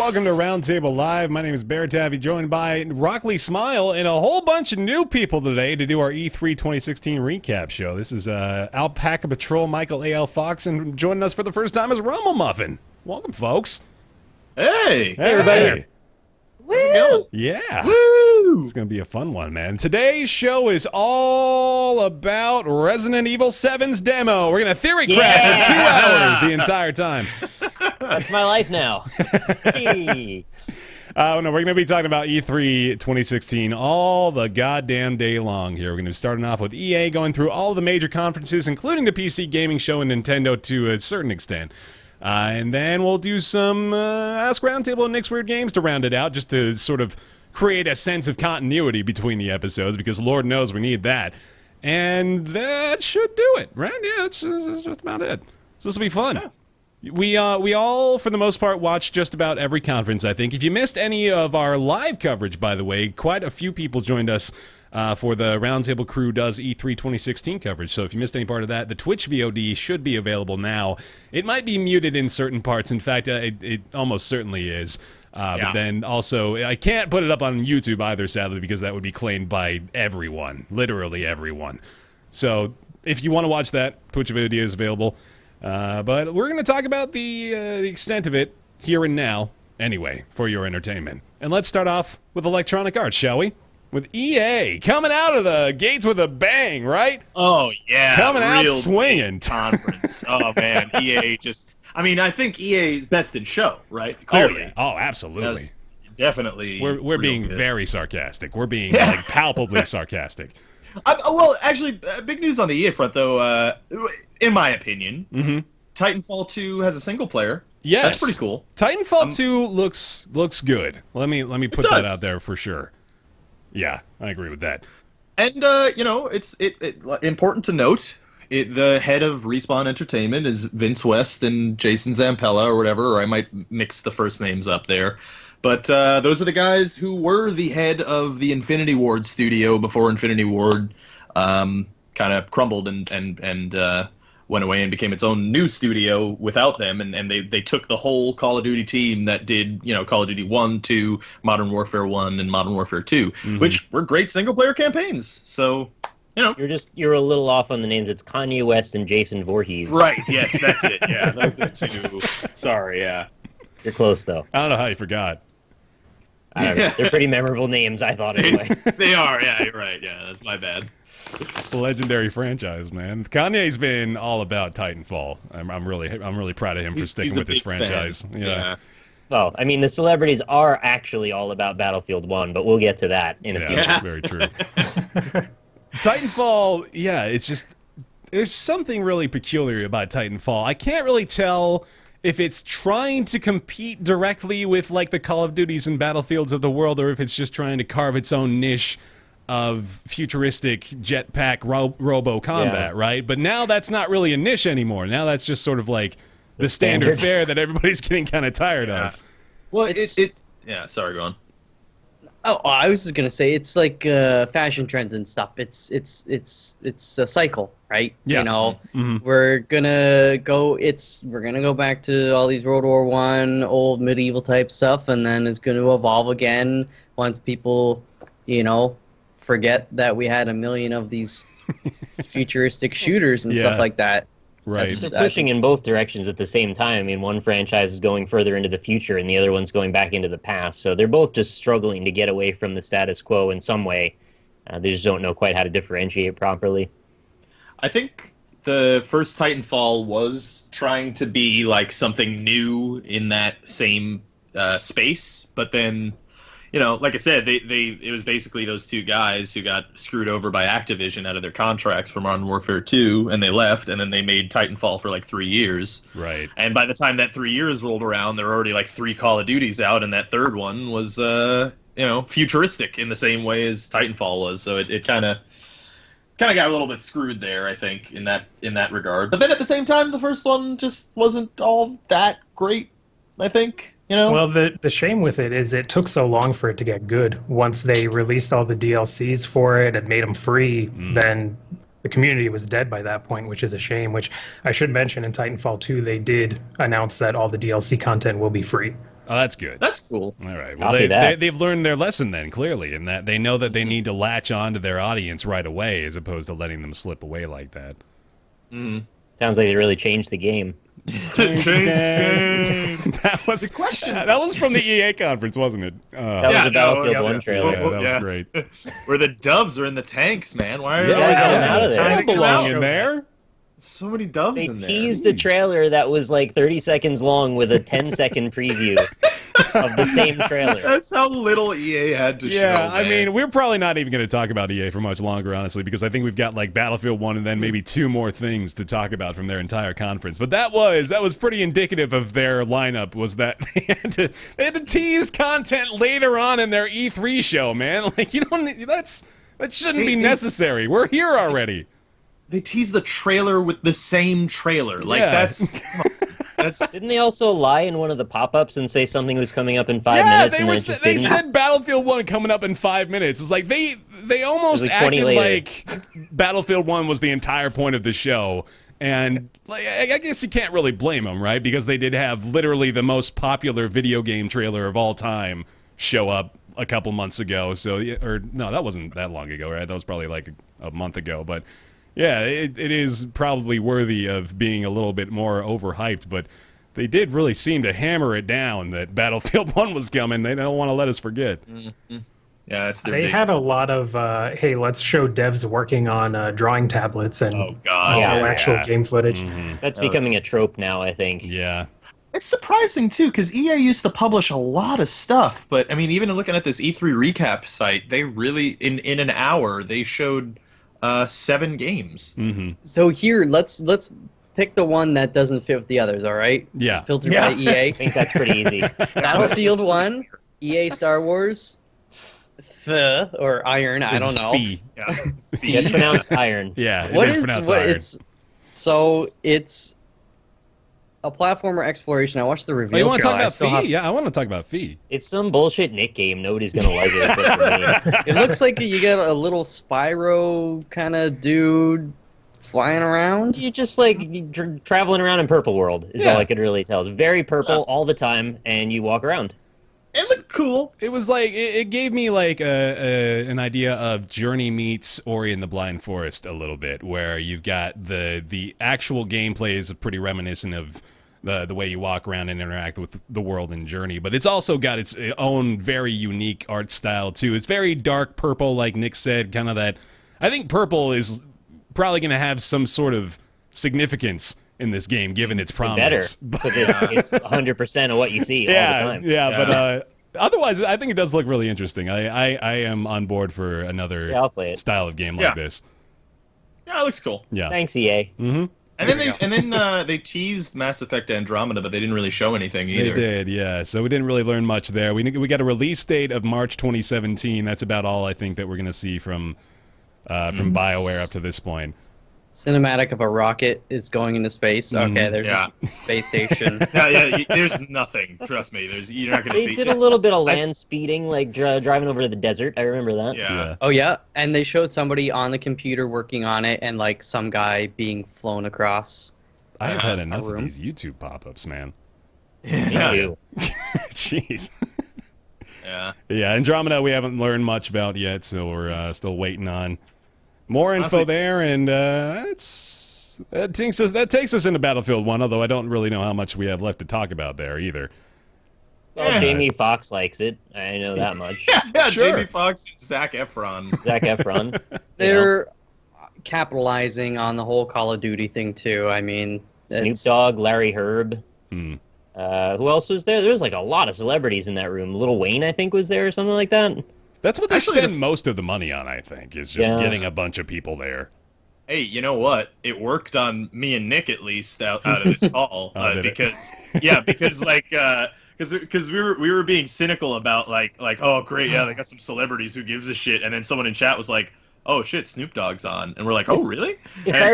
welcome to Roundtable Live. My name is Bear Taffy, joined by Rockley Smile and a whole bunch of new people today to do our E3 2016 recap show. This is AlpacaPatrol, Michael A.L. Fox, and joining us for the first time is RumbleMuffin. Welcome, folks. Hey, everybody. Woo! Yeah. Woo! It's going to be a fun one, man. Today's show is all about Resident Evil 7's demo. We're going to theory craft for 2 hours the entire time. That's my life now. Hey. No, we're going to be talking about E3 2016 all the goddamn day long here. We're going to be starting off with EA, going through all the major conferences, including the PC gaming show and Nintendo to a certain extent. And then we'll do some Ask Roundtable and Nick's Weird Games to round it out, just to sort of create a sense of continuity between the episodes, because Lord knows we need that. And that should do it, right? Yeah, that's just about it. So this will be fun. Yeah. We all, for the most part, watched just about every conference, I think. If you missed any of our live coverage, by the way, quite a few people joined us for the Roundtable Crew Does E3 2016 coverage. So if you missed any part of that, the Twitch VOD should be available now. It might be muted in certain parts. In fact, it almost certainly is. But then also, I can't put it up on YouTube either, sadly, because that would be claimed by everyone, literally everyone. So if you want to watch that, Twitch VOD is available. But we're going to talk about the extent of it here and now, anyway, for your entertainment. And let's start off with Electronic Arts, shall we? With EA coming out of the gates with a bang, right? Oh, yeah. Coming out swinging. Conference. Oh, man. EA just... I mean, I think EA's best in show, right? Clearly. Oh, yeah. Oh, absolutely. Definitely. We're being very sarcastic. We're being like palpably sarcastic. Well, actually, big news on the EA front, though, in my opinion. Mm-hmm. Titanfall 2 has a single player. Yes. That's pretty cool. Titanfall 2 looks good. Let me put that out there for sure. Yeah, I agree with that. And, it's important to note, the head of Respawn Entertainment is Vince West and Jason Zampella or whatever, or I might mix the first names up there. But those are the guys who were the head of the Infinity Ward studio before Infinity Ward kind of crumbled and went away and became its own new studio without them. And they took the whole Call of Duty team that did, Call of Duty 1, 2, Modern Warfare 1, and Modern Warfare 2, which were great single-player campaigns. So... You're a little off on the names. It's Kanye West and Jason Voorhees. Right, yes, that's it. Yeah, those are two. Sorry, yeah. You're close, though. I don't know how you forgot. I don't know. They're pretty memorable names, I thought, anyway. They are, yeah, you're right. Yeah, that's my bad. Legendary franchise, man. Kanye's been all about Titanfall. I'm really proud of him for sticking with this franchise. Yeah. Well, I mean, the celebrities are actually all about Battlefield 1, but we'll get to that in a few minutes. Very true. Titanfall, yeah, it's just... There's something really peculiar about Titanfall. I can't really tell if it's trying to compete directly with, like, the Call of Duties and Battlefields of the world, or if it's just trying to carve its own niche of futuristic jetpack robo combat, right? But now that's not really a niche anymore. Now that's just sort of like the standard fare that everybody's getting kind of tired of. Well, it's yeah, sorry, go on. Oh, I was just gonna say it's like fashion trends and stuff. It's a cycle, right? Yeah. We're gonna go back to all these World War I, old medieval type stuff, and then it's gonna evolve again once people, forget that we had a million of these futuristic shooters and stuff like that. Right. They're pushing in both directions at the same time. I mean, one franchise is going further into the future and the other one's going back into the past. So they're both just struggling to get away from the status quo in some way. They just don't know quite how to differentiate properly. I think the first Titanfall was trying to be like something new in that same space, but then... like I said, it was basically those two guys who got screwed over by Activision out of their contracts for Modern Warfare 2, and they left, and then they made Titanfall for like 3 years. Right. And by the time that 3 years rolled around, there were already like 3 Call of Duties out, and that third one was, futuristic in the same way as Titanfall was. So it kind of got a little bit screwed there, I think, in that regard. But then at the same time, the first one just wasn't all that great, I think. Well, the shame with it is it took so long for it to get good. Once they released all the DLCs for it and made them free, then the community was dead by that point, which is a shame, which I should mention in Titanfall 2, they did announce that all the DLC content will be free. Oh, that's good. That's cool. All right. Well, Copy that. they've learned their lesson then, clearly, in that they know that they need to latch on to their audience right away as opposed to letting them slip away like that. Sounds like they really changed the game. Change the game. That was The question- That was from the EA conference, wasn't it? That was a Battlefield 1 trailer. Yeah, that was great. Where the doves are in the tanks, man. Why are Yeah, get them out of there. They Tanks don't belong out. in there. So many doves They in there. teased a trailer that was like 30 seconds long with a 10-second preview of the same trailer. That's how little EA had to show. Yeah, I man. mean, we're probably not even going to talk about EA for much longer, honestly, because I think we've got like Battlefield 1 and then maybe 2 more things to talk about from their entire conference. But that was pretty indicative of their lineup, was that they had to tease content later on in their E3 show, man. Like, you don't that shouldn't be necessary. We're here already. They teased the trailer with the same trailer. Like Yeah. that's Didn't they also lie in one of the pop-ups and say something was coming up in 5 Yeah, minutes? they and were. then it just They didn't? said Battlefield 1 coming up in 5 minutes. It's like they almost It was like 20 acted later. like Battlefield 1 was the entire point of the show. And like, I guess you can't really blame them, right? Because they did have literally the most popular video game trailer of all time show up a couple months ago. So, or no, that wasn't that long ago, right? That was probably like a month ago. But yeah, it is probably worthy of being a little bit more overhyped. But they did really seem to hammer it down that Battlefield 1 was coming. They don't want to let us forget. yeah, it's their They big- had a lot of, hey, let's show devs working on drawing tablets and Oh god. Yeah. actual game footage. That's becoming a trope now, I think. Yeah. It's surprising too, because EA used to publish a lot of stuff. But I mean, even looking at this E3 recap site, they really in an hour they showed 7 games. So here, let's pick the one that doesn't fit with the others. All right. Yeah. Filtered Yeah. by EA. I think that's pretty easy. Battlefield 1, EA Star Wars, or Iron. I don't know. Fee. Yeah. It's pronounced iron. Yeah. What it is is pronounced what iron. it's? So it's a platformer exploration. I watched the reveal. Oh, you want to talk trailer. I about still Fee? have- Yeah, I want to talk about Fee. It's some bullshit Nick game. Nobody's gonna like it except for me. It looks like you got a little Spyro kind of dude flying around. You're just like traveling around in Purple World is Yeah. all I could really tell. It's very purple all the time, and you walk around. It looked cool. It was like it gave me like an idea of Journey meets Ori and the Blind Forest a little bit, where you've got the actual gameplay is pretty reminiscent of the way you walk around and interact with the world in Journey, but it's also got its own very unique art style too. It's very dark purple, like Nick said, kind of that. I think purple is probably going to have some sort of significance in this game, given its Better, prominence. because it's 100% of what you see all the time. Yeah, but otherwise, I think it does look really interesting. I am on board for another Yeah, I'll play it. style of game like Yeah. this. Yeah, it looks cool. Yeah. Thanks, EA. And then they teased Mass Effect Andromeda, but they didn't really show anything They either. did, yeah. So we didn't really learn much there. We got a release date of March 2017. That's about all I think that we're going to see from BioWare up to this point. Cinematic of a rocket is going into space. Okay, there's Yeah. a space station. There's nothing. Trust me. You're not gonna They see. did a little bit of land speeding, like driving over to the desert. I remember that. Yeah. Oh yeah, and they showed somebody on the computer working on it, and like some guy being flown across. I have had enough of room. these YouTube pop-ups, man. Me too. Jeez. Yeah. Yeah, Andromeda we haven't learned much about yet, so we're still waiting on more info Honestly- there, and that takes us into Battlefield 1, although I don't really know how much we have left to talk about there either. Well, Yeah. Jamie Foxx likes it. I know that much. Yeah. Sure. Jamie Foxx and Zac Efron. Zac Efron. you know. They're capitalizing on the whole Call of Duty thing too. I mean, Snoop it's- Dogg, Larry Herb. Hmm. Who else was there? There was like a lot of celebrities in that room. Lil Wayne, I think, was there or something like that. That's what they Actually, spend most of the money on, I think, is just Yeah. getting a bunch of people there. Hey, you know what? It worked on me and Nick at least out of this call Oh, did it? because like because we were being cynical about like oh great, yeah, they got some celebrities, who gives a shit, and then someone in chat was like, oh shit, Snoop Dogg's on, and we're like, oh really? If I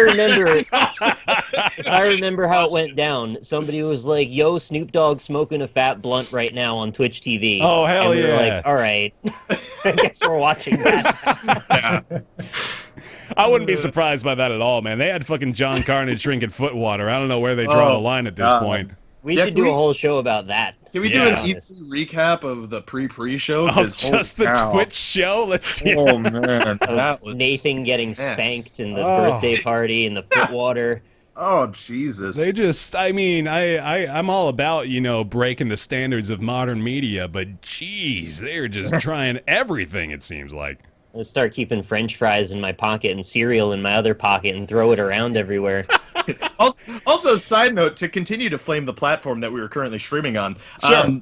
remember how it went down, somebody was like, "Yo, Snoop Dogg smoking a fat blunt right now on Twitch TV." Oh, hell and we were yeah. like, "All right, I guess we're watching that." Yeah. I wouldn't be surprised by that at all, man. They had fucking John Carnage drinking foot water. I don't know where they draw Oh, the line at this God. point. We Yeah, should can do we- a whole show about that. Can we do an E3 recap of the pre-show? Oh, just the Twitch show? Let's see. Oh, man. That was... Nathan getting spanked in the birthday party and the foot water. Oh, Jesus. They just, I mean, I'm all about, breaking the standards of modern media, but geez, they're just trying everything, it seems like. Let's start keeping French fries in my pocket and cereal in my other pocket and throw it around everywhere. Also, side note, to continue to flame the platform that we were currently streaming on. Sure. You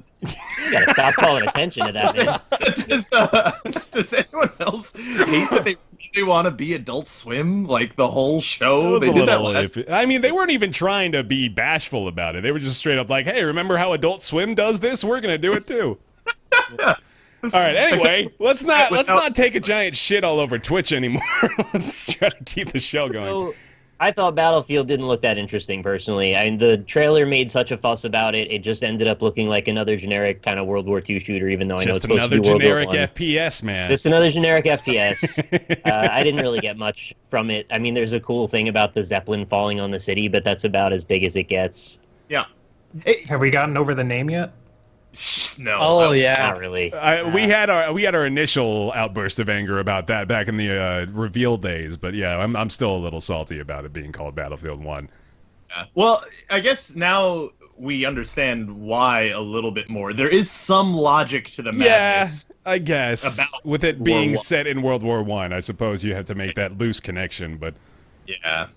gotta stop calling attention to that, man. Does anyone else hate that they really want to be Adult Swim? Like, the whole show? They did that last... I mean, they weren't even trying to be bashful about it. They were just straight up like, hey, remember how Adult Swim does this? We're going to do it too. All right, anyway, let's not take a giant shit all over Twitch anymore. Let's try to keep the show going. So, I thought Battlefield didn't look that interesting, personally. I mean, the trailer made such a fuss about it. It just ended up looking like another generic kind of World War II shooter, even though I know it's supposed to be World War I. Just another generic FPS, man. Just another generic FPS. I didn't really get much from it. I mean, there's a cool thing about the Zeppelin falling on the city, but that's about as big as it gets. Yeah. Have we gotten over the name yet? No. Oh, yeah. Not really. We had our initial outburst of anger about that back in the reveal days, but yeah, I'm still a little salty about it being called Battlefield 1. Yeah. Well, I guess now we understand why a little bit more. There is some logic to the madness. Yeah, I guess. With it being set in World War I suppose you have to make that loose connection, but... Yeah.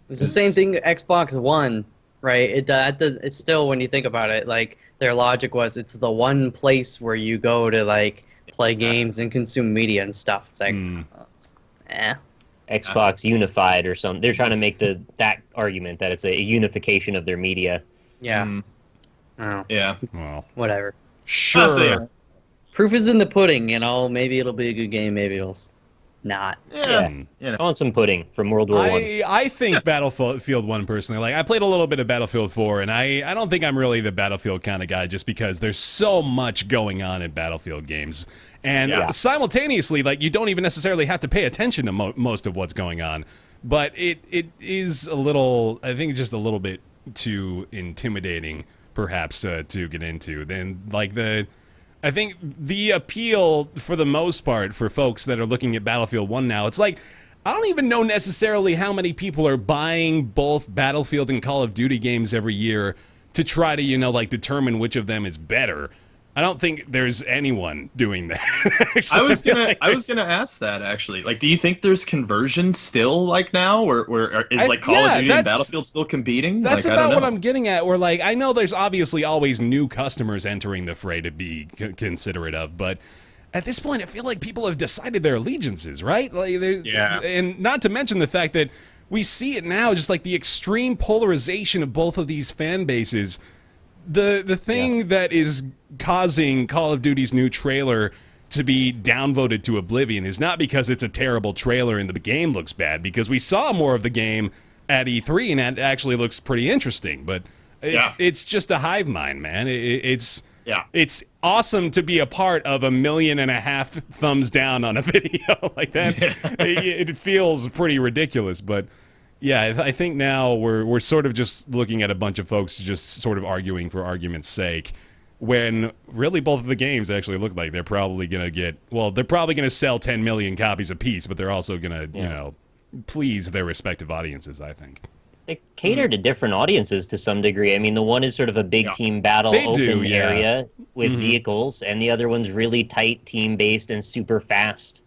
It's the same thing Xbox One, right? It's still, when you think about it, like... Their logic was it's the one place where you go to like play games and consume media and stuff. It's like, Xbox Unified or something. They're trying to make that argument that it's a unification of their media. Yeah. Yeah. Well, whatever. Sure. Proof is in the pudding. Maybe it'll be a good game. Maybe it'll not. Yeah. I want some pudding from World War I. I think Battlefield 1 personally, like I played a little bit of Battlefield 4, and I don't think I'm really the Battlefield kind of guy just because there's so much going on in Battlefield games. And simultaneously, like you don't even necessarily have to pay attention to most of what's going on. But it is a little, I think just a little bit too intimidating perhaps to get into. Then like I think the appeal, for the most part, for folks that are looking at Battlefield 1 now, it's like, I don't even know necessarily how many people are buying both Battlefield and Call of Duty games every year to try to, determine which of them is better. I don't think there's anyone doing that. I was gonna ask that actually. Like, do you think there's conversion still like now, where is like Call of Duty and Battlefield still competing? That's like, about what I'm getting at. Where like I know there's obviously always new customers entering the fray to be considerate of, but at this point, I feel like people have decided their allegiances, right? Like, and not to mention the fact that we see it now, just like the extreme polarization of both of these fan bases. The thing that is causing Call of Duty's new trailer to be downvoted to oblivion is not because it's a terrible trailer and the game looks bad, because we saw more of the game at E3 and it actually looks pretty interesting, but it's just a hive mind, man. It's awesome to be a part of 1.5 million thumbs down on a video like that. It feels pretty ridiculous, but yeah, I think now we're sort of just looking at a bunch of folks just sort of arguing for argument's sake, when really both of the games actually look like they're probably going to sell 10 million copies apiece, but they're also going to, please their respective audiences, I think. They cater to different audiences to some degree. I mean, the one is sort of a big team battle area with vehicles, and the other one's really tight, team-based, and super fast.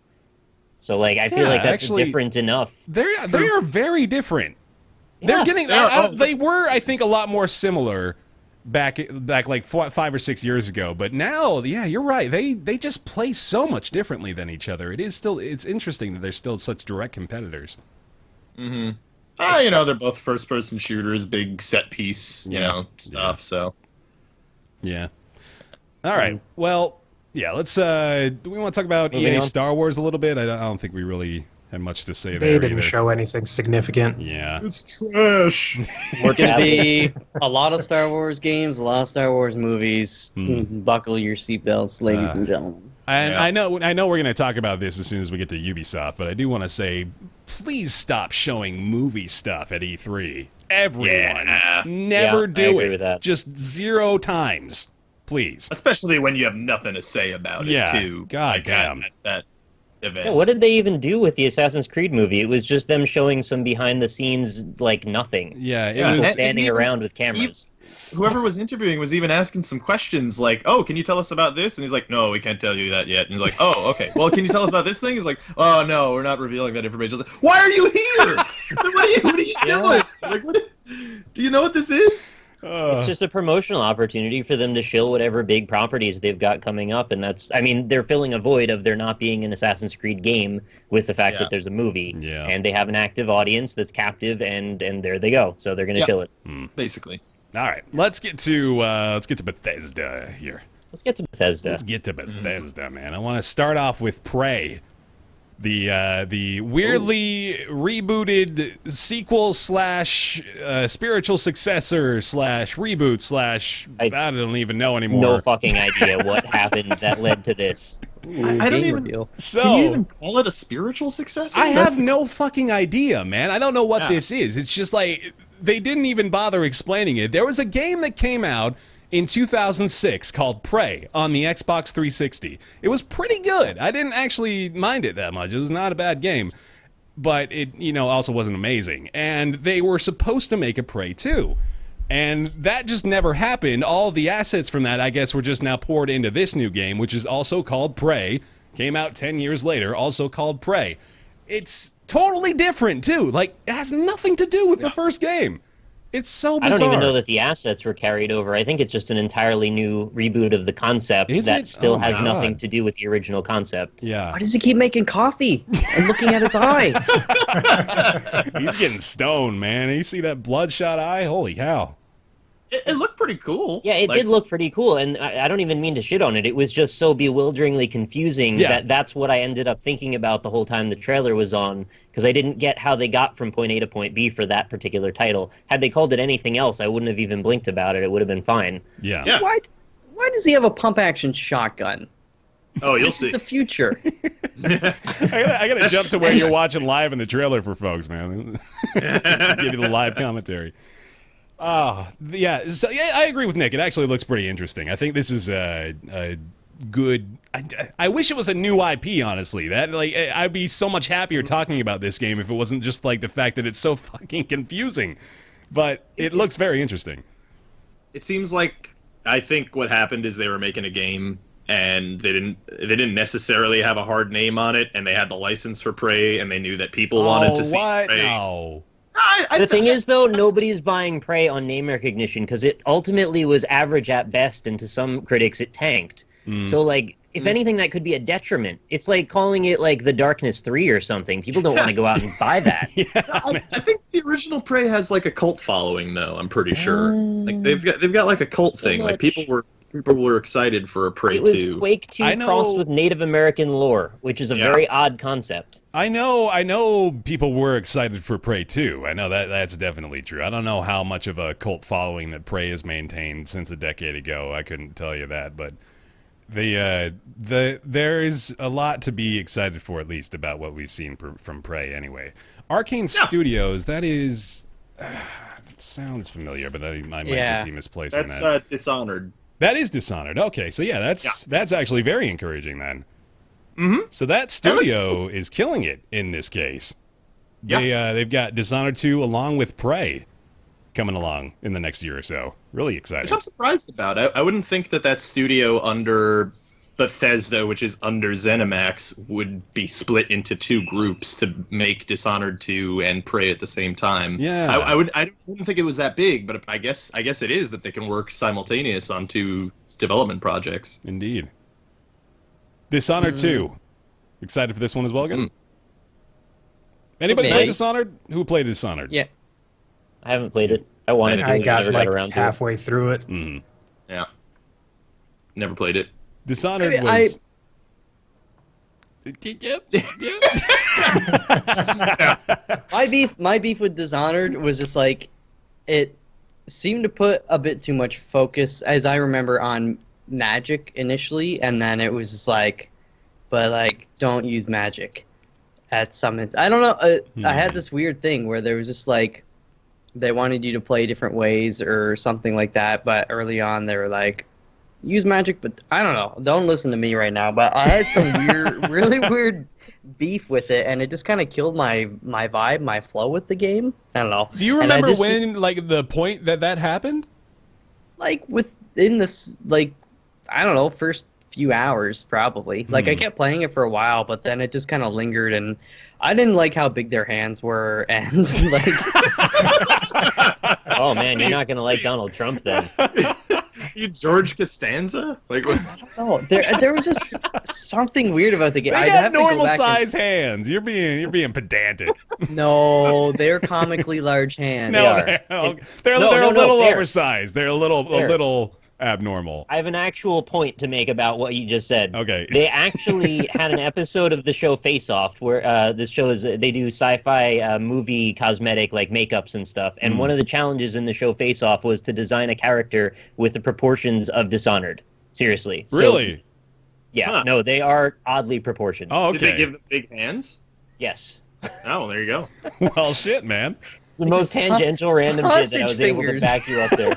So, like, I feel like that's different enough. They are very different. They're getting. They were, I think, a lot more similar back like 5 or 6 years ago. But now, you're right. They just play so much differently than each other. It's interesting that they're still such direct competitors. Mm-hmm. They're both first-person shooters, big set piece, stuff. So. Yeah. All right. Well. Yeah, let's. Do we want to talk about EA Star Wars a little bit? I don't think we really had much to say there. They didn't show anything significant. Yeah, it's trash. We're gonna be a lot of Star Wars games, a lot of Star Wars movies. Buckle your seatbelts, ladies and gentlemen. And I know we're going to talk about this as soon as we get to Ubisoft, but I do want to say, please stop showing movie stuff at E3. Everyone, never do it. With that. Just 0 times. Please. Especially when you have nothing to say about Yeah, it, too. God damn. At that event. Yeah, what did they even do with the Assassin's Creed movie? It was just them showing some behind the scenes, like, nothing. Yeah, it Yeah, was. and Standing even- around with cameras. Whoever was interviewing was even asking some questions like, "Oh, can you tell us about this?" And he's like, "No, we can't tell you that yet." And he's like, "Oh, okay. Well, can you tell us about this thing?" He's like, "Oh, no, we're not revealing that information." Like, why are you here? What are you doing? Like, do you know what this is? It's just a promotional opportunity for them to shill whatever big properties they've got coming up, and they're filling a void of there not being an Assassin's Creed game with the fact that there's a movie, and they have an active audience that's captive, and there they go. So they're going to fill it. Basically. All right, let's get to Bethesda here. Let's get to Bethesda. Let's get to Bethesda, man. I want to start off with Prey, the weirdly rebooted sequel / spiritual successor / reboot / I don't even know anymore. No fucking idea what happened that led to this. I don't Game even. reveal. So Can you even call it a spiritual successor? I That's- have no fucking idea, man. I don't know what Yeah. this is. It's just like they didn't even bother explaining it. There was a game that came out in 2006 called Prey on the Xbox 360. It was pretty good. I didn't actually mind it that much. It was not a bad game, but it, also wasn't amazing. And they were supposed to make a Prey 2. And that just never happened. All the assets from that, I guess, were just now poured into this new game, which is also called Prey. Came out 10 years later, also called Prey. It's totally different, too. Like, it has nothing to do with the first game. It's so bizarre. I don't even know that the assets were carried over. I think it's just an entirely new reboot of the concept Is that it? still Oh, has God. nothing to do with the original concept. Yeah. Why does he keep making coffee and looking at his eye? He's getting stoned, man. You see that bloodshot eye? Holy cow. It looked pretty cool. Yeah, it Like, did look pretty cool, and I don't even mean to shit on it. It was just so bewilderingly confusing Yeah. that that's what I ended up thinking about the whole time the trailer was on, because I didn't get how they got from point A to point B for that particular title. Had they called it anything else, I wouldn't have even blinked about it. It would have been fine. Yeah. Yeah. Why does he have a pump action shotgun? Oh, you'll This see. is the future. I gotta jump to where you're watching live in the trailer for folks, man. Give you the live commentary. Yeah. So, yeah, I agree with Nick. It actually looks pretty interesting. I think this is a good. I wish it was a new IP. Honestly, I'd be so much happier talking about this game if it wasn't just like the fact that it's so fucking confusing. But it looks very interesting. It seems like I think what happened is they were making a game and they didn't necessarily have a hard name on it, and they had the license for Prey, and they knew that people wanted to see what? Prey. No. The thing is, though, nobody's buying Prey on name recognition because it ultimately was average at best, and to some critics, it tanked. So, like, if anything, that could be a detriment. It's like calling it, like, The Darkness 3 or something. People don't want to go out and buy that. I think the original Prey has like a cult following, though. I'm pretty sure. Like they've got like a cult thing. Like much. people were excited for a Prey It was 2. Quake 2 I know- crossed with Native American lore, which is a very odd concept. I know people were excited for Prey 2. I know that's definitely true. I don't know how much of a cult following that Prey has maintained since a decade ago. I couldn't tell you that, but there's a lot to be excited for, at least about what we've seen from Prey anyway. Arcane Studios, that is it sounds familiar, but I might just be misplacing That's that. Dishonored. That is Dishonored. Okay, so yeah, that's actually very encouraging then. Mm-hmm. So that studio is killing it in this case. They've got Dishonored 2 along with Prey coming along in the next year or so. Really excited. Which I'm surprised about. I wouldn't think that studio under Bethesda, which is under ZeniMax, would be split into two groups to make Dishonored 2 and Prey at the same time. Yeah. I wouldn't think it was that big, but I guess it is that they can work simultaneous on two development projects. Indeed. Dishonored 2. Excited for this one as well, again? Anybody play Okay. Dishonored? Who played Dishonored? Yeah. I haven't played it. I wanted to, I but got never like got around to it. halfway through it. Mhm. Yeah. Never played it. Dishonored I mean, was... My beef with Dishonored was just like it seemed to put a bit too much focus, as I remember, on magic initially, and then it was just like, but like don't use magic at summons. I don't know. I had this weird thing where there was just like they wanted you to play different ways or something like that, but early on they were like, use magic, but I don't know. Don't listen to me right now. But I had some weird, really weird beef with it, and it just kind of killed my vibe, my flow with the game. I don't know. Do you remember when, like, the point that happened? Like within this, like, I don't know, first few hours probably. Like I kept playing it for a while, but then it just kind of lingered, and I didn't like how big their hands were, and like. Oh man, you're not gonna like Donald Trump then. You George Costanza? Like what? No, there was just something weird about the game. They got normal size hands. You're being pedantic. No, they're comically large hands. No, they're a little oversized. They're a little abnormal. I have an actual point to make about what you just said. Okay. They actually had an episode of the show Face Off where this show is they do sci-fi movie cosmetic like makeups and stuff. And one of the challenges in the show Face Off was to design a character with the proportions of Dishonored. Seriously. Really? So, yeah. Huh. No, they are oddly proportioned. Oh, okay. Did they give them big hands? Yes. Oh, there you go. Well, shit, man. The most tangential random shit that I was able to fingers. back you up there.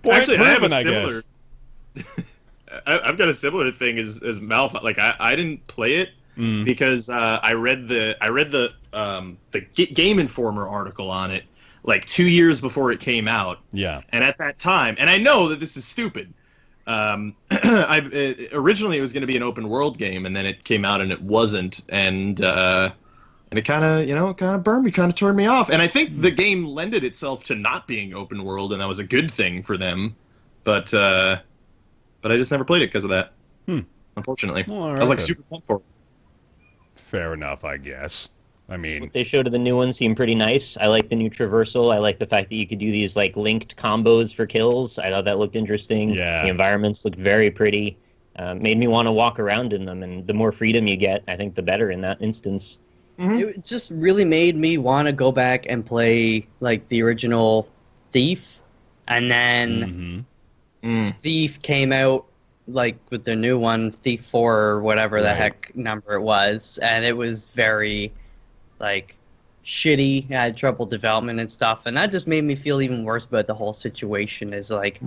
Point Actually, proven, I I have a guess. similar. I've got a similar thing as MALF. Like I didn't play it because I read the Game Informer article on it like 2 years before it came out. Yeah. And at that time, and I know that this is stupid. Originally it was going to be an open world game, and then it came out and it wasn't, and it kind of burned me, kind of turned me off. And I think the game lended itself to not being open world, and that was a good thing for them. But I just never played it because of that. Unfortunately, Well, I was like okay. super pumped for it. Fair enough, I guess. I mean, What they showed of the new one seemed pretty nice. I like the new traversal. I like the fact that you could do these like linked combos for kills. I thought that looked interesting. Yeah. The environments looked very pretty. Made me want to walk around in them, and the more freedom you get, I think the better in that instance. It just really made me want to go back and play like the original Thief, and then Thief came out like with the new one, Thief 4 or whatever the Right. heck number it was, and it was very like shitty, had trouble development and stuff, and that just made me feel even worse about the whole situation. Is like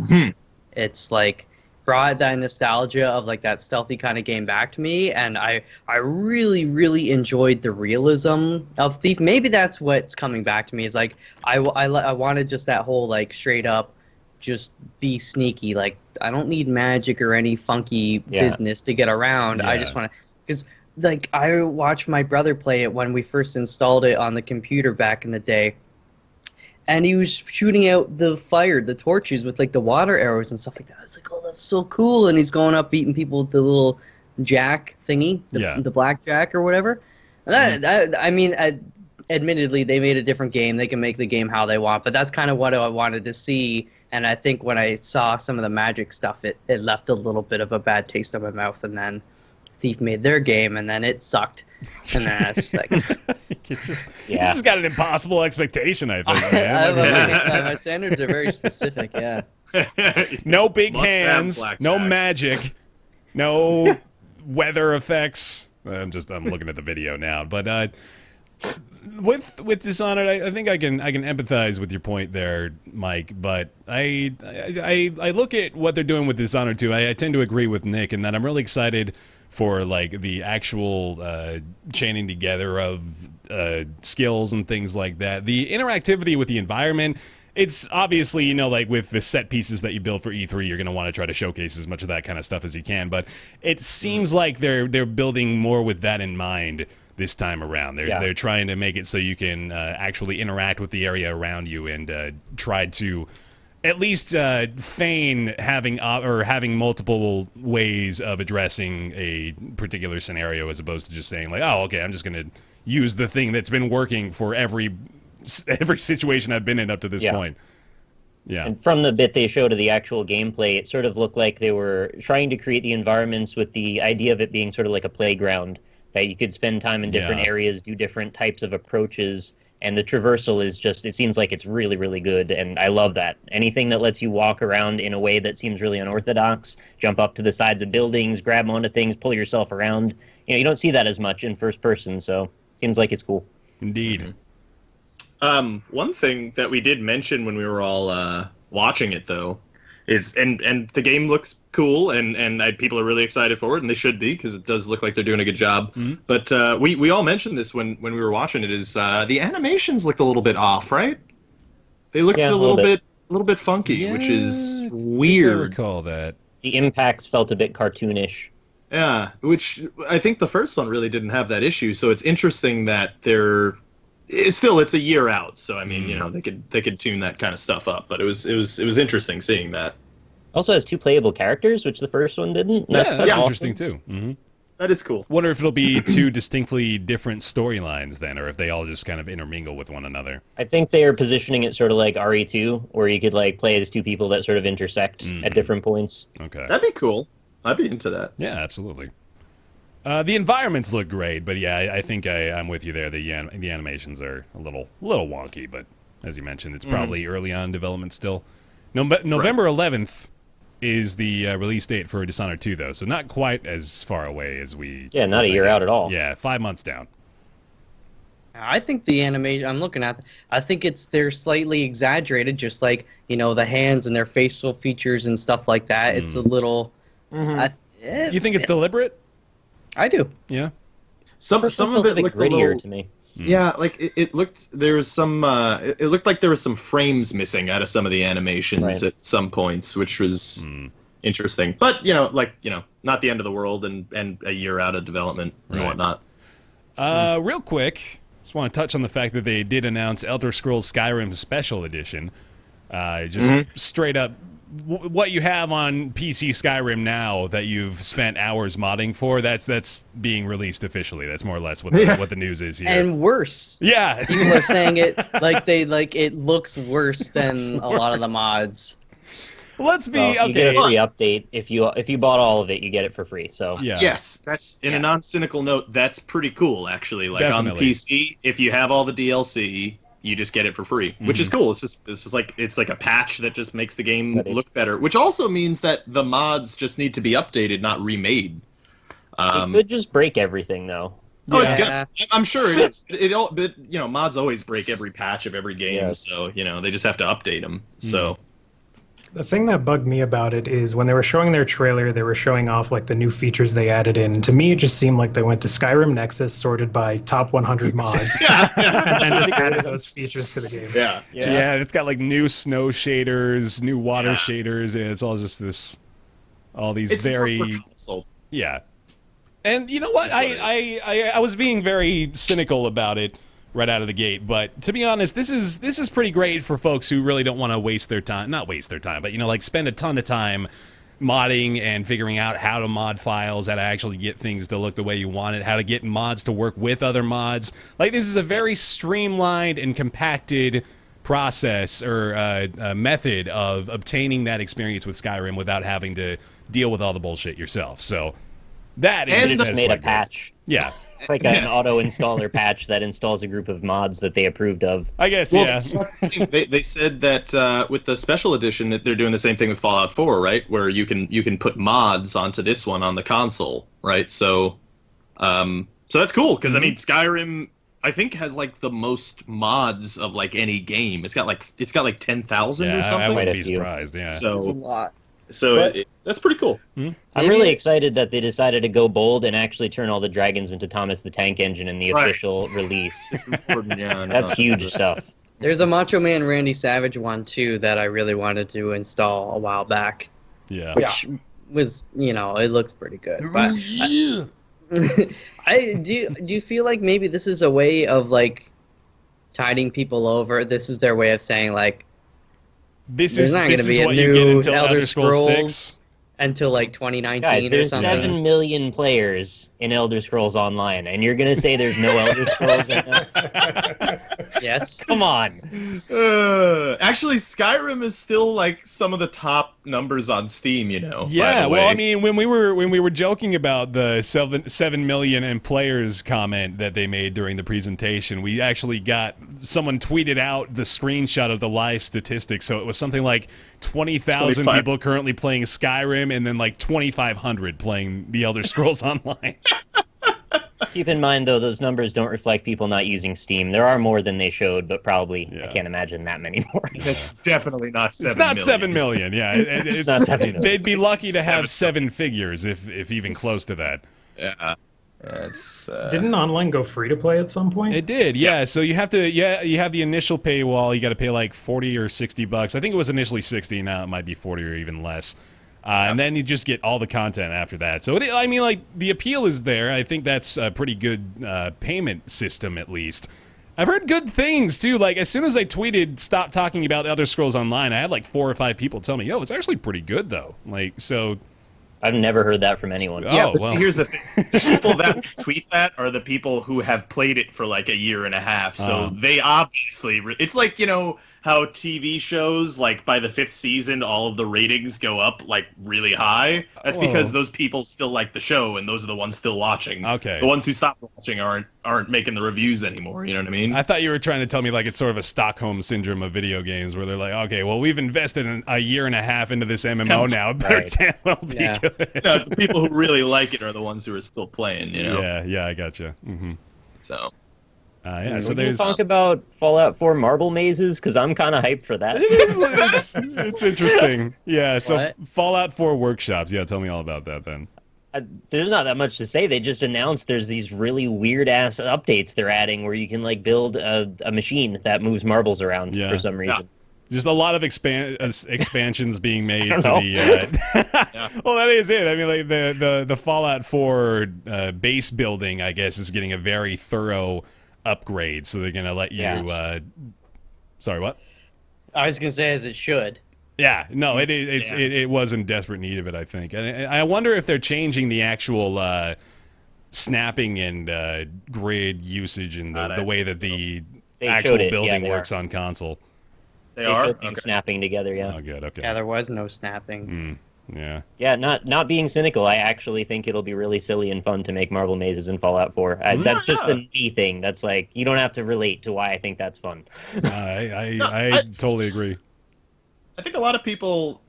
it's like brought that nostalgia of like that stealthy kind of game back to me, and I really really enjoyed the realism of Thief. Maybe that's what's coming back to me, is like I wanted just that whole like straight up just be sneaky. Like I don't need magic or any funky business to get around. I just want to, because like I watched my brother play it when we first installed it on the computer back in the day, and he was shooting out the torches with like the water arrows and stuff like that. I was like, oh, that's so cool. And he's going up beating people with the little jack thingy, the black jack or whatever. And I mean, admittedly, they made a different game. They can make the game how they want, but that's kind of what I wanted to see. And I think when I saw some of the magic stuff, it left a little bit of a bad taste in my mouth. And then Thief made their game, and then it sucked. And then it's like, you just got an impossible expectation, I think, man. my standards are very specific. Yeah. No big Must have hands, blackjack. no magic, no weather effects. I'm looking at the video now, but with Dishonored, I think I can empathize with your point there, Mike. But I look at what they're doing with Dishonored 2. I tend to agree with Nick in that I'm really excited for like the actual chaining together of skills and things like that. The interactivity with the environment. It's obviously, like with the set pieces that you build for E3, you're going to want to try to showcase as much of that kind of stuff as you can. But it seems like they're building more with that in mind this time around. They're trying to make it so you can actually interact with the area around you and try to at least feign having multiple ways of addressing a particular scenario, as opposed to just saying like, oh, okay, I'm just going to use the thing that's been working for every situation I've been in up to this point. Yeah. And from the bit they showed of the actual gameplay, it sort of looked like they were trying to create the environments with the idea of it being sort of like a playground, that you could spend time in different areas, do different types of approaches, and the traversal is just, it seems like it's really, really good, and I love that. Anything that lets you walk around in a way that seems really unorthodox, jump up to the sides of buildings, grab onto things, pull yourself around, you don't see that as much in first person, so it seems like it's cool. Indeed. One thing that we did mention when we were all watching it, though, and the game looks cool, and people are really excited for it, and they should be, because it does look like they're doing a good job. Mhm. But we all mentioned this when we were watching it, is the animations looked a little bit off, right? They looked Yeah, a a little little bit funky, which is I think I weird. recall that. The impacts felt a bit cartoonish. Yeah, which I think the first one really didn't have that issue. So it's interesting that it's a year out. So I mean, they could tune that kind of stuff up. But it was interesting seeing that. Also has 2 playable characters, which the first one didn't. That's awesome. interesting too. Mm-hmm. That is cool. Wonder if it'll be 2 distinctly different storylines then, or if they all just kind of intermingle with one another. I think they are positioning it sort of like RE2, where you could like play as 2 people that sort of intersect at different points. Okay. That'd be cool. I'd be into that. Yeah, absolutely. The environments look great, but yeah, I think I'm with you there. The animations are a little wonky, but as you mentioned, it's probably early on development still. November 11th is the release date for Dishonored 2, though, so not quite as far away as we... Yeah, not a year out at all. Yeah, 5 months down. I think the animation I'm looking at, I think they're slightly exaggerated, just like the hands and their facial features and stuff like that. It's a little. You think it's deliberate? I do. Yeah. Some of it looked grittier a little, to me. Yeah, like it looked. There was some. It looked like there was some frames missing out of some of the animations at some points, which was interesting. But not the end of the world, and a year out of development and whatnot. Real quick, just want to touch on the fact that they did announce Elder Scrolls Skyrim Special Edition. Straight up, what you have on PC Skyrim now that you've spent hours modding for, that's being released officially. That's more or less what the news is here. And worse. Yeah. People are saying it it looks worse than a lot of the mods. Let's be You get okay. a free update if you bought all of it. You get it for free. So Yeah. Yes, that's in a non-cynical note. That's pretty cool, actually. Like on Definitely. PC, if you have all the DLC, you just get it for free, which is cool. It's just like a patch that just makes the game look better. Which also means that the mods just need to be updated, not remade. it could just break everything, though. Oh, it's Yeah. good. I'm sure it is. But mods always break every patch of every game, Yeah. so they just have to update them. So. The thing that bugged me about it is when they were showing their trailer, they were showing off like the new features they added in. To me, it just seemed like they went to Skyrim Nexus, sorted by top 100 mods, and then just added those features to the game. Yeah. Yeah, it's got like new snow shaders, new water shaders, and it's all just all these It's very more for console. yeah. And you know what? I was being very cynical about it right out of the gate, but to be honest, this is pretty great for folks who really don't want to waste their time. Not waste their time, but like spend a ton of time modding and figuring out how to mod files, how to actually get things to look the way you want it, how to get mods to work with other mods. Like, this is a very streamlined and compacted process or method of obtaining that experience with Skyrim without having to deal with all the bullshit yourself. So that is, And that Just is made a quite good. patch. Yeah, It's like an auto installer patch that installs a group of mods that they approved of. I guess. Well, Yeah. they said that with the special edition, that they're doing the same thing with Fallout 4, right? Where you can put mods onto this one on the console, right? So that's cool because I mean, Skyrim I think has like the most mods of like any game. It's got like 10,000 Yeah, or I something. wouldn't Quite be a few. surprised. Yeah. There's a So lot. that's pretty cool. I'm Maybe really it- excited that they decided to go bold and actually turn all the dragons into Thomas the Tank Engine in the Right. official release. Yeah, I know. That's huge stuff. There's a Macho Man Randy Savage one too that I really wanted to install a while back, Yeah. which was it looks pretty good. But do you feel like maybe this is a way of like tiding people over? This is their way of saying like This There's is not this gonna is be a what you get new until Elder Elder Scrolls Scrolls 6. until like 2019 Guys, or there's something. 7 million players in Elder Scrolls Online, and you're gonna say there's no Elder Scrolls right now? Yes. Come on. Actually, Skyrim is still like some of the top numbers on Steam. by Yeah, the well, way. I mean, when we were joking about the 7 million in players comment that they made during the presentation, we actually got someone tweeted out the screenshot of the live statistics. So it was something like 20,000 25. people currently playing Skyrim, and then like 2,500 playing the Elder Scrolls Online. Keep in mind, though, those numbers don't reflect people not using Steam. There are more than they showed, but probably I can't imagine that many more. It's definitely not 7 It's not million. 7 million. Yeah, it's not 7 million. They'd be lucky to have 7 figures if even close to that. Yeah. It's, Didn't online go free to play at some point? It did, yeah. So you have to, you have the initial paywall. You got to pay like $40 or $60. I think it was initially 60. Now it might be 40 or even less. And then you just get all the content after that. So I mean, like the appeal is there. I think that's a pretty good payment system, at least. I've heard good things too. Like as soon as I tweeted "Stop talking about Elder Scrolls Online," I had like 4 or 5 people tell me, "Yo, it's actually pretty good, though." Like so. I've never heard that from anyone. Yeah, but well. see, here's the thing. The people that tweet that are the people who have played it for like a year and a half. So they obviously... It's like, you know, how TV shows, like by the 5th season, all of the ratings go up like really high. That's because those people still like the show, and those are the ones still watching. Okay. The ones who stopped watching aren't making the reviews anymore. You know what I mean? I thought you were trying to tell me like it's sort of a Stockholm syndrome of video games, where they're like, okay, well, we've invested a year and a half into this MMO now. It better damn well be good. No, the people who really like it are the ones who are still playing. You know? Yeah, I gotcha. Mm-hmm. So. So Can you there's talk about Fallout 4 marble mazes? Because I'm kind of hyped for that. it's interesting. Yeah, so What? Fallout 4 workshops. Yeah, tell me all about that then. There's not that much to say. They just announced there's these really weird ass updates they're adding where you can like build a machine that moves marbles around for some reason. Just a lot of expansions being made to know. the. Well, that is it. I mean, like the Fallout 4 base building, I guess, is getting a very thorough upgrade. So they're gonna let you. Sorry, what? I was gonna say as it should. Yeah, no, it was in desperate need of it, I think. And I wonder if they're changing the actual snapping and grid usage and the way that the actual building works on console. They showed things snapping together, Oh, good, okay. Yeah, there was no snapping. Yeah. Yeah, not being cynical, I actually think it'll be really silly and fun to make marble mazes in Fallout 4. That's just a me thing. That's like, you don't have to relate to why I think that's fun. I totally agree. I think a lot of people,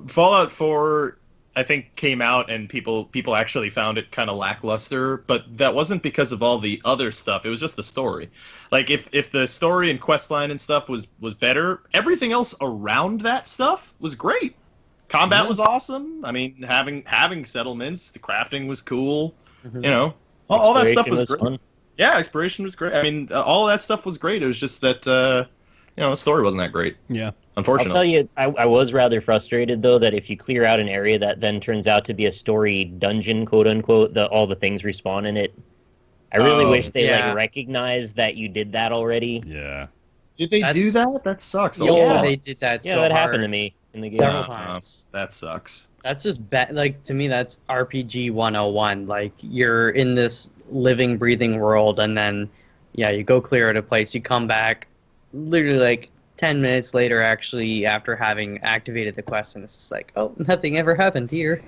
Fallout 4, I think came out and people actually found it kind of lackluster, but that wasn't because of all the other stuff. It was just the story. Like if the story and questline and stuff was better, everything else around that stuff was great. Combat was awesome. I mean, having settlements, the crafting was cool. You know, all that stuff was great. Fun. Yeah, exploration was great. I mean, all that stuff was great. It was just that the story wasn't that great. Yeah. Unfortunately. I'll tell you, I was rather frustrated, though, that if you clear out an area that then turns out to be a story dungeon, quote-unquote, all the things respawn in it. I really wish they recognized that you did that already. Yeah. Did they do that? That sucks. They did that so that hard. happened to me in the game. Several times. That sucks. That's just like to me that's RPG 101. Like you're in this living, breathing world, and then you go clear out a place, you come back, literally like 10 minutes later, actually, after having activated the quest, and it's just like, oh, nothing ever happened here.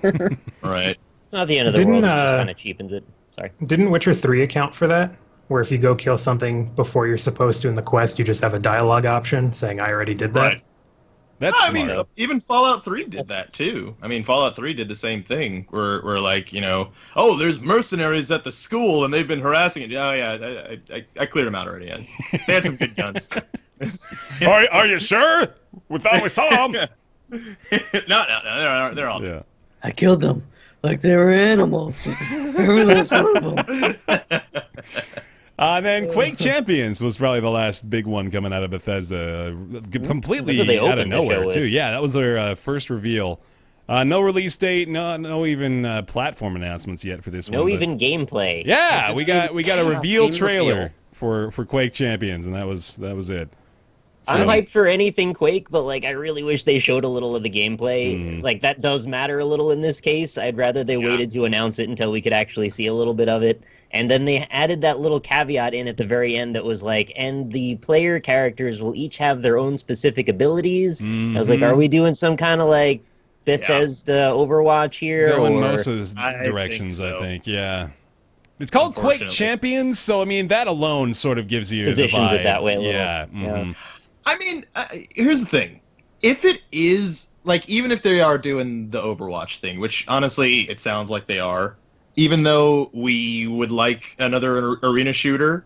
Right. Not the end of the world. It just kind of cheapens it. Sorry. Didn't Witcher 3 account for that? Where if you go kill something before you're supposed to in the quest, you just have a dialogue option saying, I already did that? Right. That's smart. I mean, even Fallout 3 did that, too. I mean, Fallout 3 did the same thing, where like, oh, there's mercenaries at the school, and they've been harassing it. I cleared them out already. They had some good guns. Are you sure? We thought we saw them. No, they're all. Yeah. I killed them like they were animals. Every last one of them. And then Quake Champions was probably the last big one coming out of Bethesda, completely out of nowhere too. Yeah, that was their first reveal. No release date, no even platform announcements yet for this one. No even gameplay. Yeah, we got a reveal trailer for Quake Champions, and that was it. So, I'm hyped for anything Quake, but like I really wish they showed a little of the gameplay. Like that does matter a little in this case. I'd rather they waited to announce it until we could actually see a little bit of it. And then they added that little caveat in at the very end that was like, and the player characters will each have their own specific abilities. I was like, are we doing some kind of like Bethesda Overwatch here? Going most of the directions, I think. Yeah. It's called Quake Champions, so I mean that alone sort of gives you positions the vibe. It that way a little. Yeah. I mean, here's the thing. If it is, like, even if they are doing the Overwatch thing, which honestly it sounds like they are, even though we would like another arena shooter,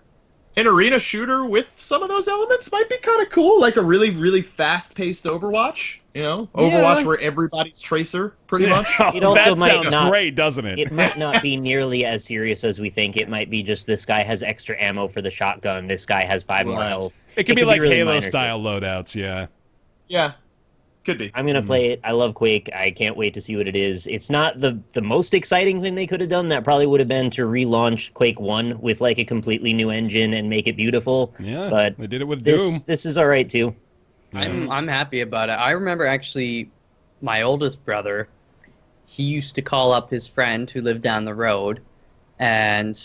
an arena shooter with some of those elements might be kind of cool, like a really, really fast-paced Overwatch. You know, Overwatch where everybody's Tracer, pretty much. It also that might sounds not- great, doesn't it? It might not be nearly as serious as we think. It might be just this guy has extra ammo for the shotgun. This guy has 5 more health. It could be like really minor Halo-style loadouts, yeah. Yeah, could be. I'm gonna play it. I love Quake. I can't wait to see what it is. It's not the most exciting thing they could have done. That probably would have been to relaunch Quake 1 with like a completely new engine and make it beautiful. Yeah, but they did it with Doom. This is all right too. I'm happy about it. I remember actually my oldest brother, he used to call up his friend who lived down the road, and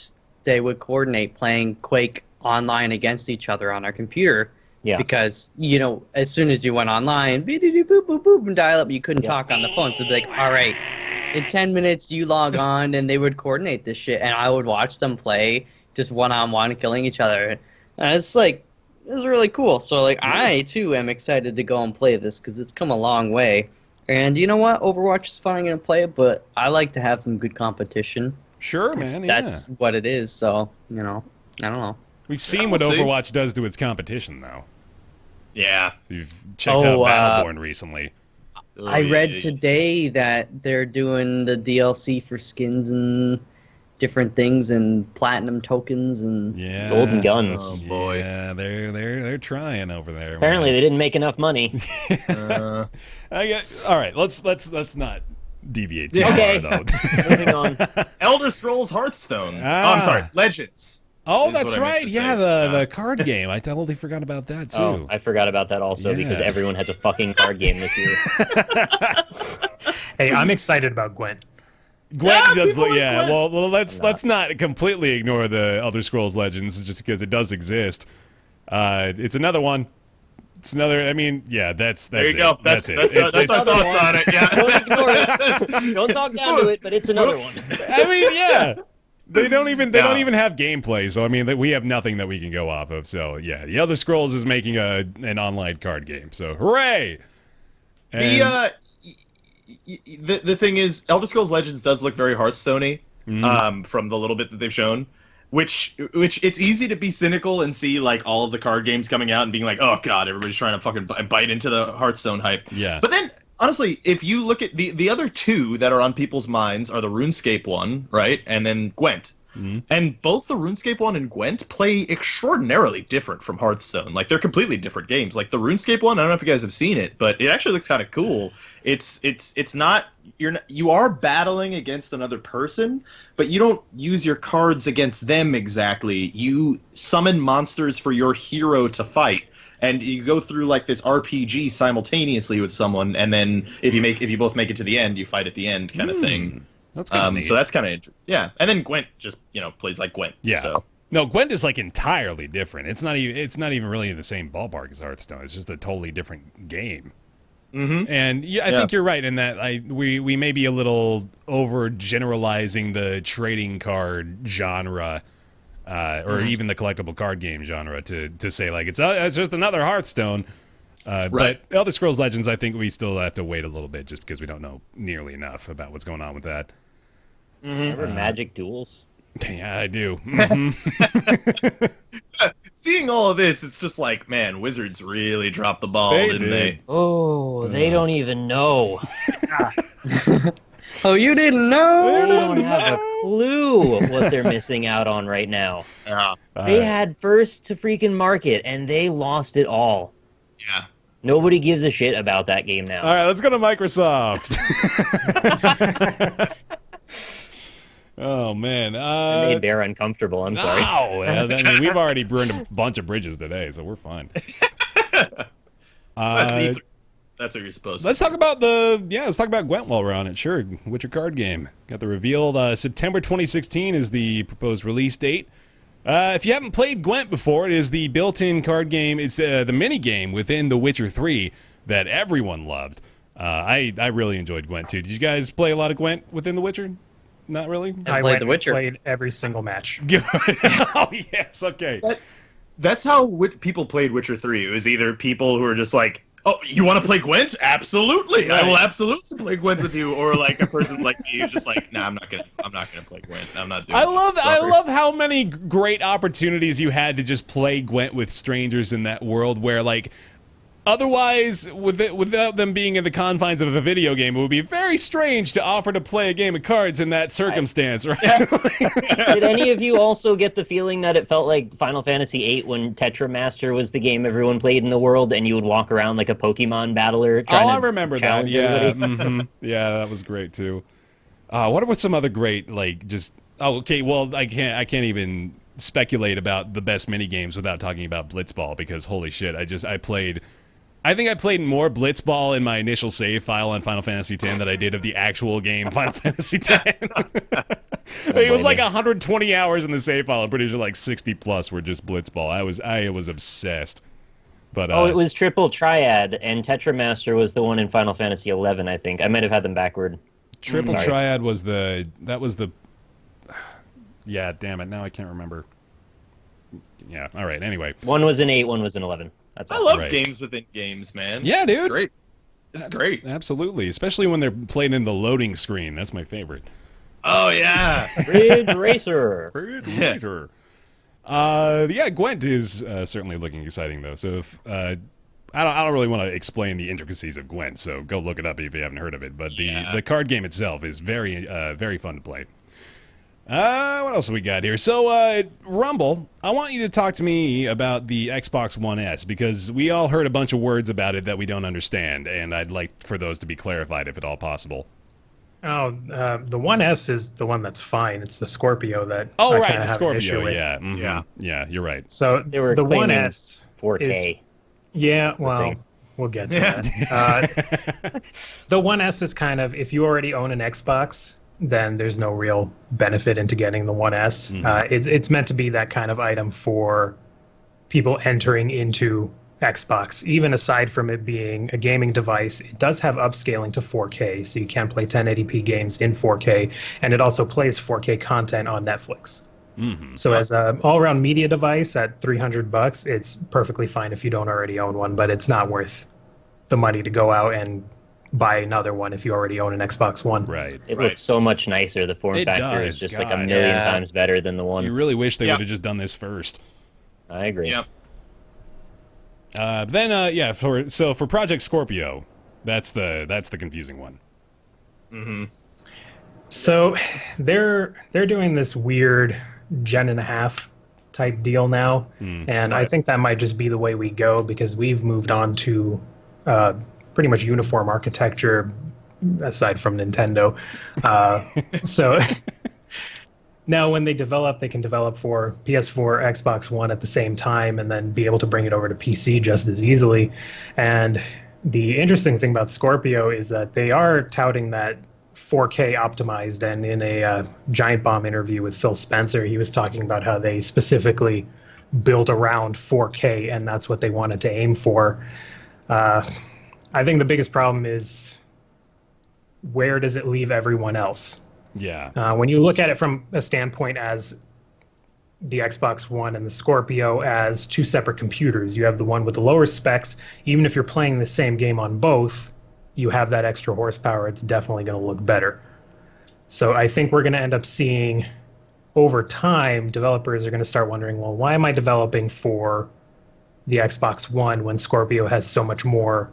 they would coordinate playing Quake online against each other on our computer. Yeah. Because, you know, as soon as you went online, boop, boop, boop, and dial up, you couldn't talk on the phone. So they'd be like, all right, in 10 minutes you log on, and they would coordinate this shit. And I would watch them play just one-on-one, killing each other. And it's like, it was really cool. So, like, I, too, am excited to go and play this because it's come a long way. And you know what? Overwatch is fun. I'm going to play it, but I like to have some good competition. Sure, man, yeah. That's what it is. So, you know, I don't know. We've seen what Overwatch does to its competition, though. Yeah. You've checked out Battleborn recently. I read today that they're doing the DLC for skins and different things and platinum tokens and golden guns. Oh boy. Yeah, they're trying over there. Apparently they didn't make enough money. All right, let's not deviate too Okay. far, though. Moving on. Elder Scrolls Hearthstone. Ah. Oh, I'm sorry, Legends. Oh, is that's what I meant right. to Yeah, say. the card game. I totally forgot about that too. Oh, I forgot about that also because Yeah. everyone has a fucking card game this year. Hey, I'm excited about Gwent. Gwent Yeah, does people look. like Yeah, Gwent. well, let's not completely ignore the Elder Scrolls Legends just because it does exist. It's another one. It's another. I mean, yeah, that's There you it. go. That's it. our It's- thoughts on it. Don't ignore Yeah. it. Don't talk down to it, but it's another one. I mean, yeah. They don't even have gameplay, so I mean, we have nothing that we can go off of. So yeah, the Elder Scrolls is making an online card game. So hooray! And, The thing is, Elder Scrolls Legends does look very Hearthstone-y, from the little bit that they've shown. Which it's easy to be cynical and see like all of the card games coming out and being like, oh god, everybody's trying to fucking bite into the Hearthstone hype. Yeah. But then honestly, if you look at the other two that are on people's minds are the RuneScape one, right, and then Gwent. And both the RuneScape one and Gwent play extraordinarily different from Hearthstone. Like they're completely different games. Like the RuneScape one, I don't know if you guys have seen it, but it actually looks kind of cool. It's not you are battling against another person, but you don't use your cards against them exactly. You summon monsters for your hero to fight. And you go through like this RPG simultaneously with someone, and then if you both make it to the end, you fight at the end, kind of thing. That's kind of neat. So that's kind of yeah. And then Gwent just plays like Gwent. Yeah. So. No, Gwent is like entirely different. It's not even really in the same ballpark as Hearthstone. It's just a totally different game. Mm-hmm. And I think you're right in that we may be a little over generalizing the trading card genre. Or even the collectible card game genre to say like it's just another Hearthstone, Right. But Elder Scrolls Legends, I think we still have to wait a little bit just because we don't know nearly enough about what's going on with that. Remember Magic Duels? Yeah, I do. Mhm. Seeing all of this, it's just like, man, Wizards really dropped the ball, They didn't did. they? Oh, they don't even know. Oh, you didn't know? They don't have a clue what they're missing out on right now. Yeah. They had first to freaking market, and they lost it all. Yeah. Nobody gives a shit about that game now. All right, let's go to Microsoft. Oh man, I made Bear uncomfortable. I'm sorry. No, I mean, we've already burned a bunch of bridges today, so we're fine. That's what you're supposed to. Let's talk about let's talk about Gwent while we're on it. Sure, Witcher card game got the reveal. September 2016 is the proposed release date. If you haven't played Gwent before, it is the built-in card game. It's the mini game within The Witcher 3 that everyone loved. I really enjoyed Gwent too. Did you guys play a lot of Gwent within The Witcher? Not really. I played The Witcher. Played every single match. Good. Oh yes. Okay. That's how people played Witcher 3. It was either people who were just like, Oh, you want to play Gwent? Absolutely, Right. I will absolutely play Gwent with you. Or like a person like me who's just like, nah, I'm not gonna play Gwent. I'm not doing. I Sorry. love how many great opportunities you had to just play Gwent with strangers in that world where like. Otherwise, without them being in the confines of a video game, it would be very strange to offer to play a game of cards in that circumstance, right? Did any of you also get the feeling that it felt like Final Fantasy VIII when Tetramaster was the game everyone played in the world, and you would walk around like a Pokemon battler? Trying I to remember that. challenge Yeah, everybody? yeah, that was great too. What were some other great like just? Oh, okay. Well, I can't even speculate about the best mini games without talking about Blitzball because holy shit, I think I played more Blitzball in my initial save file on Final Fantasy X than I did of the actual game Final Fantasy X. It was like 120 hours in the save file. I'm pretty sure like 60 plus were just Blitzball. I was obsessed. But it was Triple Triad, and Tetramaster was the one in Final Fantasy XI, I think. I might have had them backward. Triple Sorry. Triad was the yeah, damn it. Now I can't remember. Yeah, all right. Anyway. One was in 8, one was in 11. That's I all. love Right. games within games, man. Yeah, dude. It's great. It's great. Absolutely, especially when they're played in the loading screen. That's my favorite. Oh yeah. Ridge Racer. Later. Yeah, Gwent is certainly looking exciting though. So if I don't really want to explain the intricacies of Gwent, so go look it up if you haven't heard of it. But the card game itself is very fun to play. What else have we got here? So, Rumble, I want you to talk to me about the Xbox One S, because we all heard a bunch of words about it that we don't understand, and I'd like for those to be clarified if at all possible. Oh, the One S is the one that's fine. It's the Scorpio that Oh, I right, kinda the have an issue Scorpio, with. yeah. Mhm. Yeah. Yeah, you're right. So They were the One claiming S 4K. Yeah, well, thing. we'll get to that. The One S is kind of, if you already own an Xbox, then there's no real benefit into getting the One S. It's meant to be that kind of item for people entering into Xbox. Even aside from it being a gaming device, it does have upscaling to 4K, so you can play 1080p games in 4K, and it also plays 4K content on Netflix. So as an all-around media device at $300, it's perfectly fine if you don't already own one, but it's not worth the money to go out and buy another one if you already own an Xbox One. Right. It looks so much nicer. The form It factor does, is just like a God. million Yeah. times better than the one. You really wish they Yep. would have just done this first. I agree. Yep. For Project Scorpio, that's the confusing one. So they're doing this weird gen and a half type deal now, and I think that might just be the way we go because we've moved on to pretty much uniform architecture aside from Nintendo. So now when they develop, they can develop for PS4, Xbox One at the same time and then be able to bring it over to PC just as easily. And the interesting thing about Scorpio is that they are touting that 4K optimized, and in a Giant Bomb interview with Phil Spencer, he was talking about how they specifically built around 4K and that's what they wanted to aim for. I think the biggest problem is where does it leave everyone else? Yeah. When you look at it from a standpoint as the Xbox One and the Scorpio as two separate computers, you have the one with the lower specs. Even if you're playing the same game on both, you have that extra horsepower. It's definitely going to look better. So I think we're going to end up seeing, over time, developers are going to start wondering, well, why am I developing for the Xbox One when Scorpio has so much more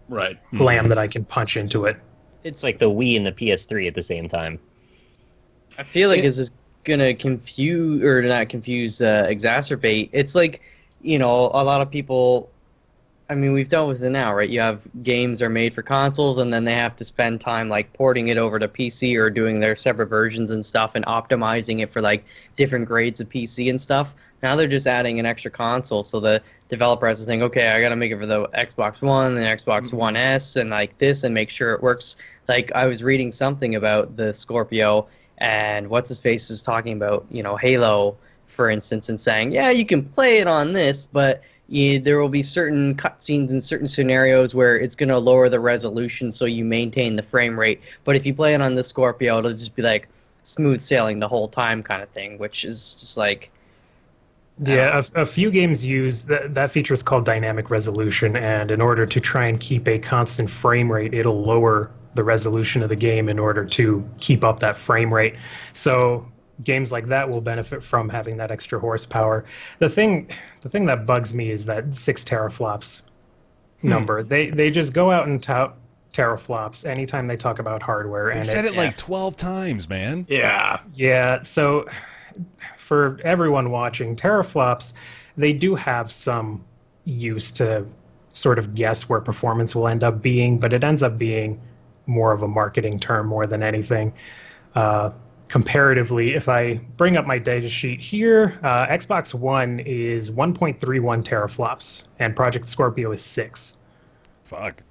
Right. glam that I can punch into it? It's like the Wii and the PS3 at the same time. I feel like this is gonna confuse, or not confuse, exacerbate. It's like, a lot of people. I mean, we've dealt with it now, right? You have games are made for consoles, and then they have to spend time like porting it over to PC or doing their separate versions and stuff, and optimizing it for like different grades of PC and stuff. Now they're just adding an extra console, so the developer has to think, okay, I got to make it for the Xbox One and the Xbox One S and like this, and make sure it works. Like I was reading something about the Scorpio, and what's his face is talking about, Halo, for instance, and saying, yeah, you can play it on this, but there will be certain cutscenes in certain scenarios where it's going to lower the resolution so you maintain the frame rate. But if you play it on the Scorpio, it'll just be like smooth sailing the whole time kind of thing, which is just like, Yeah, a few games use that feature is called dynamic resolution, and in order to try and keep a constant frame rate, it'll lower the resolution of the game in order to keep up that frame rate. So games like that will benefit from having that extra horsepower. The thing that bugs me is that 6 teraflops number. They just go out and tout teraflops anytime they talk about hardware. They and said it like 12 times, man. Yeah. Yeah, so for everyone watching, teraflops, they do have some use to sort of guess where performance will end up being, but it ends up being more of a marketing term more than anything. Comparatively, if I bring up my data sheet here, Xbox One is 1.31 teraflops, and Project Scorpio is 6. Fuck.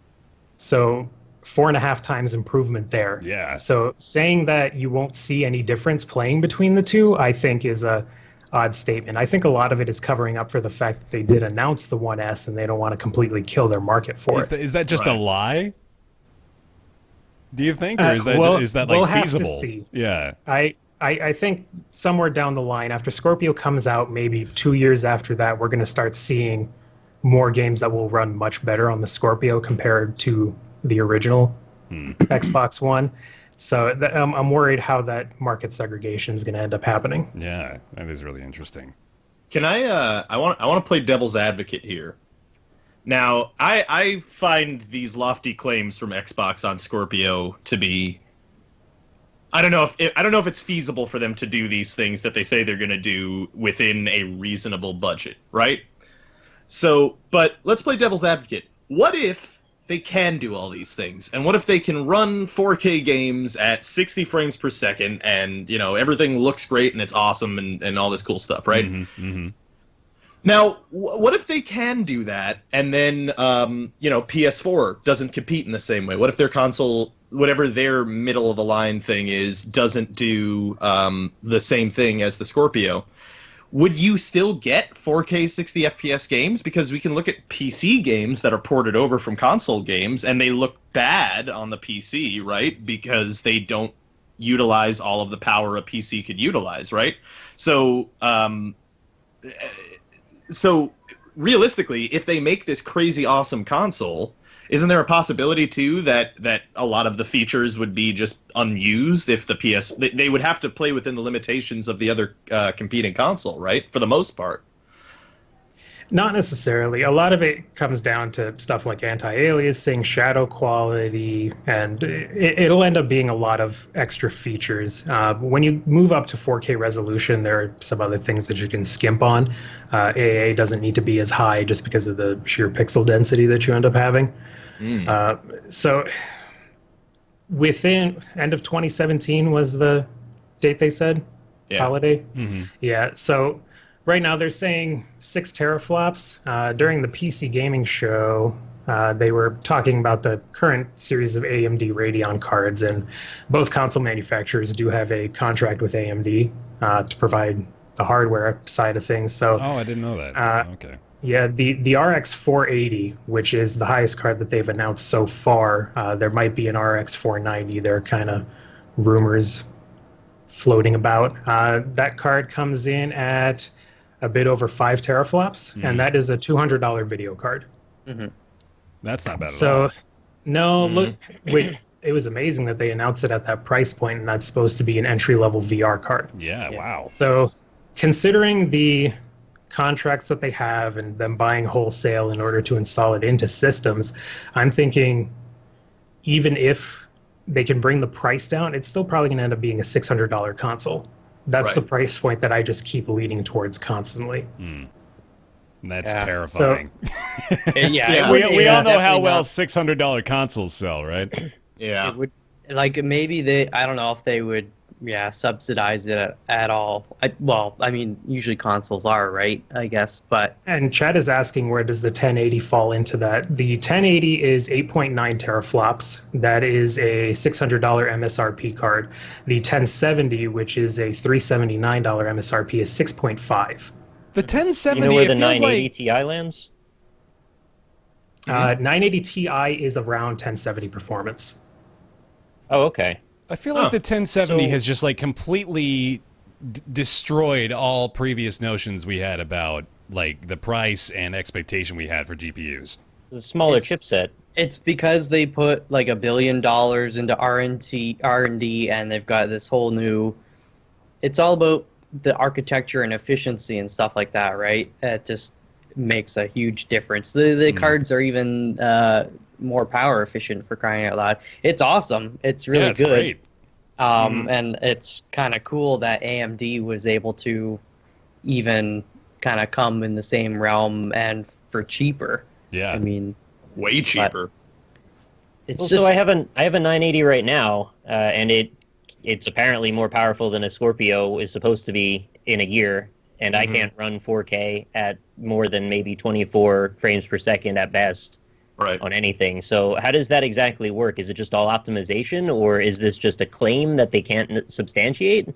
So 4.5 times improvement there. Yeah. So saying that you won't see any difference playing between the two, I think is a odd statement. I think a lot of it is covering up for the fact that they did announce the 1S and they don't want to completely kill their market for it. Is that just a lie? Do you think, or is that we'll like have feasible? to see. Yeah. I think somewhere down the line, after Scorpio comes out, maybe 2 years after that, we're going to start seeing more games that will run much better on the Scorpio compared to the original Xbox One. So I'm worried how that market segregation is going to end up happening. Yeah, that is really interesting. Can I want to play devil's advocate here. Now, I find these lofty claims from Xbox on Scorpio to be, I don't know if it's feasible for them to do these things that they say they're going to do within a reasonable budget, right? So, but let's play devil's advocate. What if they can do all these things? And what if they can run 4K games at 60 frames per second and, everything looks great and it's awesome and all this cool stuff, right? Mm-hmm, mm-hmm. Now, what if they can do that and then, PS4 doesn't compete in the same way? What if their console, whatever their middle-of-the-line thing is, doesn't do the same thing as the Scorpio? Would you still get 4K 60 FPS games? Because we can look at PC games that are ported over from console games, and they look bad on the PC, right? Because they don't utilize all of the power a PC could utilize, right? So realistically, if they make this crazy awesome console, isn't there a possibility too that a lot of the features would be just unused if the they would have to play within the limitations of the other competing console, right? For the most part. Not necessarily. A lot of it comes down to stuff like anti-aliasing, shadow quality, and it'll end up being a lot of extra features. When you move up to 4K resolution, there are some other things that you can skimp on. AA doesn't need to be as high just because of the sheer pixel density that you end up having. So within end of 2017 was the date they said? Yeah. Holiday? Mm-hmm. Yeah, so right now they're saying 6 teraflops. During the PC gaming show, they were talking about the current series of AMD Radeon cards, and both console manufacturers do have a contract with AMD to provide the hardware side of things. So, I didn't know that. Okay. Yeah, the RX 480, which is the highest card that they've announced so far, there might be an RX 490. There are kind of rumors floating about. That card comes in at a bit over 5 teraflops, and that is a $200 video card. Mm-hmm. That's not bad at all. No, look, wait, it was amazing that they announced it at that price point, and that's supposed to be an entry-level VR card. Yeah, wow. So, considering the contracts that they have and them buying wholesale in order to install it into systems, I'm thinking even if they can bring the price down, it's still probably going to end up being a $600 console. That's the price point that I just keep leading towards constantly. That's terrifying. So, we all know how well $600 consoles sell, right? Yeah. It would, maybe I don't know if they would subsidize it at all. I mean, usually consoles are, right? I guess, but... And Chad is asking, where does the 1080 fall into that? The 1080 is 8.9 teraflops. That is a $600 MSRP card. The 1070, which is a $379 MSRP, is 6.5. The 1070, you know where the 980 Ti lands? 980 Ti is around 1070 performance. Oh, okay. I feel like the 1070 has just like completely destroyed all previous notions we had about like the price and expectation we had for GPUs. The smaller chipset. It's because they put like $1 billion into R&D, and they've got this whole new. It's all about the architecture and efficiency and stuff like that, right? It just makes a huge difference. The cards are even more power efficient, for crying out loud. It's awesome. It's really it's good. Great. And it's kind of cool that AMD was able to even kind of come in the same realm and for cheaper. Yeah. I mean, way cheaper. It's Well, just, so I have a 980 right now, and it's apparently more powerful than a Scorpio is supposed to be in a year, and I can't run 4K at more than maybe 24 frames per second at best on anything. So how does that exactly work? Is it just all optimization, or is this just a claim that they can't substantiate?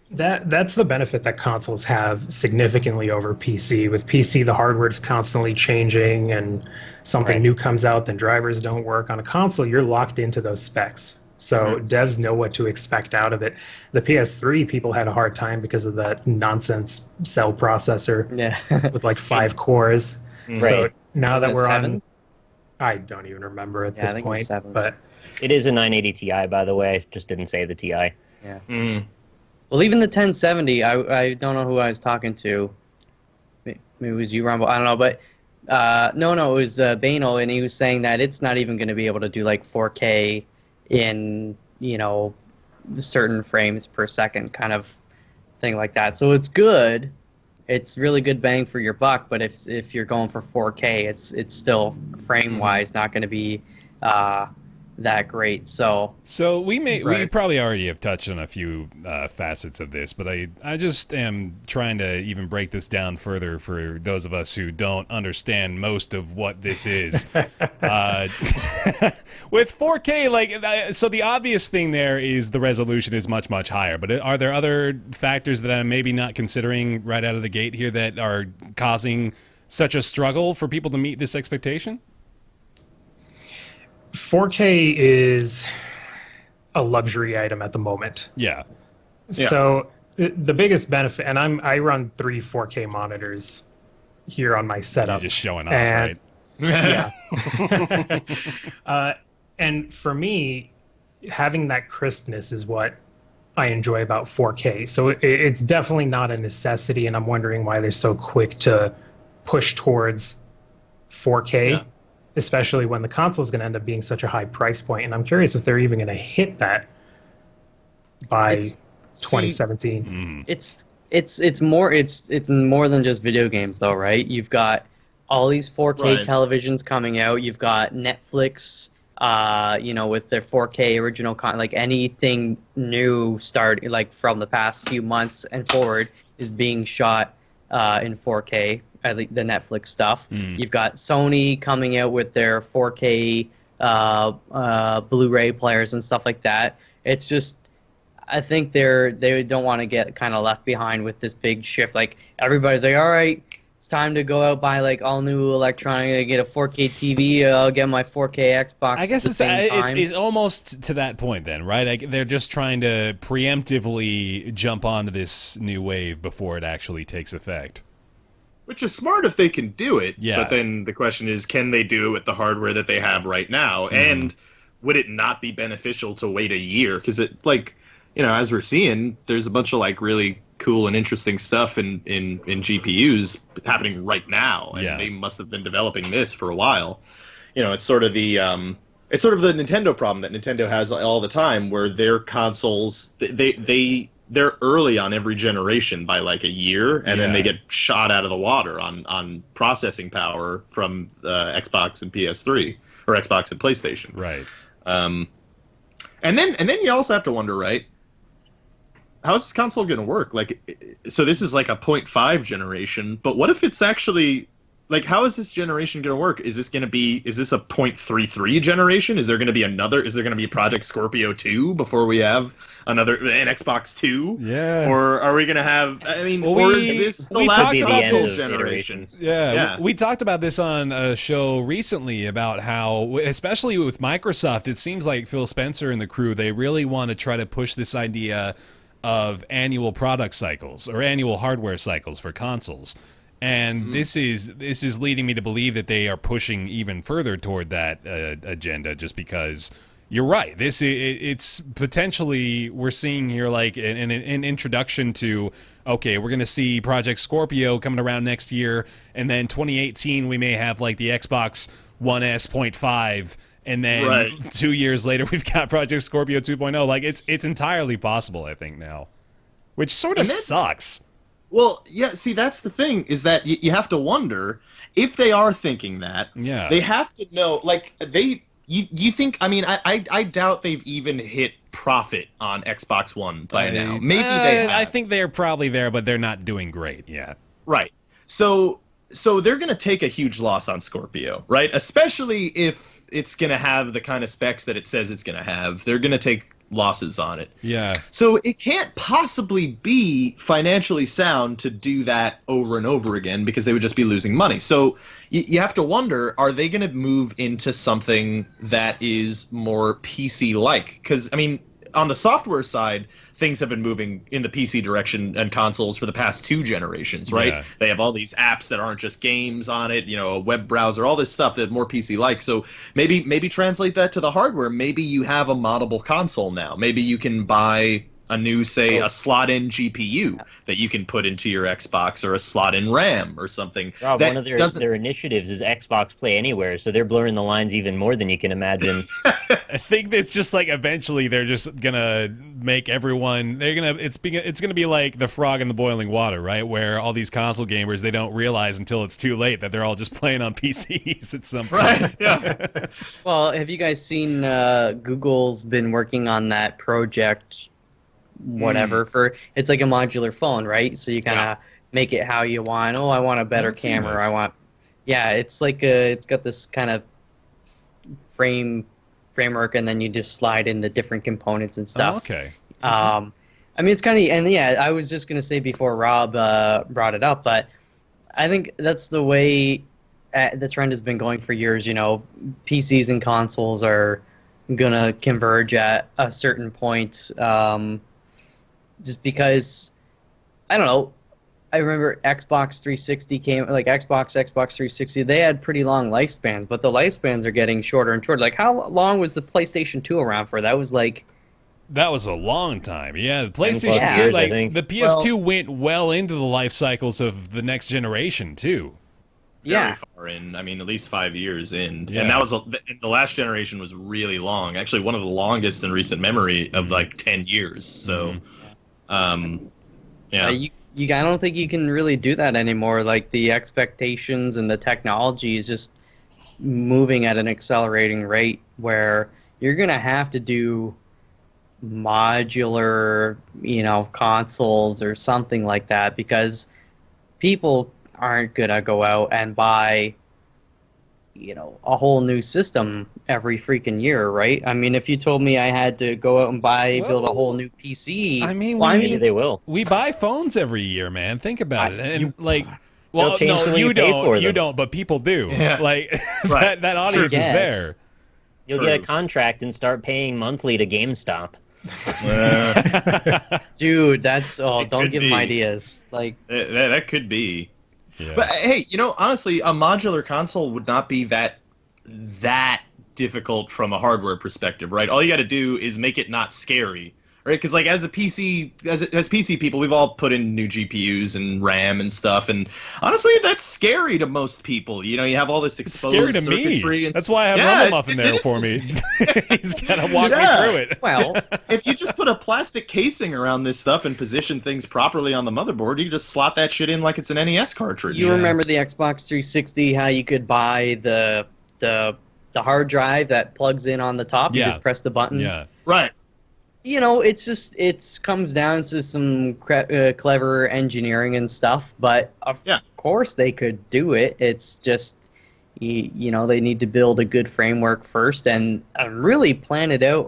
That's the benefit that consoles have significantly over PC. With PC, the hardware is constantly changing, and something new comes out, then drivers don't work. On a console, you're locked into those specs. So devs know what to expect out of it. The PS3, people had a hard time because of that nonsense cell processor with like 5 cores. So now that we're on, I don't even remember at this point. But it is a 980 Ti, by the way. I just didn't say the Ti. Yeah. Well, even the 1070, I don't know who I was talking to. Maybe it was you, Rumble. I don't know, but no, it was Banal, and he was saying that it's not even going to be able to do like 4K in, certain frames per second kind of thing like that. So it's good. It's really good bang for your buck, but if you're going for 4K, it's still frame-wise not going to be that great. So we probably already have touched on a few facets of this, but I just am trying to even break this down further for those of us who don't understand most of what this is. With 4K, so the obvious thing there is the resolution is much, much higher, but are there other factors that I'm maybe not considering right out of the gate here that are causing such a struggle for people to meet this expectation? 4K is a luxury item at the moment. Yeah. So the biggest benefit, and I run 3 4K monitors here on my setup. You're just showing off, right? Yeah. And for me, having that crispness is what I enjoy about 4K. So it's definitely not a necessity, and I'm wondering why they're so quick to push towards 4K. Yeah. Especially when the console is going to end up being such a high price point. And I'm curious if they're even going to hit that by 2017. It's more than just video games, though, right? You've got all these 4K televisions coming out. You've got Netflix, with their 4K original content. Like anything new like from the past few months and forward is being shot in 4K. The Netflix stuff. You've got Sony coming out with their 4K Blu-ray players and stuff like that. It's just, I think they don't want to get kind of left behind with this big shift. Like everybody's like, all right, it's time to go out buy like all new electronic, get a 4K TV. I'll get my 4K Xbox. I guess it's almost to that point then, right? They're just trying to preemptively jump onto this new wave before it actually takes effect. Which is smart if they can do it, but then the question is, can they do it with the hardware that they have right now? And would it not be beneficial to wait a year? Because as we're seeing, there's a bunch of really cool and interesting stuff in GPUs happening right now, and they must have been developing this for a while. It's sort of the Nintendo problem that Nintendo has all the time, where their consoles they're early on every generation by like a year, and then they get shot out of the water on processing power from Xbox and PS3 or Xbox and PlayStation. Right. And then you also have to wonder, right? How is this console going to work? So this is like a 0.5 generation, but what if it's actually how is this generation going to work? Is this a 0.33 generation? Is there going to be Project Scorpio 2 before we have an Xbox 2? Yeah. Or are we going to have, or is this the last console generation? Yeah. We talked about this on a show recently about how, especially with Microsoft, it seems like Phil Spencer and the crew, they really want to try to push this idea of annual product cycles or annual hardware cycles for consoles. And this is leading me to believe that they are pushing even further toward that agenda, just because you're right. It's potentially, we're seeing here like an introduction to, okay, we're going to see Project Scorpio coming around next year, and then 2018 we may have like the Xbox One S.5, and then 2 years later we've got Project Scorpio 2.0. Like it's entirely possible, I think, now, which sort of sucks. Well, yeah, see, that's the thing, is that you have to wonder if they are thinking that. Yeah. They have to know, like, you think, I mean, I doubt they've even hit profit on Xbox One by now. Maybe they have. I think they're probably there, but they're not doing great yet. Right. So they're going to take a huge loss on Scorpio, right? Especially if it's going to have the kind of specs that it says it's going to have. They're going to take losses on it. Yeah. So it can't possibly be financially sound to do that over and over again, because they would just be losing money. So you have to wonder, are they going to move into something that is more PC-like? Because, I mean, on the software side, things have been moving in the PC direction and consoles for the past 2 generations, right? Yeah. They have all these apps that aren't just games on it, you know, a web browser, all this stuff that's more PC-like. So maybe translate that to the hardware. Maybe you have a moddable console now. Maybe you can buy a new, say, a slot-in GPU that you can put into your Xbox, or a slot-in RAM or something. Rob, one of their initiatives is Xbox Play Anywhere, so they're blurring the lines even more than you can imagine. I think it's just like eventually they're just gonna make everyone, it's gonna be like the frog in the boiling water, right? Where all these console gamers, they don't realize until it's too late that they're all just playing on PCs at some point. Right, yeah. Well, have you guys seen Google's been working on that project, whatever, for, it's like a modular phone, right? So you kind of make it how you want. Oh, I want a better camera. I want, it's like it's got this kind of framework, and then you just slide in the different components and stuff. Oh, okay. I mean, it's kind of, and yeah, I was just gonna say before Rob brought it up, but I think that's the way the trend has been going for years. You know, PCs and consoles are gonna converge at a certain point. Just because, I don't know, I remember Xbox 360 came, like Xbox 360, they had pretty long lifespans, but the lifespans are getting shorter and shorter. Like, how long was the PlayStation 2 around for? That was a long time. Yeah, the PlayStation 2, years, like, the PS2 went well into the life cycles of the next generation, too. Very far in. I mean, at least 5 years in. Yeah. And that was the last generation was really long. Actually, one of the longest in recent memory of like 10 years. So, yeah. I don't think you can really do that anymore. Like, the expectations and the technology is just moving at an accelerating rate, where you're going to have to do modular, consoles or something like that, because people aren't going to go out and buy, a whole new system every freaking year, right? I mean, if you told me I had to go out and build a whole new PC, I mean, maybe they will. We buy phones every year, man. Think about it. And They'll change the way you pay for them. You don't, but people do. Yeah. Like, Right. that audience is there. You'll get a contract and start paying monthly to GameStop. Dude, that's don't could give them be. ideas. Like, That could be. Yeah. But hey, honestly, a modular console would not be that difficult from a hardware perspective, right? All you got to do is make it not scary, right? Because like as PC people, we've all put in new GPUs and RAM and stuff, and honestly, that's scary to most people. You have all this exposed Scary to circuitry. me. And That's why I have RumbleMuffin there for me. He's got to walk me through it. well, If you just put a plastic casing around this stuff and position things properly on the motherboard, you can just slot that shit in like it's an NES cartridge. you remember the Xbox 360, how you could buy the hard drive that plugs in on the top? You Yeah. just press the button. Yeah. Right. It comes down to some clever engineering and stuff, but of course they could do it. It's just, they need to build a good framework first and really plan it out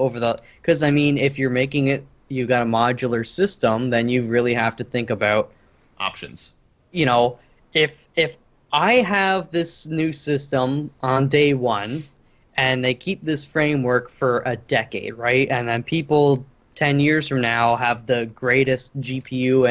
because I mean, if you're making it, you got a modular system, then you really have to think about Options. if I have this new system on day one, and they keep this framework for a decade, right? And then people 10 years from now have the greatest GPU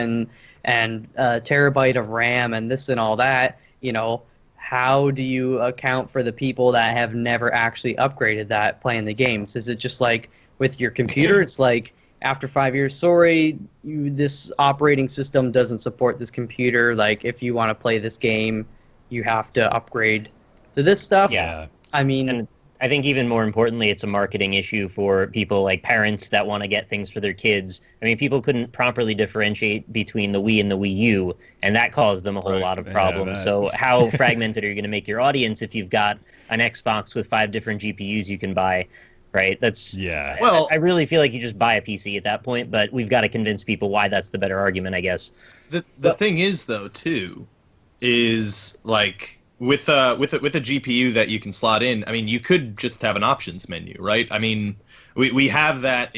and terabyte of RAM and this and all that, you know, how do you account for the people that have never actually upgraded that playing the games? Is it just like with your computer? It's like after 5 years, sorry, this operating system doesn't support this computer. Like if you want to play this game, you have to upgrade to this stuff. Yeah. I mean, And I think even more importantly, it's a marketing issue for people like parents that want to get things for their kids. I mean, people couldn't properly differentiate between the Wii and the Wii U, and that caused them a whole lot of problems. So how fragmented are you going to make your audience if you've got an Xbox with 5 different GPUs you can buy, right? That's Well, I really feel like you just buy a PC at that point, but we've got to convince people why that's the better argument, I guess. the thing is, though, too, is like with a GPU that you can slot in. I mean, you could just have an options menu, right? I mean, we have that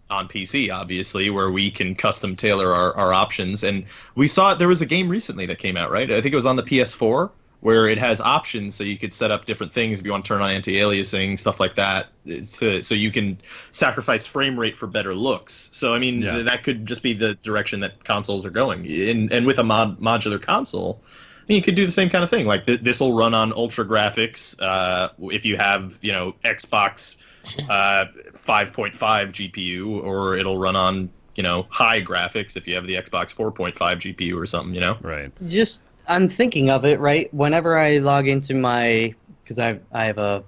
on PC, obviously, where we can custom tailor our options. And we saw there was a game recently that came out, right? I think it was on the PS4, where it has options, so you could set up different things if you want to turn on anti-aliasing, stuff like that, so you can sacrifice frame rate for better looks. So, I mean, that could just be the direction that consoles are going. And with a modular console, I mean, you could do the same kind of thing. Like, this will run on ultra graphics if you have, you know, Xbox 5.5 GPU, or it'll run on, you know, high graphics if you have the Xbox 4.5 GPU or something, you know? Right. I'm thinking of it, right? Whenever I log into because I have an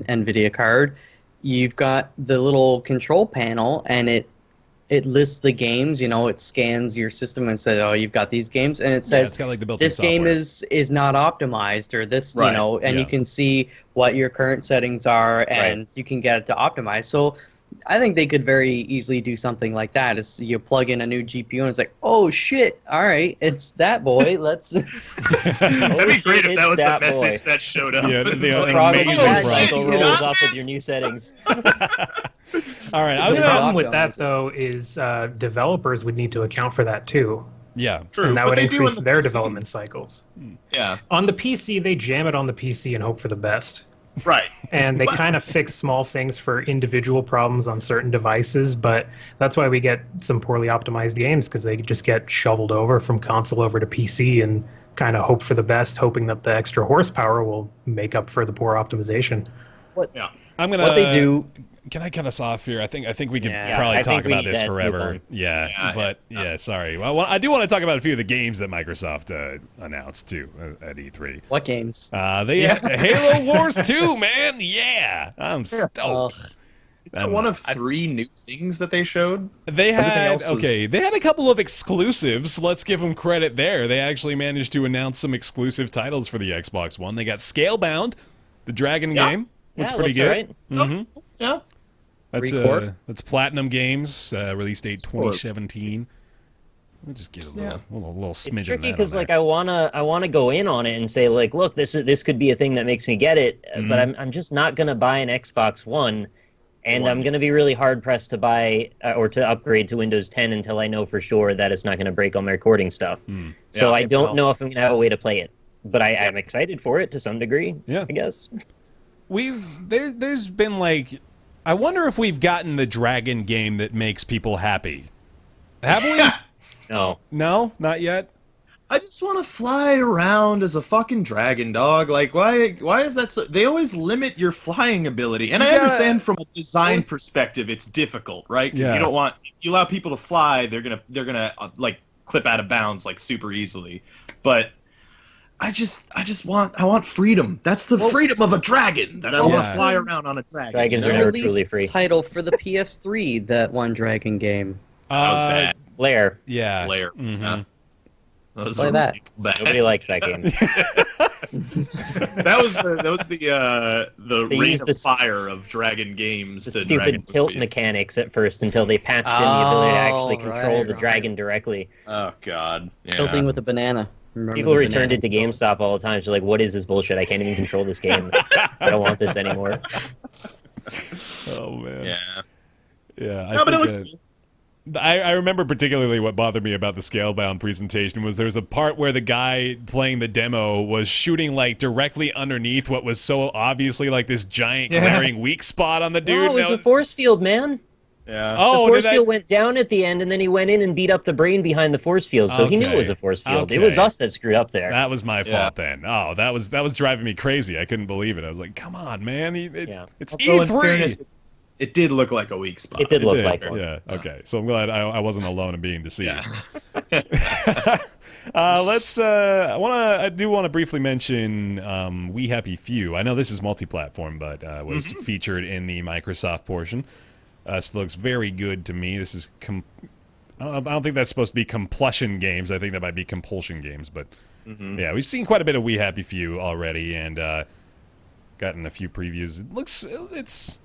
NVIDIA card, you've got the little control panel, and it lists the games. You know, it scans your system and says, "Oh, you've got these games," and it says, it's got like the built-in "This game software. is not optimized," or this, Right. you know, and you can see what your current settings are, and you can get it to optimize. So I think they could very easily do something like that. Is you plug in a new GPU and it's like, oh shit, all right, it's that boy. Let's. That'd be great if that was the message that showed up. Yeah, the Probably amazing that process. cycle rolls up with your new settings. All right, I'm The gonna. problem with that, though, is developers would need to account for that too. Yeah. True, And that but would they do increase on the their PC. development cycles. Yeah, On the PC, they jam it on the PC and hope for the best. right. And they kind of fix small things for individual problems on certain devices, but that's why we get some poorly optimized games, because they just get shoveled over from console over to PC and kind of hope for the best, hoping that the extra horsepower will make up for the poor optimization. Yeah. I'm gonna. What they do. Can I cut us off here? I think we could Yeah, probably I talk think we about need this to move forever. on. Yeah, sorry. Well, I do want to talk about a few of the games that Microsoft announced too at E3. What games? They have Halo Wars 2, man. Yeah, I'm stoked. One of 3 new things that they showed. They Everything had else was- they had a couple of exclusives. Let's give them credit there. They actually managed to announce some exclusive titles for the Xbox One. They got Scalebound, the Dragon game. Looks pretty good. Right. Mm-hmm. Yeah. That's Platinum Games, release date 2017. Let me just get a little smidgen It's tricky of that because on like there. I wanna go in on it and say like, look, this could be a thing that makes me get it, Mm-hmm. but I'm just not gonna buy an Xbox One, and I'm gonna be really hard pressed to buy or to upgrade to Windows 10 until I know for sure that it's not gonna break all my recording stuff. So I don't know if I'm gonna have a way to play it, but I'm excited for it to some degree. Yeah. I guess. There's been like, I wonder if we've gotten the Dragon game that makes people happy. Have we? No. No, not yet. I just want to fly around as a fucking dragon, dog. Like, why is that so? They always limit your flying ability. And I understand from a design perspective, it's difficult, right? Because you don't want, if you allow people to fly, they're gonna like clip out of bounds like super easily. But I want freedom. That's the freedom of a dragon. That I want to fly around on a dragon. Dragons you are know? never Release truly free. title for the PS3, that one Dragon game. That was bad. Lair. Yeah. Lair. Mhm. Yeah. That was Play that. bad. Nobody likes that game. That was the They Reign used of the Fire of Dragon games. The to stupid Dragon tilt movies. mechanics at first until they patched in the ability to actually Oh, control right, the right. dragon directly. Oh God. Yeah. Tilting with a banana. Remember People the returned banana it to GameStop all the time. So like, what is this bullshit? I can't even control this game. I don't want this anymore. Oh man. Yeah. Yeah. No, but it think, looks. I remember particularly what bothered me about the Scalebound presentation was there's a part where the guy playing the demo was shooting like directly underneath what was so obviously like this giant glaring weak spot on the dude. No, it and was I a force field, man. Yeah. Oh, the force did I- field went down at the end, and then he went in and beat up the brain behind the force field, so he knew it was a force field. It was Okay. us that screwed up there. That was my fault then. Oh, that was driving me crazy. I couldn't believe it. I was like, come on, man. It's Although, in E3. fairness, it did look like a weak spot. It did look Did, like one. Yeah. Okay. So I'm glad I wasn't alone in being deceived. Yeah. I do want to briefly mention We Happy Few. I know this is multi-platform, but was featured in the Microsoft portion. This looks very good to me. This is I don't think that's supposed to be compulsion games. I think that might be compulsion games. But yeah, we've seen quite a bit of We Happy Few already, and gotten a few previews. It's.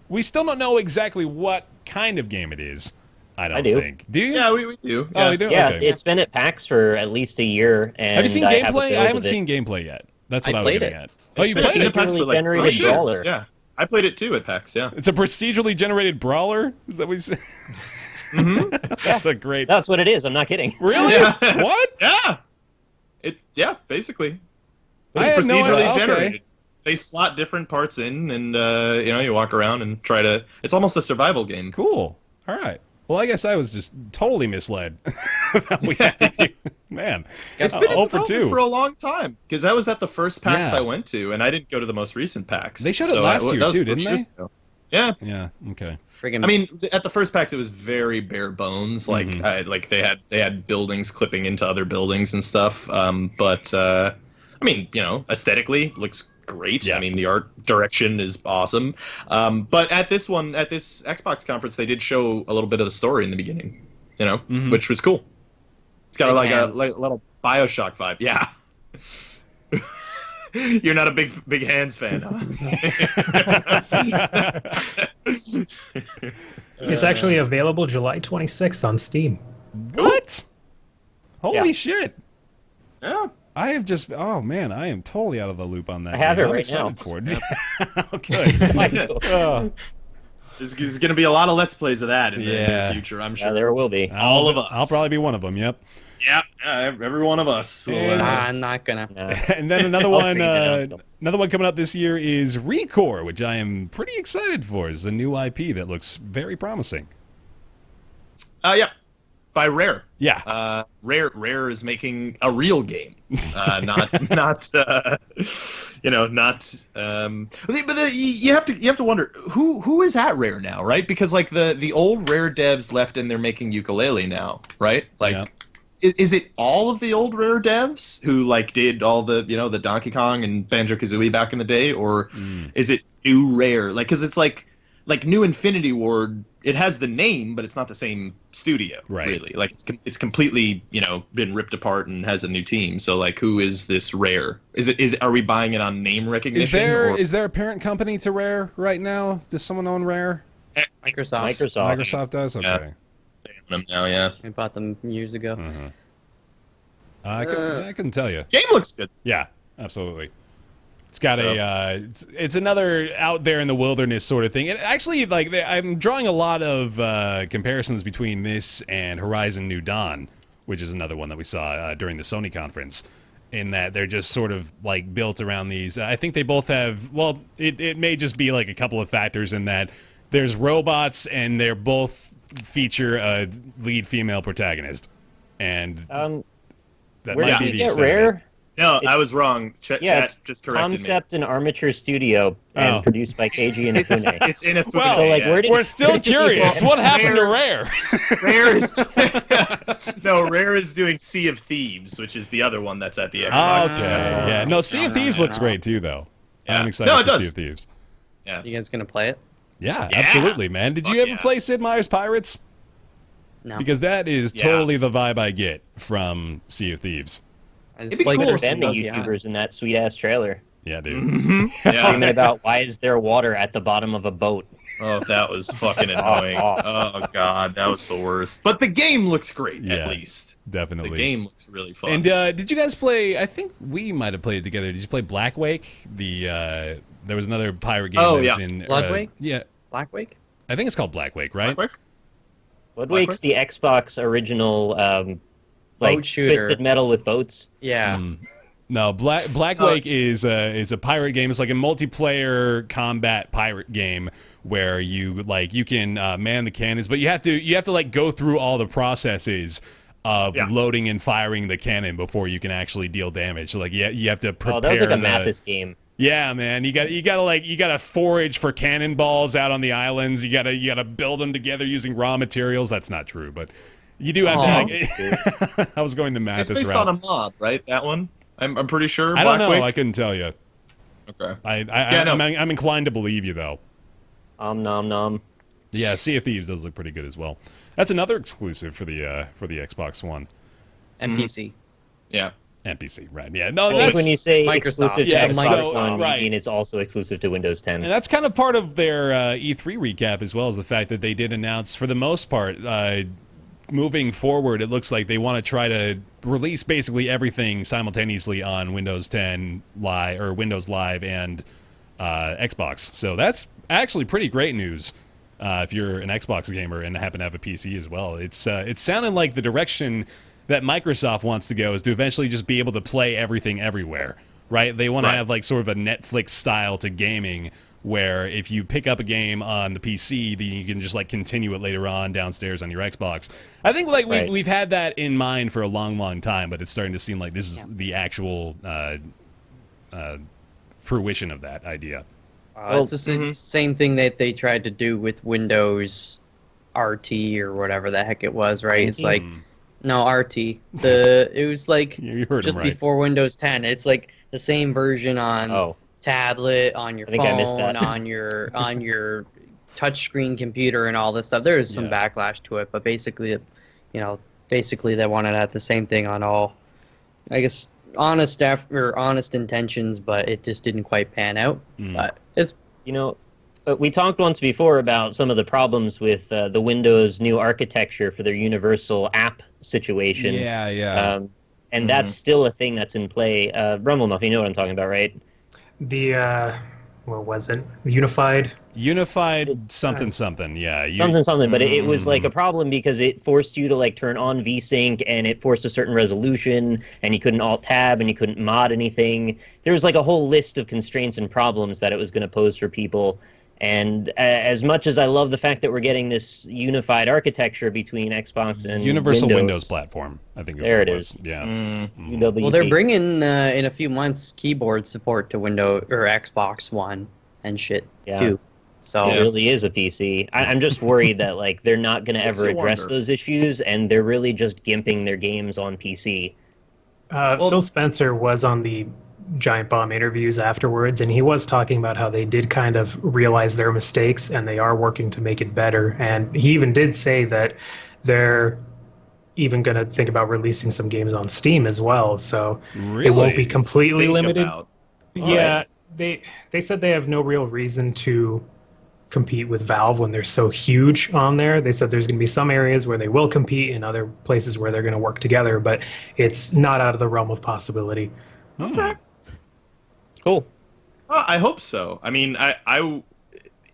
We still don't know exactly what kind of game it is. I do. think. Do you? Yeah, we do. Oh, you do? Yeah, Okay. it's been at PAX for at least a year. And Have you seen I have a gameplay? build I haven't of it. seen gameplay yet. That's what I I was played getting it. at. Oh, you It's played been in it? PAX for like Generated 3 years. brawler. Yeah, I played it too at PAX. Yeah. It's a procedurally generated brawler? Is that what you said? That's a great... That's what it is. I'm not kidding. Really? Yeah. What? Yeah. Basically, I it's had no procedurally idea. Okay. generated. They slot different parts in, and you walk around and try to. It's almost a survival game. Cool. All right. Well, I guess I was just totally misled. We Happy Few. Man, It's been in 0 for development 2. for a long time because I was at the first PAX Yeah. I went to, and I didn't go to the most recent PAX. They showed it last year that was too, 3 didn't years they? ago. Yeah. Yeah, okay. Friggin' I mean, at the first PAX, it was very bare bones. Like, they had buildings clipping into other buildings and stuff. But I mean, aesthetically looks great. Yeah. I mean, the art direction is awesome. But at this Xbox conference, they did show a little bit of the story in the beginning. Which was cool. It's got Big a hands. little BioShock vibe. Yeah. You're not a big hands fan, huh? It's actually available July 26th on Steam. What? Holy Yeah. shit. Yeah. I have just... Oh, man, I am totally out of the loop on that. I have game. it I'm right now. excited for it. Oh, good. Oh. There's going to be a lot of Let's Plays of that in the Yeah. future, I'm sure. Yeah, there will be. All of us. I'll probably be one of them, yep. Yeah, every one of us. And- I'm not gonna. No. And then another I'll one, figure it out. another one coming up this year is Recore, which I am pretty excited for. It's a new IP that looks very promising. Yeah, by Rare. Yeah, Rare is making a real game, not. But you have to wonder who is at Rare now, right? Because like the old Rare devs left and they're making Yooka-Laylee now, right? Like. Yeah. Is it all of the old Rare devs who like did all the the Donkey Kong and Banjo-Kazooie back in the day, or is it new Rare? Like, because it's like New Infinity Ward. It has the name, but it's not the same studio, Right. really. Like it's completely been ripped apart and has a new team. So like, who is this Rare? Are we buying it on name recognition? is there a parent company to Rare right now? Does someone own Rare? Microsoft. Microsoft does. Yeah. Okay. now? Yeah, I bought them years ago. I couldn't tell you. game looks good. Yeah, absolutely. It's got it's another out there in the wilderness sort of thing. And actually, like, I'm drawing a lot of comparisons between this and Horizon New Dawn, which is another one that we saw during the Sony conference, in that they're just sort of like built around these. I think they both have, well, it may just be like a couple of factors in that there's robots and they're both feature a lead female protagonist. And that Where might did be you the get extent of it. Rare? No, It's- I was wrong. Chat it's just corrected me. Concept and Armature Studio and Oh. produced by KG and Inafune. It's in a Well, So, like, where did We're still curious. What happened to Rare? Rare is Rare is doing Sea of Thieves, which is the other one that's at the Xbox. Okay. That's what- Yeah. No, Sea of Thieves looks great too, though. Yeah. I'm excited No, it for Sea does. of Thieves. You guys gonna play it? Yeah, Yeah. absolutely, man. Did you Fuck ever yeah. play Sid Meier's Pirates? No. Because that is Yeah. totally the vibe I get from Sea of Thieves. I just It'd be played cool Cruise if Then the Does, yeah. YouTubers in that sweet ass trailer Yeah, dude. Mhm. screaming Yeah. about why is there water at the bottom of a boat? Oh, that was fucking annoying. Oh god, that was the worst. But the game looks great, Yeah. at least. The Definitely. game looks really fun. And did you guys play? I think we might have played it together. Did you play Black Wake? There was another pirate game. Oh, that was yeah. in Blood Wake? Yeah, Black Wake? I think it's called Black Wake, right? Quick? Bloodwake's the Xbox original, like Boat shooter. Twisted Metal with boats. Yeah. No, Black Wake is a pirate game. It's like a multiplayer combat pirate game where you can man the cannons, but you have to like go through all the processes of loading and firing the cannon before you can actually deal damage. So, like, you have to prepare. Oh, that was like a Mathas game. Yeah, man, you gotta forage for cannonballs out on the islands. You gotta build them together using raw materials. That's not true, but you do have to. Like, I was going the Mathas route. It's based on a mod, right? That one, I'm pretty sure. I don't know. Blackwake? I couldn't tell you. Okay. I'm inclined to believe you though. Nom nom. Yeah, Sea of Thieves does look pretty good as well. That's another exclusive for the Xbox One. And PC. Yeah. And PC, right? Yeah. No, I think that's when you say Microsoft. exclusive to Yeah, Xbox so, One, right. you mean it's also exclusive to Windows 10. and that's kind of part of their E3 recap as well, as the fact that they did announce, for the most part, moving forward, it looks like they want to try to release basically everything simultaneously on Windows 10 Live or Windows Live and Xbox. So that's actually pretty great news. If you're an Xbox gamer and happen to have a PC as well, it's sounding like the direction that Microsoft wants to go is to eventually just be able to play everything everywhere, right? They want to have like sort of a Netflix style to gaming, where if you pick up a game on the PC, then you can just like continue it later on downstairs on your Xbox. I think like we've had that in mind for a long time, but it's starting to seem like this is the actual fruition of that idea. It's the same thing that they tried to do with Windows RT or whatever the heck it was, right? It's like, no, RT. It was like You heard just him right. before Windows 10. It's like the same version on tablet, on your I think I missed phone, that. on your touchscreen computer, and all this stuff. There is some backlash to it, but basically they wanted to have the same thing on all, I guess, honest intentions, but it just didn't quite pan out. But it's But we talked once before about some of the problems with the Windows new architecture for their universal app situation. Yeah. And that's still a thing that's in play. RumbleMuffin, you know what I'm talking about, right? The what was it? Unified something. Yeah. Something. But it was like a problem because it forced you to like turn on VSync, and it forced a certain resolution, and you couldn't Alt-Tab, and you couldn't mod anything. There was like a whole list of constraints and problems that it was going to pose for people. And as much as I love the fact that we're getting this unified architecture between Xbox and Universal Windows platform, I think. There it is. Yeah. UWP. well, they're bringing in a few months keyboard support to Windows or Xbox One and shit too. So It really is a PC. I'm just worried that like they're not going to ever address those issues, and they're really just gimping their games on PC. Phil Spencer was on the Giant Bomb interviews afterwards, and he was talking about how they did kind of realize their mistakes and they are working to make it better. And he even did say that they're even going to think about releasing some games on Steam as well. So Really? it won't be completely limited. Yeah. They said they have no real reason to compete with Valve when they're so huge on there. They said there's going to be some areas where they will compete and other places where they're going to work together, but it's not out of the realm of possibility. Okay. Cool. I hope so. I mean, I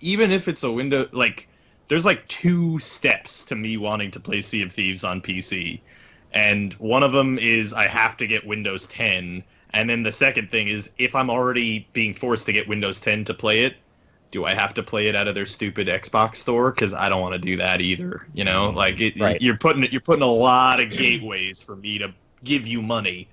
even if it's a window, like, there's like two steps to me wanting to play Sea of Thieves on PC. And one of them is I have to get Windows 10. And then the second thing is if I'm already being forced to get Windows 10 to play it, do I have to play it out of their stupid Xbox store? Because I don't want to do that either. You know, like you're putting a lot of gateways for me to give you money.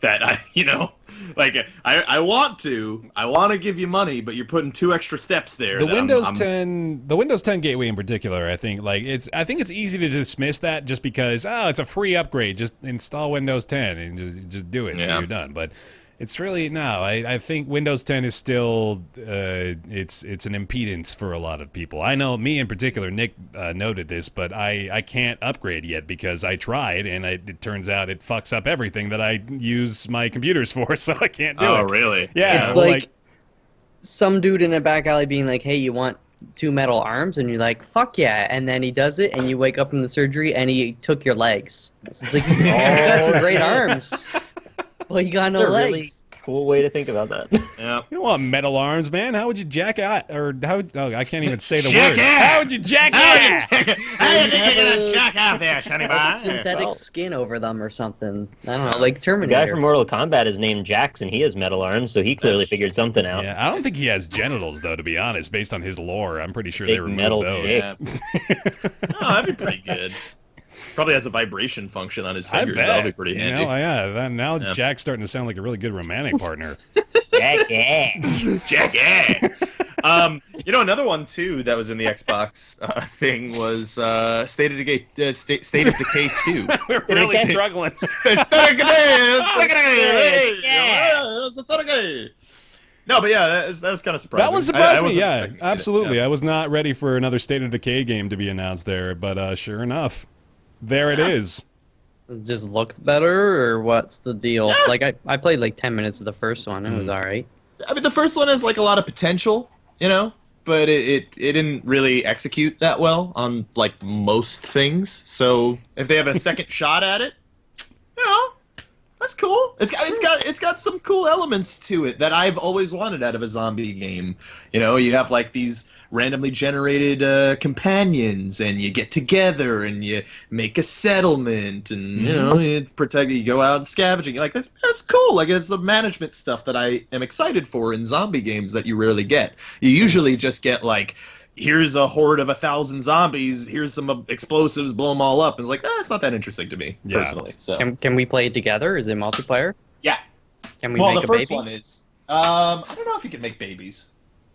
That I want to give you money, but you're putting two extra steps there. The Windows 10 gateway in particular, I think it's easy to dismiss that just because it's a free upgrade. Just install Windows 10 and just do it, so you're done. But it's really I think Windows 10 is still it's an impedance for a lot of people. I know me in particular, Nick noted this, but I can't upgrade yet because I tried and it turns out it fucks up everything that I use my computers for, so I can't do it. Oh, really? Yeah. it's like some dude in a back alley being like, "Hey, you want 2 metal arms?" And you're like, "Fuck yeah!" And then he does it, and you wake up from the surgery, and he took your legs. It's like, "Oh, you got some great arms." Well, you got no legs. Cool way to think about that. Yeah. You don't want metal arms, man. How would you jack out? Or how? Oh, I can't even say the Jack word. out! How would you jack out? How you think you're gonna jack out there, Sonny A boy? synthetic Well. skin over them or something. I don't know, like The Terminator. guy from Mortal Kombat is named Jax, and he has metal arms, so he clearly figured something out. Yeah, I don't think he has genitals though. To be honest, based on his lore, I'm pretty sure Big they removed metal those. dick. Oh, that'd be pretty good. Probably has a vibration function on his I fingers. bet. That'll be pretty You handy. know, yeah. Now Yeah. Jack's starting to sound like a really good romantic partner. Jack, yeah. Jack, another one too that was in the Xbox thing was State of Decay 2. We're really Okay. struggling. No, but yeah, that was kind of surprising. That one surprised me. wasn't Yeah, expecting to see that. absolutely. Yeah. I was not ready for another State of Decay game to be announced there, but sure enough, there it is. It just looked better, or what's the deal? Yeah. Like I played like 10 minutes of the first one. It was all right. I mean, the first one has like a lot of potential, but it didn't really execute that well on like most things. So if they have a second shot at it, that's cool. It's got some cool elements to it that I've always wanted out of a zombie game. You have like these randomly generated companions, and you get together and you make a settlement, and you protect. You go out and scavenging. Like that's cool. Like it's the management stuff that I am excited for in zombie games that you rarely get. You usually just get like, here's a horde of 1,000 zombies. Here's some explosives. Blow them all up. And it's like, it's not that interesting to me personally. So Can we play it together? Is it multiplayer? yeah. Can we Well, make the a first baby? one is. I don't know if you can make babies.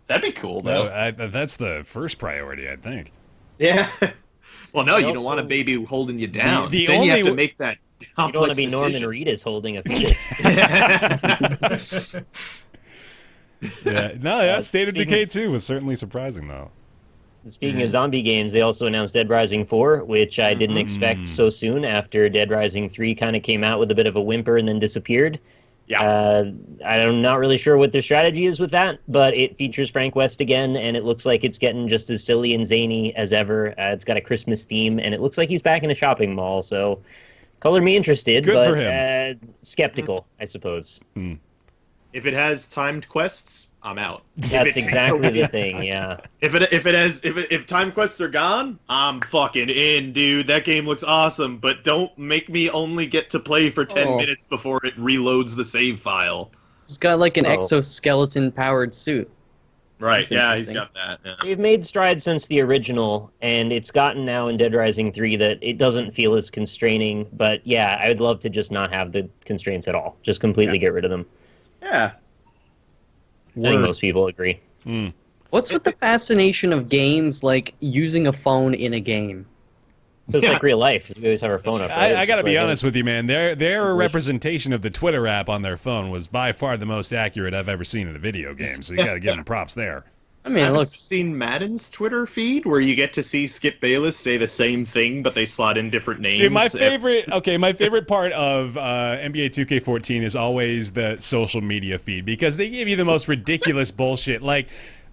That'd be cool though. No, that's the first priority, I think. Yeah. Well, no, I you don't want a also- baby holding you down. The then you have only to make that You don't want complex to be Norman decision. Reedus holding a fetus. Yeah, no, yeah. State of speaking- Decay 2 was certainly surprising, though. Speaking of zombie games, they also announced Dead Rising 4, which I didn't expect so soon after Dead Rising 3 kind of came out with a bit of a whimper and then disappeared. Yeah. I'm not really sure what their strategy is with that, but it features Frank West again, and it looks like it's getting just as silly and zany as ever. It's got a Christmas theme, and it looks like he's back in a shopping mall, so color me interested, Good but for him. Skeptical, I suppose. If it has timed quests, I'm out. That's exactly the thing, yeah. If time quests are gone, I'm fucking in, dude. That game looks awesome, but don't make me only get to play for 10 minutes before it reloads the save file. It's got like an Oh. exoskeleton-powered suit. Right, That's yeah, he's interesting. got that. Yeah. They've made strides since the original, and it's gotten now in Dead Rising 3 that it doesn't feel as constraining, but yeah, I would love to just not have the constraints at all. Just completely get rid of them. Yeah. I think most people agree. What's with the fascination of games like using a phone in a game? It's Yeah. like real life. We always have our phone up. Right? I It's got to just be like, honest with you, man. Their representation of the Twitter app on their phone was by far the most accurate I've ever seen in a video game, so you got to give them props there. I mean, it I've looks seen Madden's Twitter feed where you get to see Skip Bayless say the same thing, but they slot in different names. Dude, my favorite part of NBA 2K14 is always the social media feed because they give you the most ridiculous bullshit. Like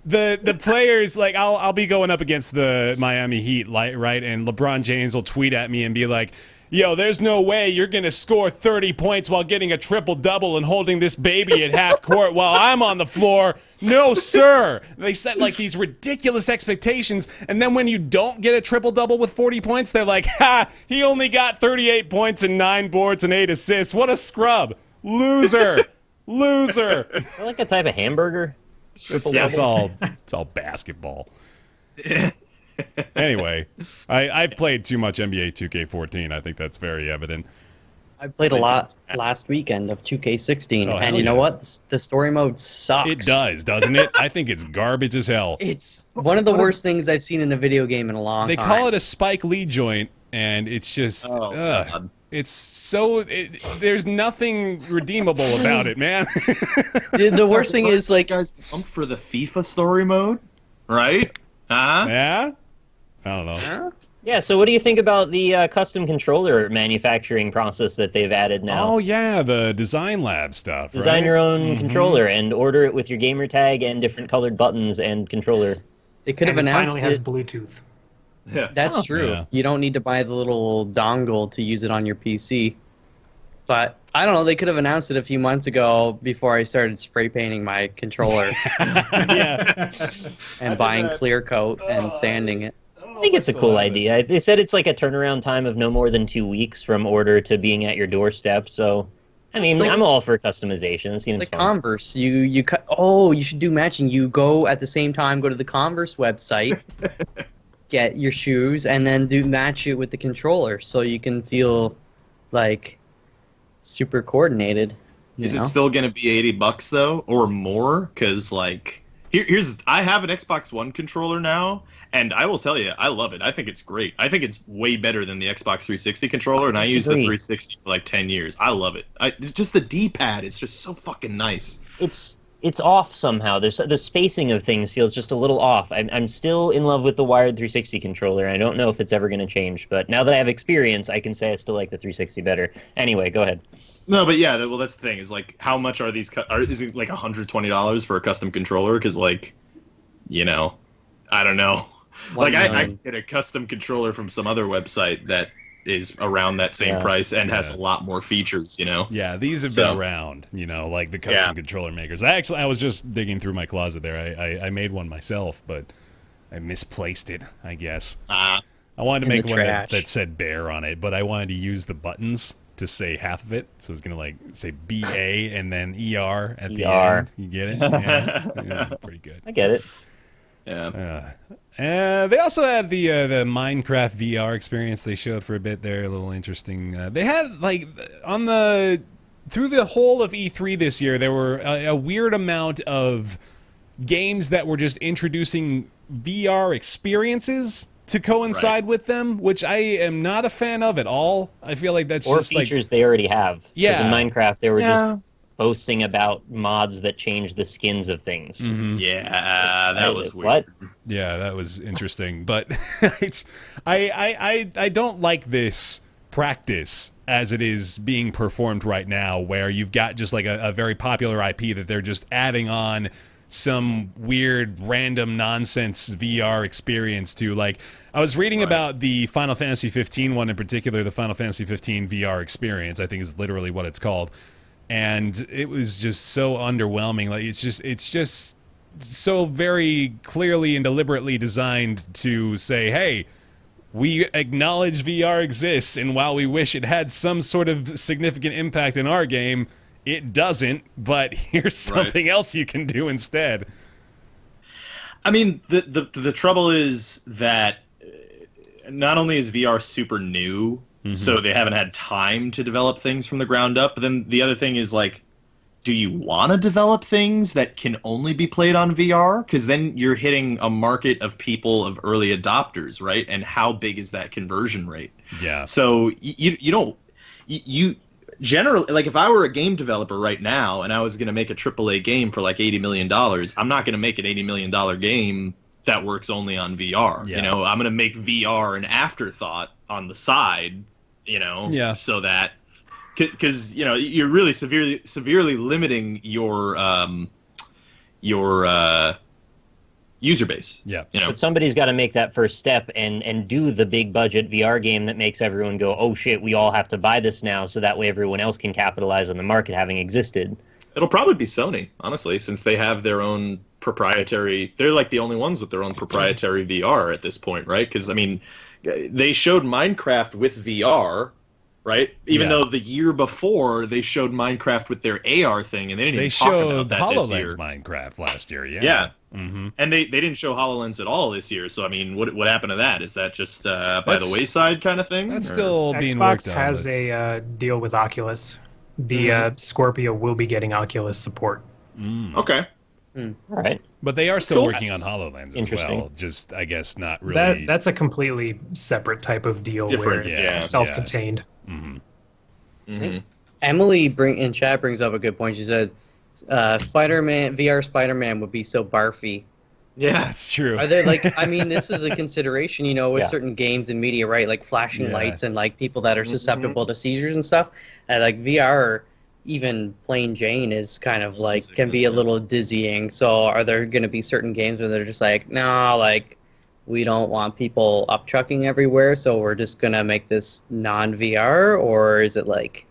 the players, like I'll be going up against the Miami Heat, right? And LeBron James will tweet at me and be like, "Yo, there's no way you're gonna score 30 points while getting a triple-double and holding this baby at half court while I'm on the floor. No, sir." They set like these ridiculous expectations, and then when you don't get a triple-double with 40 points, they're like, "Ha! He only got 38 points and 9 boards and 8 assists. What a scrub, loser, loser." I like a type of hamburger. It's all basketball. Anyway, I've played too much NBA 2K14. I think that's very evident. I played a lot last weekend of 2K16, Oh, and hell you know yeah. what? The story mode sucks. It does, doesn't it? I think it's garbage as hell. It's one of the worst things I've seen in a video game in a long They time. call it a Spike Lee joint, and it's just, God. it's so. There's nothing redeemable about it, man. The worst thing is like guys pumped for the FIFA story mode, right? Huh? Yeah, I don't know. Yeah, so what do you think about the custom controller manufacturing process that they've added now? Oh yeah, the Design Lab stuff. Design right? your own controller and order it with your gamer tag and different colored buttons and controller. they could have And it announced finally has it. Bluetooth. Yeah. That's true. Yeah. You don't need to buy the little dongle to use it on your PC. But I don't know. They could have announced it a few months ago before I started spray painting my controller Yeah. and buying clear coat and sanding it. I think it's a cool idea. They said it's like a turnaround time of no more than 2 weeks from order to being at your doorstep. So, I mean, I'm all for customization. It seems Like fun. Converse, you you should do matching. You go at the same time, go to the Converse website, get your shoes, and then match it with the controller, so you can feel like super coordinated. Is it still going to be $80 though, or more? Because like, here's I have an Xbox One controller now, and I will tell you, I love it. I think it's great. I think it's way better than the Xbox 360 controller, and I used the 360 for like 10 years. I love it. Just the D-pad is just so fucking nice. It's off somehow. The spacing of things feels just a little off. I'm still in love with the wired 360 controller. I don't know if it's ever going to change, but now that I have experience, I can say I still like the 360 better. Anyway, go ahead. No, but yeah, well, that's the thing. Is like, how much are these? Is it like $120 for a custom controller? Because like, I don't know. Like I can get a custom controller from some other website that is around that same price and has a lot more features, Yeah, these have been around, like the custom controller makers. I was just digging through my closet there. I made one myself, but I misplaced it, I guess. I wanted to make one that said bear on it, but I wanted to use the buttons to say half of it. So it was going to like say BA and then ER at the end. You get it? Yeah, pretty good. I get it. Yeah. They also had the Minecraft VR experience they showed for a bit there, a little interesting. They had like through the whole of E3 this year, there were a weird amount of games that were just introducing VR experiences to coincide with them, which I am not a fan of at all. I feel like that's just features they already have. Yeah. Because in Minecraft, they were just boasting about mods that change the skins of things. Mm-hmm. Yeah, that was weird. What? Yeah, that was interesting. But I don't like this practice as it is being performed right now, where you've got just like a very popular IP that they're just adding on some weird random nonsense VR experience to. Like, I was reading about the Final Fantasy 15 one in particular, the Final Fantasy 15 VR experience, I think is literally what it's called. And it was just so underwhelming. Like, it's just so very clearly and deliberately designed to say, hey, we acknowledge VR exists, and while we wish it had some sort of significant impact in our game, it doesn't, but here's something else you can do instead. I mean, the trouble is that not only is VR super new, so they haven't had time to develop things from the ground up, but then the other thing is, like, do you want to develop things that can only be played on VR? Because then you're hitting a market of people, of early adopters, right? And how big is that conversion rate? Yeah. So you generally, like, if I were a game developer right now and I was going to make a AAA game for like $80 million, I'm not going to make an $80 million game that works only on VR. Yeah. I'm going to make VR an afterthought on the side, so that, because you're really severely limiting your user base. Yeah. But somebody's got to make that first step and do the big budget VR game that makes everyone go, oh shit, we all have to buy this now, so that way everyone else can capitalize on the market having existed. It'll probably be Sony, honestly, since they have their own proprietary. They're like the only ones with their own proprietary VR at this point, right? Because I mean, they showed Minecraft with VR, right? Even though the year before they showed Minecraft with their AR thing, and they didn't even talk about that this year. They showed HoloLens Minecraft last year, Yeah. Mm-hmm. And they didn't show HoloLens at all this year. So I mean, what happened to that? Is that just by the wayside kind of thing? That's still being Xbox worked on. has a deal with Oculus. The Scorpio will be getting Oculus support. Okay. All right. But they are still working on HoloLens as well. Just, I guess, not really. That's a completely separate type of deal where it's self-contained. Emily in chat brings up a good point. She said, Spider-Man, VR Spider-Man would be so barfy. Yeah, that's true. Are there, like, I mean, this is a consideration, with certain games and media, right? Like flashing lights and like people that are susceptible to seizures and stuff. And like VR, even plain Jane is kind of like, can be a little dizzying. So are there going to be certain games where they're just like, no, like, we don't want people up trucking everywhere, so we're just going to make this non-VR? Or is it like,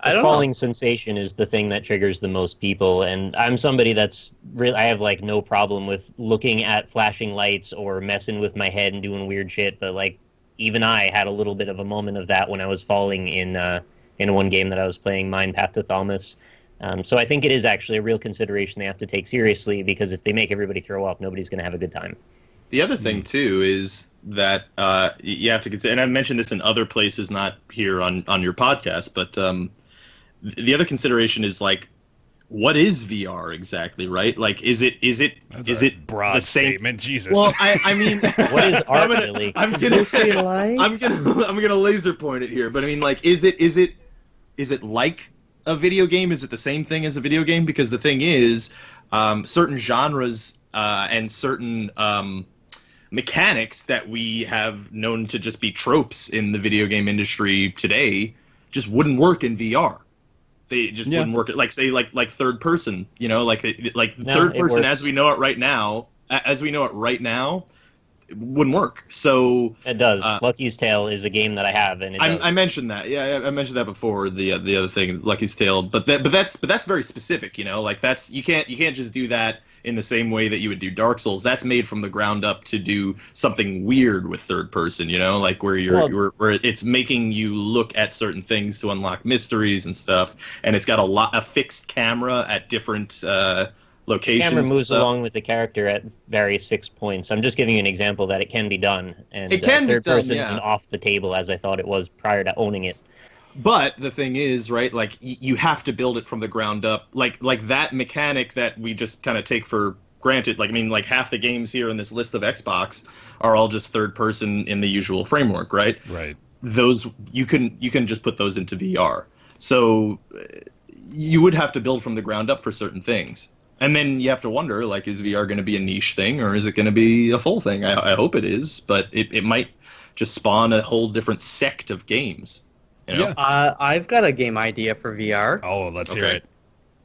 I The don't falling know. sensation is the thing that triggers the most people, and I'm somebody that's really, I have like no problem with looking at flashing lights or messing with my head and doing weird shit, but like even I had a little bit of a moment of that when I was falling in one game that I was playing, Mine Path to Thalmus. So I think it is actually a real consideration they have to take seriously, because if they make everybody throw up, nobody's going to have a good time. The other thing too is that you have to consider, and I mentioned this in other places, not here on your podcast, but the other consideration is like, what is VR exactly, right? Like, is it broad the same statement? Jesus. Well, I mean, What is art, really? I'm Is this real gonna, life? I'm gonna laser point it here, but I mean, like, is it like a video game? Is it the same thing as a video game? Because the thing is, certain genres and certain mechanics that we have known to just be tropes in the video game industry today just wouldn't work in VR. They just wouldn't work. Like, say, like third person, you know, like No, third it person works. as we know it right now, it wouldn't work. So It does. Lucky's Tale is a game that I have, and it does. I mentioned that. Yeah, I mentioned that before. The other thing, Lucky's Tale, but that's very specific. You know, like that's you can't just do that in the same way that you would do Dark Souls. That's made from the ground up to do something weird with third person. You know, like where where it's making you look at certain things to unlock mysteries and stuff, and it's got a fixed camera at different locations. Camera and moves stuff. along with the character at various fixed points. I'm just giving you an example that it can be done, and It can be third done, person yeah. isn't off the table as I thought it was prior to owning it. But the thing is, right, like, you have to build it from the ground up. Like that mechanic that we just kind of take for granted. Like, I mean, like, half the games here in this list of Xbox are all just third person in the usual framework, right? Right. Those, you can just put those into VR. So you would have to build from the ground up for certain things. And then you have to wonder, like, is VR going to be a niche thing, or is it going to be a full thing? I hope it is, but it might just spawn a whole different sect of games. You know? Yeah. I've got a game idea for VR. Oh, let's hear Okay. it.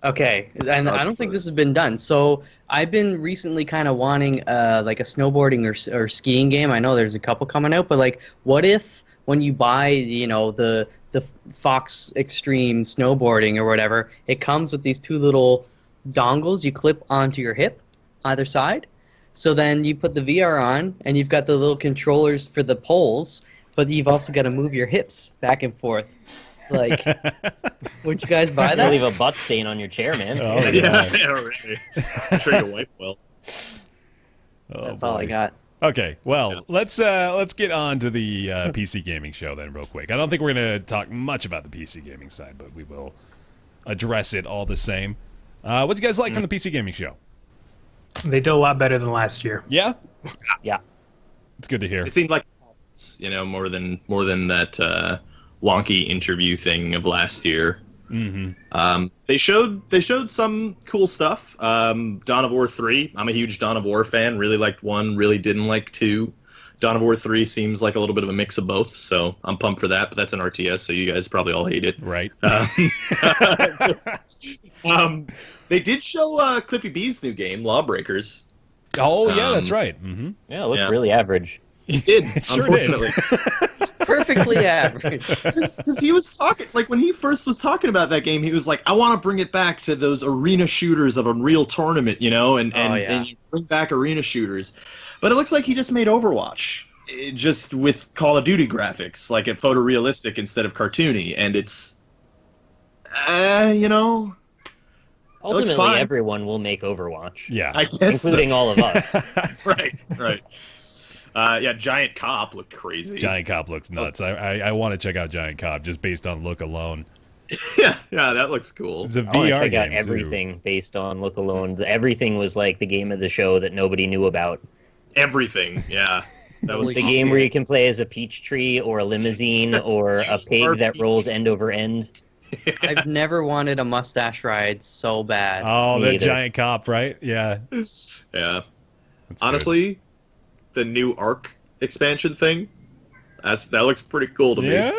Okay, and I don't think this has been done. So I've been recently kind of wanting like a snowboarding or skiing game. I know there's a couple coming out, but like, what if when you buy, you know, the Fox Extreme snowboarding or whatever, it comes with these two little dongles you clip onto your hip, either side. So then you put the VR on, and you've got the little controllers for the poles, but you've also got to move your hips back and forth. Like, would you guys buy You'll that? leave a butt stain on your chair, man. Oh, Yeah, yeah, right. I'm sure your wife will. Oh, That's all I boy. got. Okay, well, let's get on to the PC gaming show then, real quick. I don't think we're gonna talk much about the PC gaming side, but we will address it all the same. What do you guys like from the PC gaming show? They did a lot better than last year. Yeah, Yeah. it's good to hear. It seemed like, you know, more than that wonky interview thing of last year. Mm-hmm. They showed some cool stuff. Dawn of War 3. I'm a huge Dawn of War fan. Really liked 1. Really didn't like 2. Dawn of War 3 seems like a little bit of a mix of both, so I'm pumped for that. But that's an RTS, so you guys probably all hate it. Right. They did show Cliffy B's new game, Lawbreakers. Oh yeah, that's right. Mm-hmm. Yeah, it looked Yeah. really average. It did, It sure did. unfortunately. Perfectly average. Because he was talking, like, when he first was talking about that game, he was like, I want to bring it back to those arena shooters of Unreal Tournament, you know, and you bring back arena shooters. But it looks like he just made Overwatch, just with Call of Duty graphics, like, it photorealistic instead of cartoony, and it's, you know, looks Ultimately, fine. everyone will make Overwatch, Yeah. I guess. including all of us. Right. Yeah, Giant Cop looked crazy. Giant Cop looks nuts. I want to check out Giant Cop just based on look alone. yeah, that looks cool. It's a I want to VR check game out everything based on look alone. Everything was like the game of the show that nobody knew about. Everything, yeah. That It was was the game where you can play as a peach tree or a limousine or a pig that rolls end over end. I've never wanted a mustache ride so bad. Oh, Me the either. Giant Cop, right? Yeah. Yeah. That's good. Honestly, the new Ark expansion thing, that looks pretty cool to me. Yeah.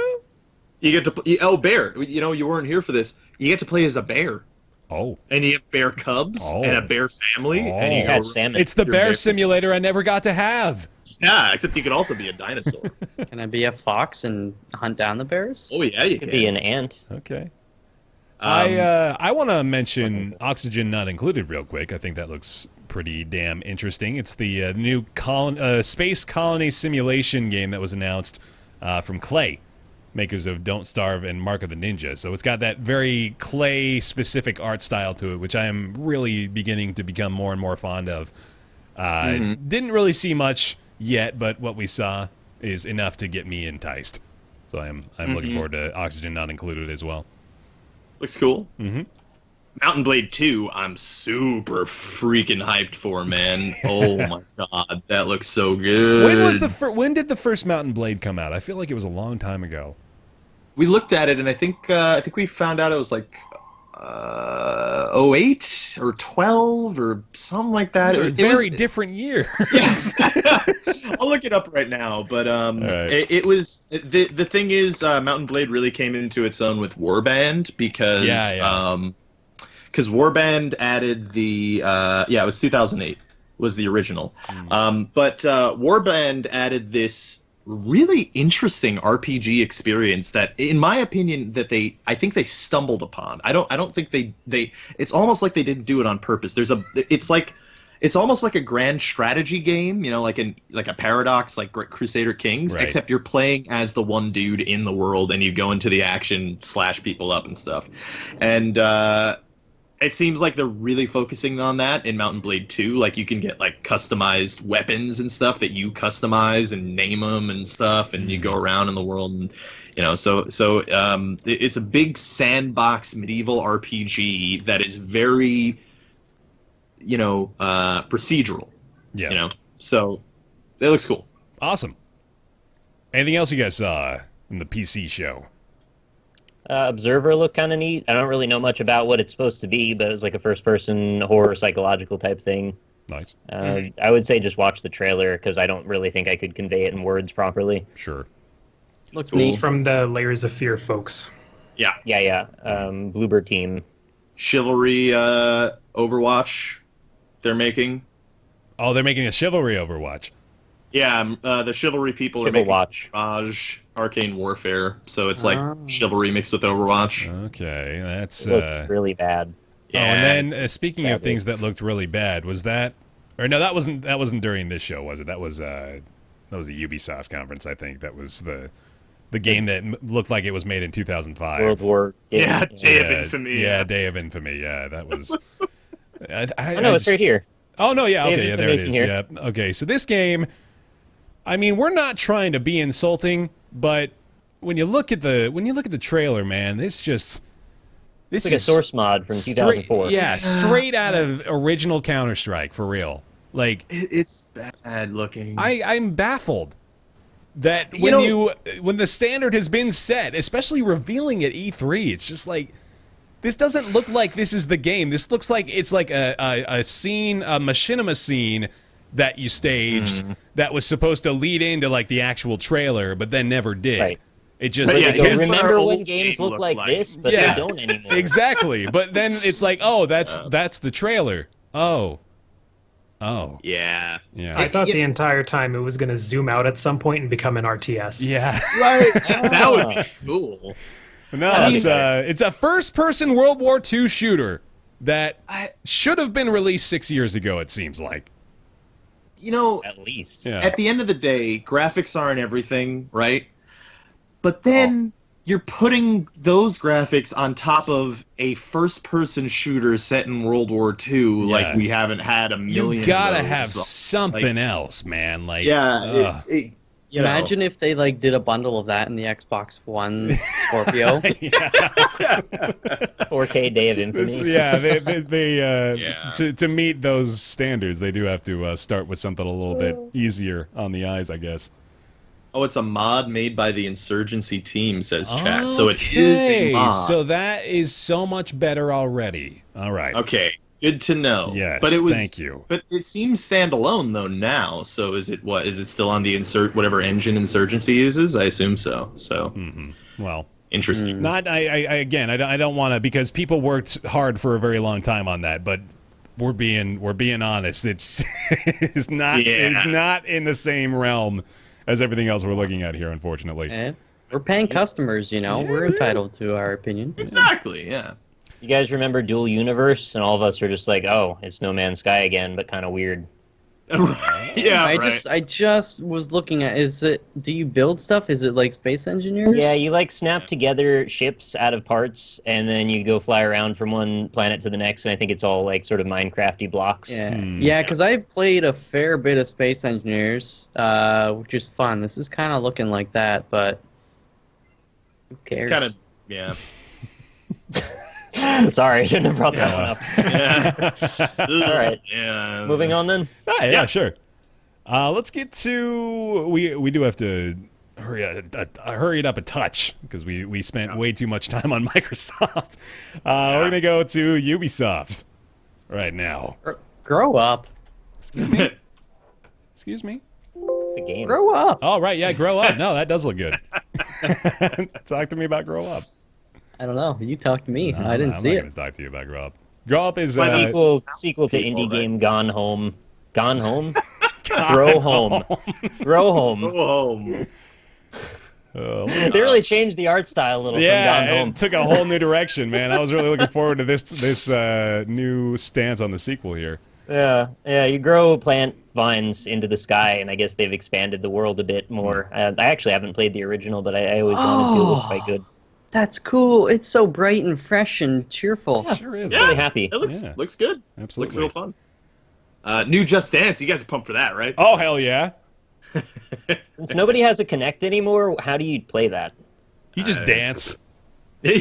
You get to bear. You know, you weren't here for this. You get to play as a bear, Oh, and you have bear cubs Oh. and a bear family, Oh. and you Catch go. salmon. it's the Your bear bears. simulator I never got to have. Yeah, except you could also be a dinosaur. Can I be a fox and hunt down the bears? Oh yeah, you Could can. be an ant. Okay. I want to mention Oxygen Not Included real quick. I think that looks pretty damn interesting. It's the new space colony simulation game that was announced from Clay, makers of Don't Starve and Mark of the Ninja. So it's got that very Clay-specific art style to it, which I am really beginning to become more and more fond of. Didn't really see much yet, but what we saw is enough to get me enticed. So I'm looking forward to Oxygen Not Included as well. Looks cool. Mountain Blade 2, I'm super freaking hyped for, man. Oh my god, that looks so good. When did the first Mountain Blade come out? I feel like it was a long time ago. We looked at it, and I think we found out it was like 08 or 12 or something like that. It was a very different year. Yes. I'll look it up right now, but right. it was the thing is Mountain Blade really came into its own with Warband because Warband added the it was 2008 was the original. But Warband added this really interesting RPG experience that, in my opinion, I think they stumbled upon. I don't think they it's almost like they didn't do it on purpose. It's almost like a grand strategy game, like a Paradox, like Crusader Kings, right. Except you're playing as the one dude in the world, and you go into the action, slash people up and stuff. And it seems like they're really focusing on that in Mountain Blade 2. Like, you can get like customized weapons and stuff that you customize and name them and stuff, and you go around in the world, and so it's a big sandbox medieval RPG that is very procedural. So it looks cool. Awesome. Anything else you guys saw in the PC show? Observer looked kind of neat. I don't really know much about what it's supposed to be, but it was like a first-person horror psychological type thing. Nice. I would say just watch the trailer, because I don't really think I could convey it in words properly. Sure. Looks It's neat. from the Layers of Fear folks. Yeah. Bluebird team. Chivalry Overwatch they're making. Oh, they're making a Chivalry Overwatch. Yeah, the Chivalry people are making Watch. Mirage Arcane Warfare, so it's like Chivalry mixed with Overwatch. Okay, that's It looked really bad. Yeah. Oh, and then speaking of things that looked really bad, was that? Or no, that wasn't during this show, was it? That was the Ubisoft conference, I think. That was the game that looked like it was made in 2005. World War. Day of Infamy. Yeah, Day of Infamy. Yeah, that was. It's right here. Oh no, yeah, okay, Day of there it Infamy's is. in Yeah, okay. So this game, I mean, we're not trying to be insulting, but when you look at the trailer, man, this It's is like a source mod from 2004. Yeah, straight out of original Counter-Strike, for real. Like, it's bad looking. I'm baffled that when the standard has been set, especially revealing at E3, it's just like, this doesn't look like this is the game. This looks like it's like a scene, a machinima scene that you staged that was supposed to lead into like the actual trailer, but then never did. Right. It just remember when games look like this, but they don't anymore. Exactly. But then it's like, oh, that's the trailer. Oh. Yeah. Yeah. I thought the entire time it was going to zoom out at some point and become an RTS. Yeah. Right. That would be cool. No, it's a first-person World War II shooter that should have been released 6 years ago, it seems like. At least. Yeah. At the end of the day, graphics aren't everything, right? But then you're putting those graphics on top of a first-person shooter set in World War II, like we haven't had a million. You gotta of those. have something else, man. Like, Imagine if they like did a bundle of that in the Xbox One Scorpio. 4K Day of Infamy. To meet those standards, they do have to start with something a little bit easier on the eyes, I guess. Oh, it's a mod made by the Insurgency team, says chat. So it is a mod. So that is so much better already. All right. Okay. Good to know. Yes, but it was, thank you. But it seems standalone though now. So is it what? Is it still on the whatever engine Insurgency uses? I assume so. So well, interesting. Not I don't want to, because people worked hard for a very long time on that, but we're being honest. It's it's not in the same realm as everything else we're looking at here, unfortunately. We're paying customers, we're entitled to our opinion. Exactly. Yeah. You guys remember Dual Universe? And all of us are just like, oh, it's No Man's Sky again, but kind of weird. Yeah, I just was looking at, do you build stuff? Is it like Space Engineers? Yeah, you like snap together ships out of parts, and then you go fly around from one planet to the next, and I think it's all like sort of Minecrafty blocks. Yeah, yeah, because I played a fair bit of Space Engineers, which is fun. This is kind of looking like that, but who cares? It's kind of, yeah. Sorry, I shouldn't have brought that one up. Yeah. All right. Yeah. Moving on then. Yeah, sure. Let's get to we do have to hurry it up a touch because we spent way too much time on Microsoft. We're gonna go to Ubisoft right now. Grow up. Excuse me. Excuse me. The game. Grow up. Oh right, yeah, grow up. No, that does look good. Talk to me about grow up. I don't know. You talked to me. No, I didn't see I'm it. not gonna talk to you about grow up. Grow up is Sequel to indie game Gone Home. Gone Home? Grow Home. Grow Home. Go home. Oh, They really changed the art style a little from Gone Home. it took a whole new direction, man. I was really looking forward to this new stance on the sequel here. Yeah, you grow plant vines into the sky, and I guess they've expanded the world a bit more. I actually haven't played the original, but I always wanted to. It looks quite good. That's cool. It's so bright and fresh and cheerful. It sure is. Yeah. Really happy. It looks good. Absolutely. Looks real fun. New Just Dance. You guys are pumped for that, right? Oh hell yeah! Since nobody has a Kinect anymore, how do you play that? You just dance. It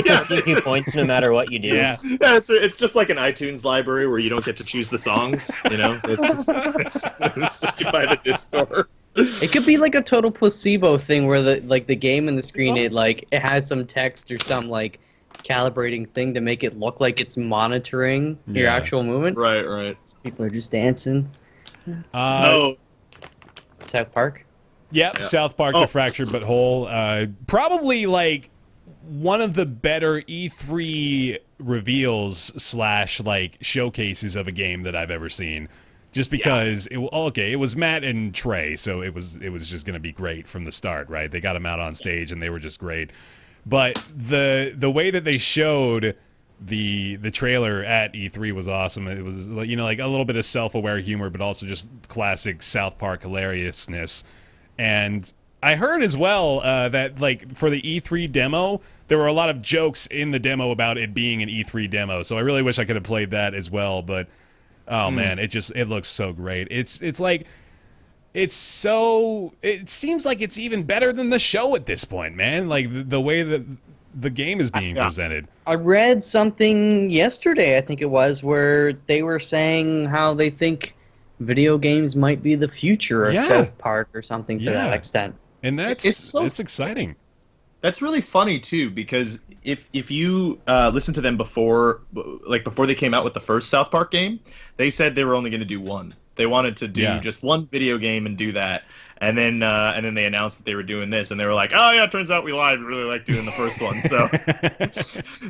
just gives you points no matter what you do. Yeah. Yeah, it's just like an iTunes library where you don't get to choose the songs. You know, it's you buy the disc store. It could be like a total placebo thing where the game in the screen it has some text or some like calibrating thing to make it look like it's monitoring your actual movement. Right. People are just dancing. No. South Park. Yep, South Park, The Fractured But Whole. Probably like one of the better E3 reveals / like showcases of a game that I've ever seen. Just because it was Matt and Trey, so it was just gonna be great from the start, right? They got him out on stage and they were just great. But the way that they showed the trailer at E3 was awesome. It was like a little bit of self-aware humor, but also just classic South Park hilariousness. And I heard as well that like for the E3 demo, there were a lot of jokes in the demo about it being an E3 demo. So I really wish I could have played that as well, but. Oh man, it looks so great. It seems like it's even better than the show at this point, man. Like the way that the game is being presented. I read something yesterday, I think it was, where they were saying how they think video games might be the future of South Park or something to that extent. And it's exciting. That's really funny too, because if you listen to them before they came out with the first South Park game, they said they were only going to do one. They wanted to do just one video game and do that, and then they announced that they were doing this, and they were like, "Oh yeah, it turns out we lied. We really like doing the first one." So,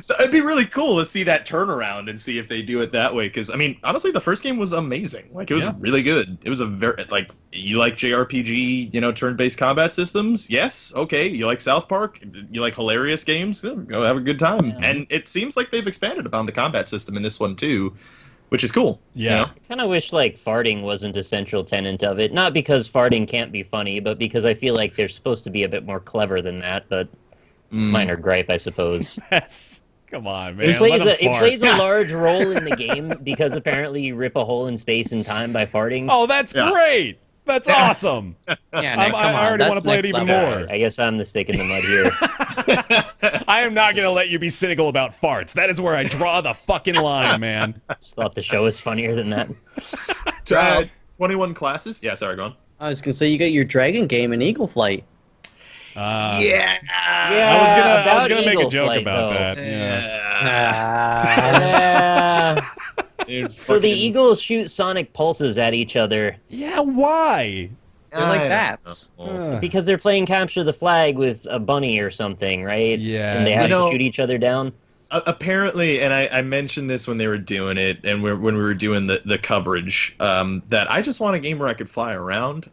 so it'd be really cool to see that turnaround and see if they do it that way. Because I mean, honestly, the first game was amazing. Like it was really good. It was a very you like JRPG, turn-based combat systems. Yes, okay. You like South Park. You like hilarious games. Go have a good time. Yeah. And it seems like they've expanded upon the combat system in this one too. Which is cool. Yeah. I kind of wish farting wasn't a central tenet of it. Not because farting can't be funny, but because I feel like they're supposed to be a bit more clever than that. But minor gripe, I suppose. Come on, man. It plays a large role in the game because apparently you rip a hole in space and time by farting. Oh, that's great. That's awesome. Yeah, Nick, I already want to play it even more. I guess I'm the stick in the mud here. I am not going to let you be cynical about farts. That is where I draw the fucking line, man. Just thought the show was funnier than that. 21 classes? Yeah, sorry, go on. I was going to say, you got your dragon game in Eagle Flight. Yeah. I was gonna make a joke about that. Yeah. So the eagles shoot sonic pulses at each other. Yeah, why? They're like bats. Because they're playing capture the flag with a bunny or something, right? Yeah. And they have to shoot each other down. Apparently, and I mentioned this when they were doing it, and when we were doing the coverage, that I just want a game where I could fly around.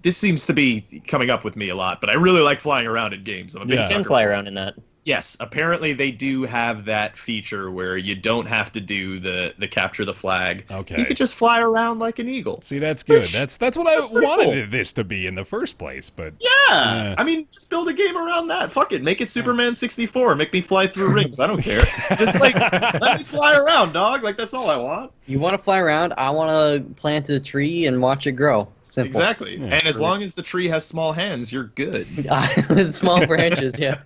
This seems to be coming up with me a lot, but I really like flying around in games. I'm a big You can fly around in that. Yes, apparently they do have that feature where you don't have to do the capture the flag. Okay. You could just fly around like an eagle. See, that's good. Which- That's what I that's pretty wanted cool. this to be in the first place. But Yeah. I mean, just build a game around that. Fuck it. Make it Superman 64. Make me fly through rings. I don't care. Just like let me fly around, dog. Like that's all I want. You want to fly around? I want to plant a tree and watch it grow. Simple. Exactly. Yeah. And as long as the tree has small hands, you're good. With small branches, yeah.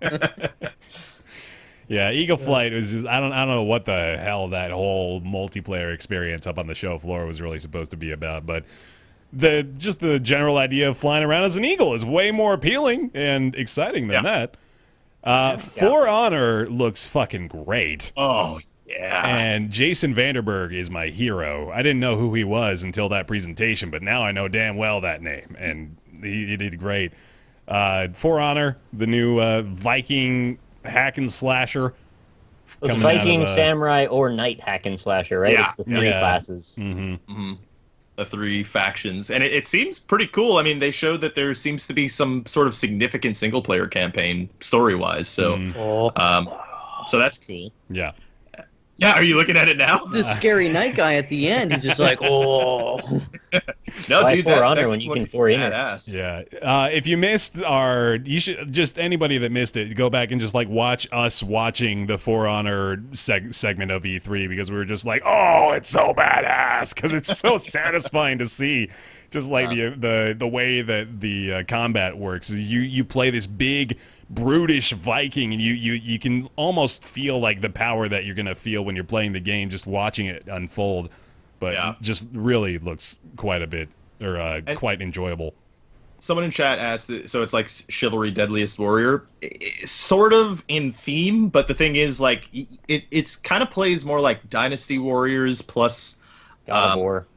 yeah, Eagle Flight was just I don't know what the hell that whole multiplayer experience up on the show floor was really supposed to be about, but the general idea of flying around as an eagle is way more appealing and exciting than that. For Honor looks fucking great. Oh, yeah. And Jason Vanderberg is my hero. I didn't know who he was until that presentation, but now I know damn well that name, and he did great. For Honor, the new Viking hack and slasher. It's coming out Viking, of, Samurai, or Knight hack and slasher, right? Yeah. It's the three classes. Mm-hmm. The 3 factions, and it seems pretty cool. I mean, they showed that there seems to be some sort of significant single player campaign story wise. So, so that's cool. Yeah. Yeah, are you looking at it now? The scary night guy at the end, he's just like, oh. No, Why dude, For Honor when you can For Inner? badass. Yeah. If you missed you should just anybody that missed it, go back and just like watch us watching the For Honor segment of E3 because we were just like, oh, it's so badass because it's so satisfying to see. Just like the way that the combat works. You play this big brutish Viking, and you can almost feel like the power that you're gonna feel when you're playing the game, just watching it unfold. But just really looks quite a bit, or quite enjoyable. Someone in chat asked, so it's like Chivalry Deadliest Warrior, sort of in theme, but the thing is, like, it's kind of plays more like Dynasty Warriors plus God of War.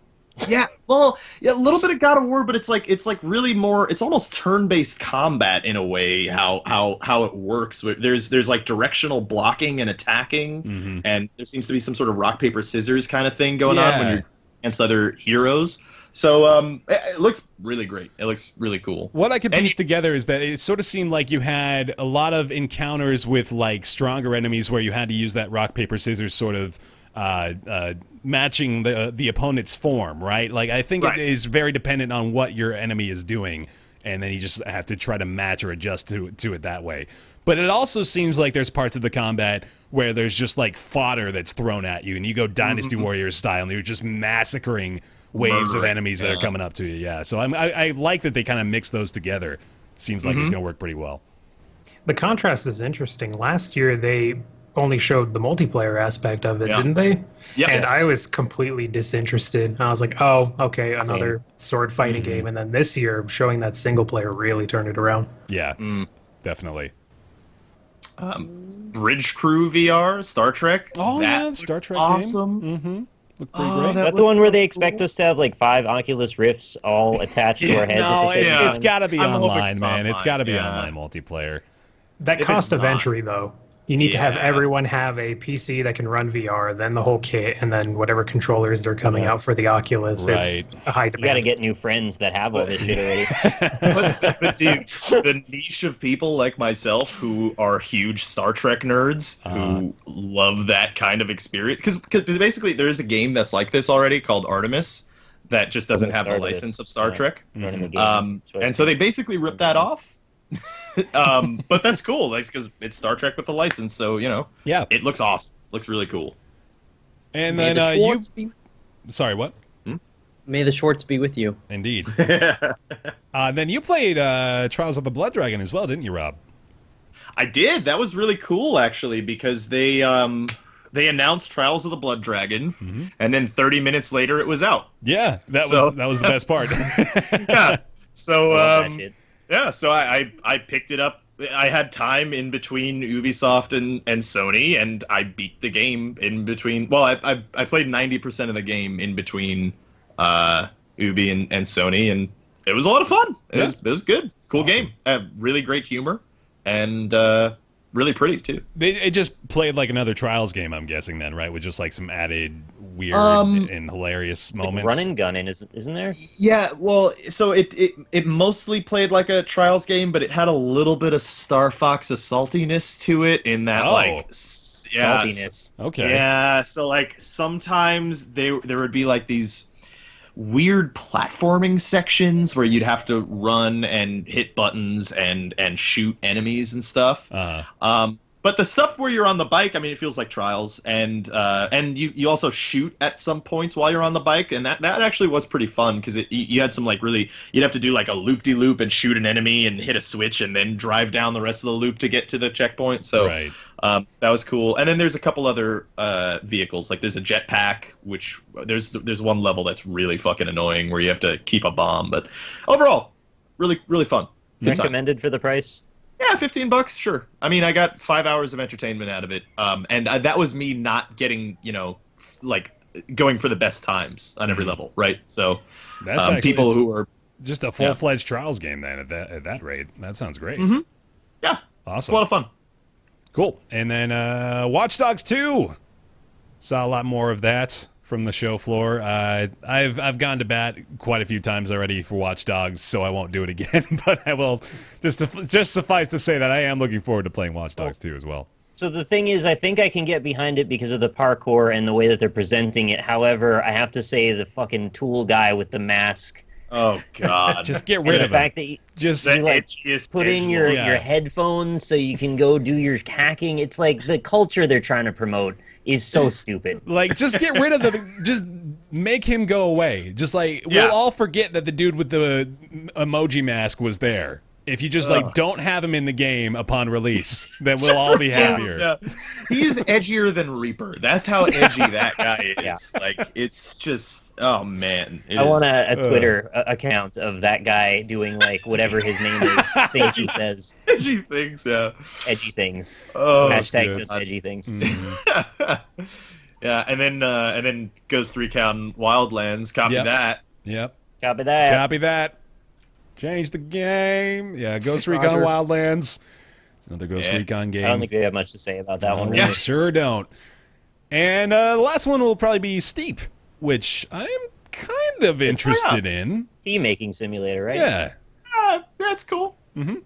Yeah, well, yeah, a little bit of God of War, but it's like really more. It's almost turn-based combat in a way. How it works. There's like directional blocking and attacking, and there seems to be some sort of rock paper scissors kind of thing going on when you're against other heroes. So it looks really great. It looks really cool. What I could piece together is that it sort of seemed like you had a lot of encounters with like stronger enemies where you had to use that rock paper scissors sort of matching the opponent's form, right? Like I think it is very dependent on what your enemy is doing, and then you just have to try to match or adjust to it that way. But it also seems like there's parts of the combat where there's just like fodder that's thrown at you, and you go Dynasty Warriors style, and you're just massacring waves of enemies that are coming up to you. Yeah, so I like that they kind of mix those together. Seems like it's going to work pretty well. The contrast is interesting. Last year they only showed the multiplayer aspect of it, didn't they? Yeah. And I was completely disinterested. I was like, oh, okay, another sword fighting game. And then this year, showing that single player really turned it around. Yeah, definitely. Bridge Crew VR, Star Trek. Oh, that yeah, Star Trek awesome. game. Mm-hmm. Looked pretty great. That's the one where they expect us to have like 5 Oculus Rifts all attached to our heads No, at the same time. it's got to be I'm hoping online, it's man. It's online, got to be yeah. online multiplayer. That If cost it's of not- entry, though. You need to have Yeah. everyone have a PC that can run VR, then the whole kit, and then whatever controllers they're coming out for the Oculus. Right. It's a high You got to demand. get new friends that have all this shit already. But dude, the niche of people like myself who are huge Star Trek nerds who love that kind of experience, because basically there is a game that's like this already called Artemis that just doesn't have the Artemis, license of Star yeah. Trek. Running the game. And so they basically ripped that off. But that's cool, like, because it's Star Trek with a license, so Yeah. it looks awesome. Looks really cool. And May then the you. Schwartz be, Sorry, what? may the Schwartz be with you. Indeed. Then you played Trials of the Blood Dragon as well, didn't you, Rob? I did. That was really cool, actually, because they announced Trials of the Blood Dragon, and then 30 minutes later it was out. Yeah, that was the best part. Yeah. So Love that shit. yeah, so I picked it up. I had time in between Ubisoft and Sony, and I beat the game in between. Well, I played 90% of the game in between Ubi and Sony, and it was a lot of fun. It was good. Cool Awesome. game. Really great humor, and really pretty too. It just played like another Trials game, I'm guessing then, right? With just like some added weird and hilarious moments. Like run and gun, isn't there? Yeah, well, so it mostly played like a Trials game, but it had a little bit of Star Fox's saltiness to it in that Saltiness. Okay. Yeah, so like sometimes there would be like these weird platforming sections where you'd have to run and hit buttons and shoot enemies and stuff. But the stuff where you're on the bike, I mean, it feels like Trials, and you also shoot at some points while you're on the bike, and that actually was pretty fun because you had some like really, you'd have to do like a loop-de-loop and shoot an enemy and hit a switch and then drive down the rest of the loop to get to the checkpoint. So that was cool. And then there's a couple other vehicles, like there's a jetpack, which there's one level that's really fucking annoying where you have to keep a bomb, but overall, really really fun. Good time. Recommended for the price? Yeah, $15, sure. I mean, I got 5 hours of entertainment out of it, and that was me not getting, like going for the best times on every level, right? So that's actually people who are just a full-fledged Trials game then at that rate. That sounds great. Yeah, awesome. It's a lot of fun. Cool. And then Watch Dogs 2. Saw a lot more of that from the show floor. I've gone to bat quite a few times already for Watch Dogs, so I won't do it again. But I will just suffice to say that I am looking forward to playing Watch Dogs 2 as well. So the thing is, I think I can get behind it because of the parkour and the way that they're presenting it. However, I have to say the fucking tool guy with the mask. Oh God! Just get rid of the fact that you like put in your headphones so you can go do your hacking. It's like the culture they're trying to promote is so stupid. Like, just get rid of the. Just make him go away. Just like we'll all forget that the dude with the emoji mask was there. If you just like don't have him in the game upon release, then we'll all be happier. Yeah. He is edgier than Reaper. That's how edgy that guy is. Like, it's just, oh man. I want a Twitter account of that guy doing like whatever his name is, things he says. Edgy things, yeah. Edgy things. Oh, hashtag just edgy things. Yeah, and then Ghost Recon Wildlands. Copy that. Yep. Copy that. Copy that. Change the game. Yeah, Ghost Recon Wildlands. It's another Ghost Recon game. I don't think we have much to say about that one. We sure don't. And the last one will probably be Steep, which I'm kind of interested in. Key-making simulator, right? Yeah. That's cool. Mm-hmm.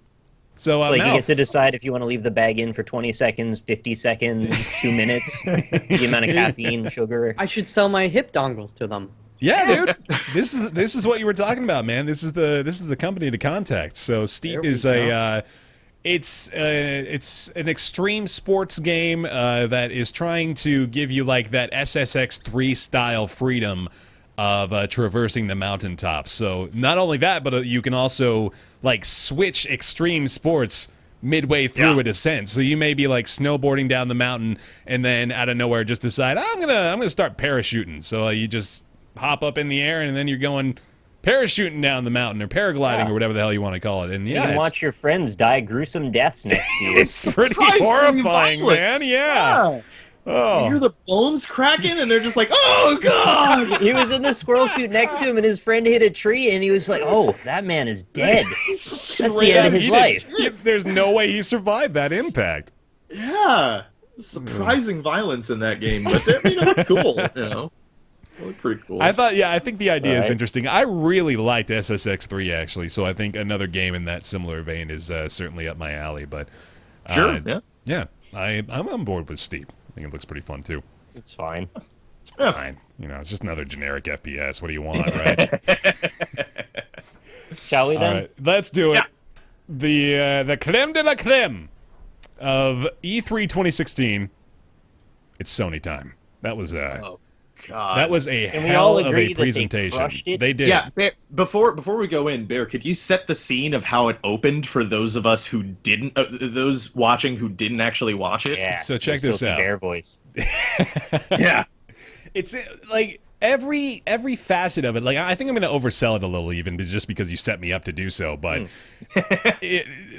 So like you get to decide if you want to leave the bag in for 20 seconds, 50 seconds, 2 minutes, the amount of caffeine, sugar. I should sell my hip dongles to them. Yeah, dude. This is what you were talking about, man. This is the company to contact. So Steep is it's an extreme sports game that is trying to give you like that SSX3 style freedom of traversing the mountaintops. So not only that, but you can also like switch extreme sports midway through a descent. So you may be like snowboarding down the mountain and then out of nowhere just decide I'm gonna start parachuting. So you just hop up in the air and then you're going parachuting down the mountain or paragliding or whatever the hell you want to call it. And you can watch your friends die gruesome deaths next to you. It's pretty horrifying, man. Yeah. Oh. You hear the bones cracking, and they're just like, "Oh God!" He was in the squirrel suit next to him, and his friend hit a tree, and he was like, "Oh, that man is dead. That's the end of his life." There's no way he survived that impact. Yeah, surprising violence in that game, but they're cool. Really pretty cool. I think the idea is interesting. I really liked SSX3 actually, so I think another game in that similar vein is certainly up my alley. But sure, I'm on board with Steep. I think it looks pretty fun too. It's fine. It's fine. It's just another generic FPS. What do you want, right? Shall we then? All right, let's do it. The creme de la creme of E3 2016. It's Sony time. That was oh God. That was a hell of a presentation. They did. Yeah, Bear, before we go in, Bear, could you set the scene of how it opened for those of us who didn't, those watching who didn't actually watch it? Yeah. So check this out. Bear voice. Yeah. It's like every facet of it. Like I think I'm going to oversell it a little, even just because you set me up to do so. But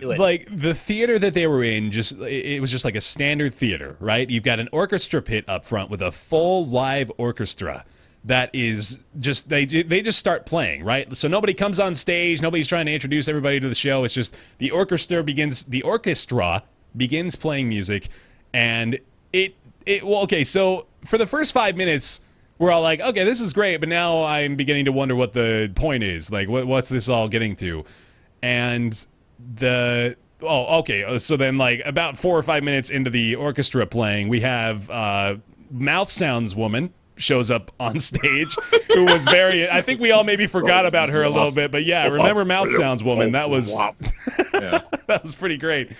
like the theater that they were in, it was just like a standard theater, right? You've got an orchestra pit up front with a full live orchestra that is just they just start playing, right? So nobody comes on stage, nobody's trying to introduce everybody to the show. It's just the orchestra begins playing music, and well, okay, so for the first 5 minutes, we're all like, okay, this is great, but now I'm beginning to wonder what the point is. Like, what's this all getting to? And so then, like, about 4 or 5 minutes into the orchestra playing, we have Mouth Sounds Woman shows up on stage, who was very, I think we all maybe forgot about her a little bit, but yeah, remember Mouth Sounds Woman? That was, that was pretty great.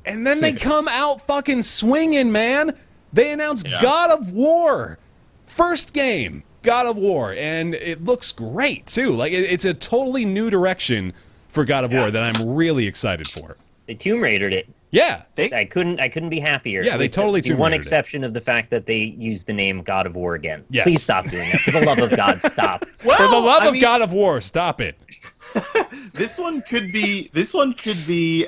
And then they come out fucking swinging, man. They announced God of War. First game, God of War, and it looks great, too. Like, it's a totally new direction for God of War that I'm really excited for. They Tomb Raidered it. Yeah. I couldn't be happier. Yeah, they totally Tomb Raidered it. One exception of the fact that they used the name God of War again. Yes. Please stop doing that. For the love of God, stop. Well, for the love of God of War, stop it. This one could be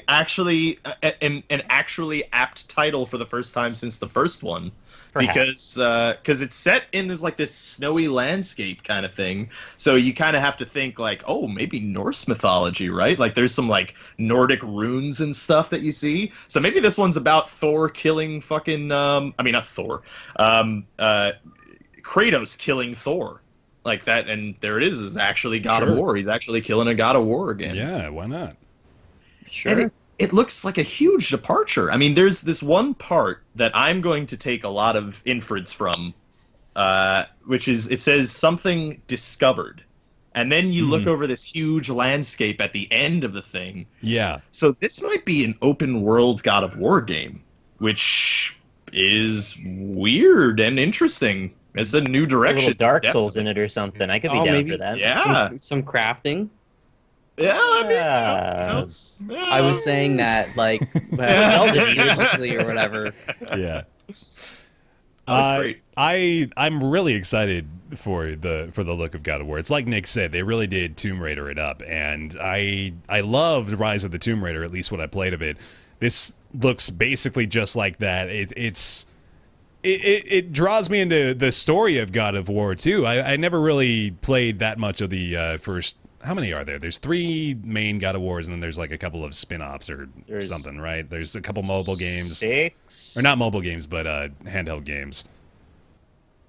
actually an actually apt title for the first time since the first one. Perhaps. Because it's set in this snowy landscape kind of thing, so you kind of have to think like, oh, maybe Norse mythology, right? Like there's some like Nordic runes and stuff that you see. So maybe this one's about Thor killing fucking not Thor, Kratos killing Thor, like that, and there it is actually God of War. He's actually killing a God of War again. Yeah, why not? Sure. And it looks like a huge departure. I mean, there's this one part that I'm going to take a lot of inference from, which is, it says something discovered. And then you look over this huge landscape at the end of the thing. Yeah. So this might be an open world God of War game, which is weird and interesting. It's a new direction. A little Dark Souls in it or something. I could be down for that. Yeah. Some crafting. Yeah, I mean, I was saying that, like, or whatever. Yeah. That was great. I'm really excited for the look of God of War. It's like Nick said, they really did Tomb Raider it up, and I loved Rise of the Tomb Raider, at least what I played of it. This looks basically just like that. It draws me into the story of God of War too. I never really played that much of the first. How many are there? There's 3 main God of Wars, and then there's like a couple of spin-offs or something, right? There's a couple mobile games. 6? Or not mobile games, but handheld games.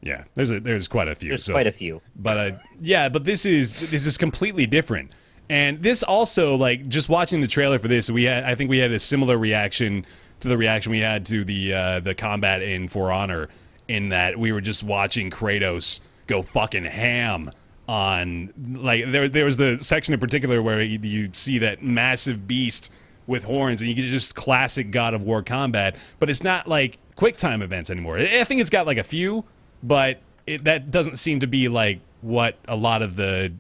Yeah, there's quite a few. There's quite a few. But but this is completely different. And this also, like, just watching the trailer for this, I think we had a similar reaction to the reaction we had to the combat in For Honor, in that we were just watching Kratos go fucking ham on, like, there was the section in particular where you see that massive beast with horns, and you get just classic God of War combat, but it's not like quick time events anymore. I think it's got like a few, but that doesn't seem to be like what a lot of the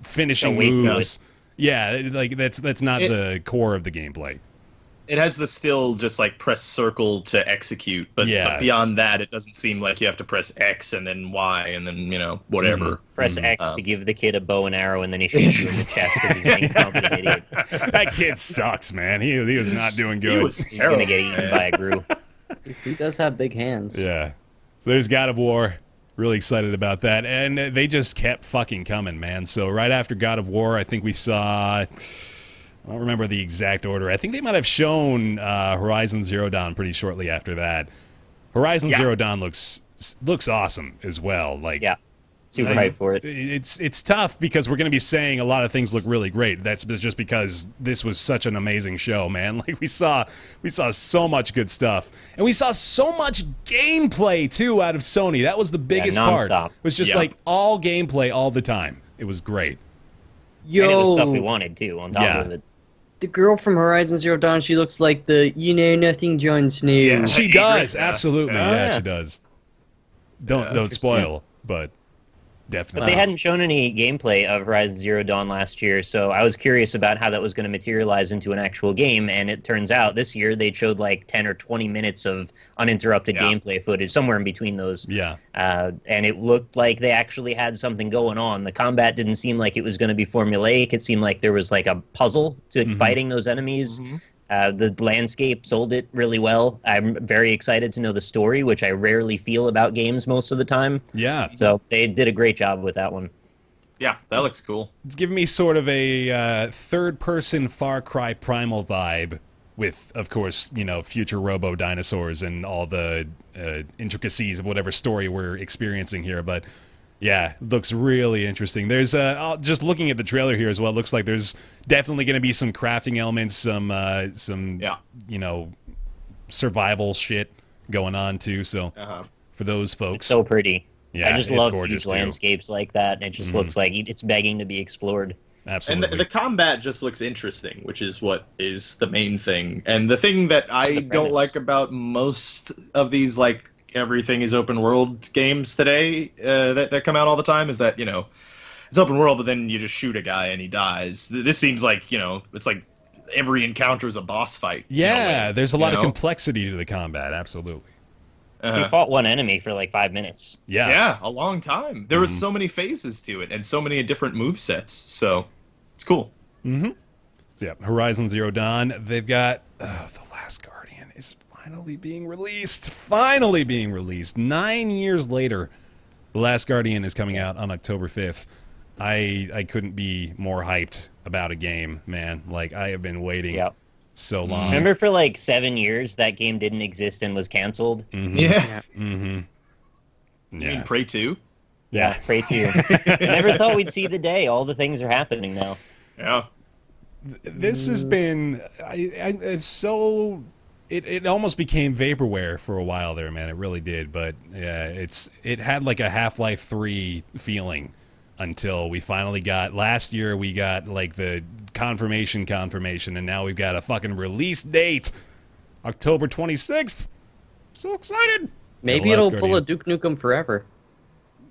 finishing moves. Yeah, like that's not the core of the gameplay. It has the still just like press circle to execute, but beyond that, it doesn't seem like you have to press X and then Y and then, whatever. Press X to give the kid a bow and arrow, and then he shoots you in the chest because he's being an idiot. That kid sucks, man. He was not doing good. He's going to get eaten by a Gru. He does have big hands. Yeah. So there's God of War. Really excited about that. And they just kept fucking coming, man. So right after God of War, I think we saw... I don't remember the exact order. I think they might have shown Horizon Zero Dawn pretty shortly after that. Horizon Zero Dawn looks awesome as well. Like, super hyped for it. It's tough because we're going to be saying a lot of things look really great. That's just because this was such an amazing show, man. Like we saw so much good stuff, and we saw so much gameplay too out of Sony. That was the biggest part. It was just like all gameplay all the time. It was great. And it was stuff we wanted too. On top of it. The girl from Horizon Zero Dawn, she looks like the nothing Jon Snow. Yeah, she does, absolutely. Yeah, she does. Don't spoil, but definitely. But they hadn't shown any gameplay of Horizon Zero Dawn last year, so I was curious about how that was going to materialize into an actual game, and it turns out this year they showed like 10 or 20 minutes of uninterrupted gameplay footage, somewhere in between those. Yeah. And it looked like they actually had something going on. The combat didn't seem like it was going to be formulaic. It seemed like there was like a puzzle to fighting those enemies. The landscape sold it really well. I'm very excited to know the story, which I rarely feel about games most of the time. Yeah. So they did a great job with that one. Yeah, that looks cool. It's giving me sort of a third-person Far Cry Primal vibe with, of course, future robo dinosaurs and all the intricacies of whatever story we're experiencing here. But yeah, looks really interesting. There's just looking at the trailer here as well. It looks like there's definitely going to be some crafting elements, some survival shit going on too. So for those folks, it's so pretty. Yeah, I just love huge landscapes like that. And it just looks like it's begging to be explored. Absolutely. And the combat just looks interesting, which is what is the main thing. And the thing that I don't like about most of these, like, everything is open world games today that come out all the time is that, it's open world, but then you just shoot a guy and he dies. This seems like, it's like every encounter is a boss fight. Yeah, there's a lot of complexity to the combat, absolutely. You fought one enemy for like 5 minutes. Yeah, a long time. There was so many phases to it and so many different movesets, so it's cool. So yeah, Horizon Zero Dawn, they've got The Last Guardian is finally being released. 9 years later, The Last Guardian is coming out on October 5th. I couldn't be more hyped about a game, man. Like, I have been waiting so long. Remember for like 7 years that game didn't exist and was canceled? Yeah. You mean Prey 2? Yeah, Prey 2. Never thought we'd see the day. All the things are happening now. Yeah. This has been... It almost became vaporware for a while there, man. It really did. But yeah, it had like a Half-Life 3 feeling until we finally got... Last year we got like the confirmation, and now we've got a fucking release date. October 26th. So excited. Maybe it'll pull a Duke Nukem Forever.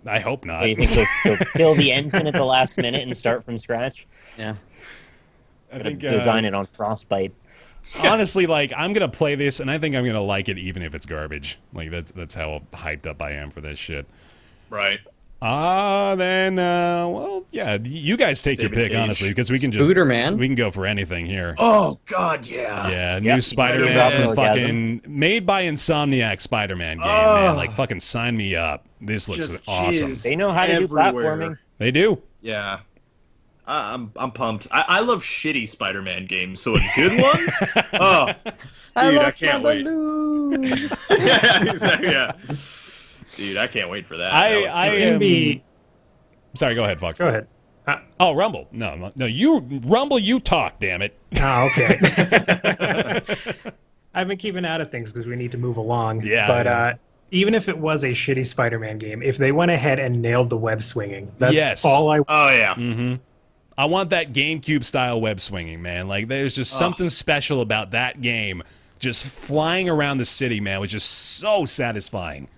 I hope not. Do you think they'll kill the engine at the last minute and start from scratch? Yeah. I think design it on Frostbite. Honestly, like, I'm gonna play this, and I think I'm gonna like it even if it's garbage. Like, that's how hyped up I am for this shit. Right. Then, well, yeah, you guys take your pick, honestly, because we can just... Spooderman. We can go for anything here. Oh, God, yeah. Yeah, new Spider-Man, fucking made by Insomniac Spider-Man game, man. Like, fucking sign me up. This looks awesome. They know how to do platforming. They do. Yeah. I'm pumped. I love shitty Spider-Man games, so a good one? Oh, dude, I can't wait. Yeah, exactly, yeah. Dude, I can't wait for that. I am... Sorry, go ahead, Fox. Go ahead. Oh, Rumble. No, you... Rumble, you talk, damn it. Oh, okay. I've been keeping out of things because we need to move along. Yeah. But even if it was a shitty Spider-Man game, if they went ahead and nailed the web swinging, that's all I... Oh, yeah. Mm-hmm. I want that GameCube-style web swinging, man. Like, there's just something special about that game. Just flying around the city, man, was just so satisfying.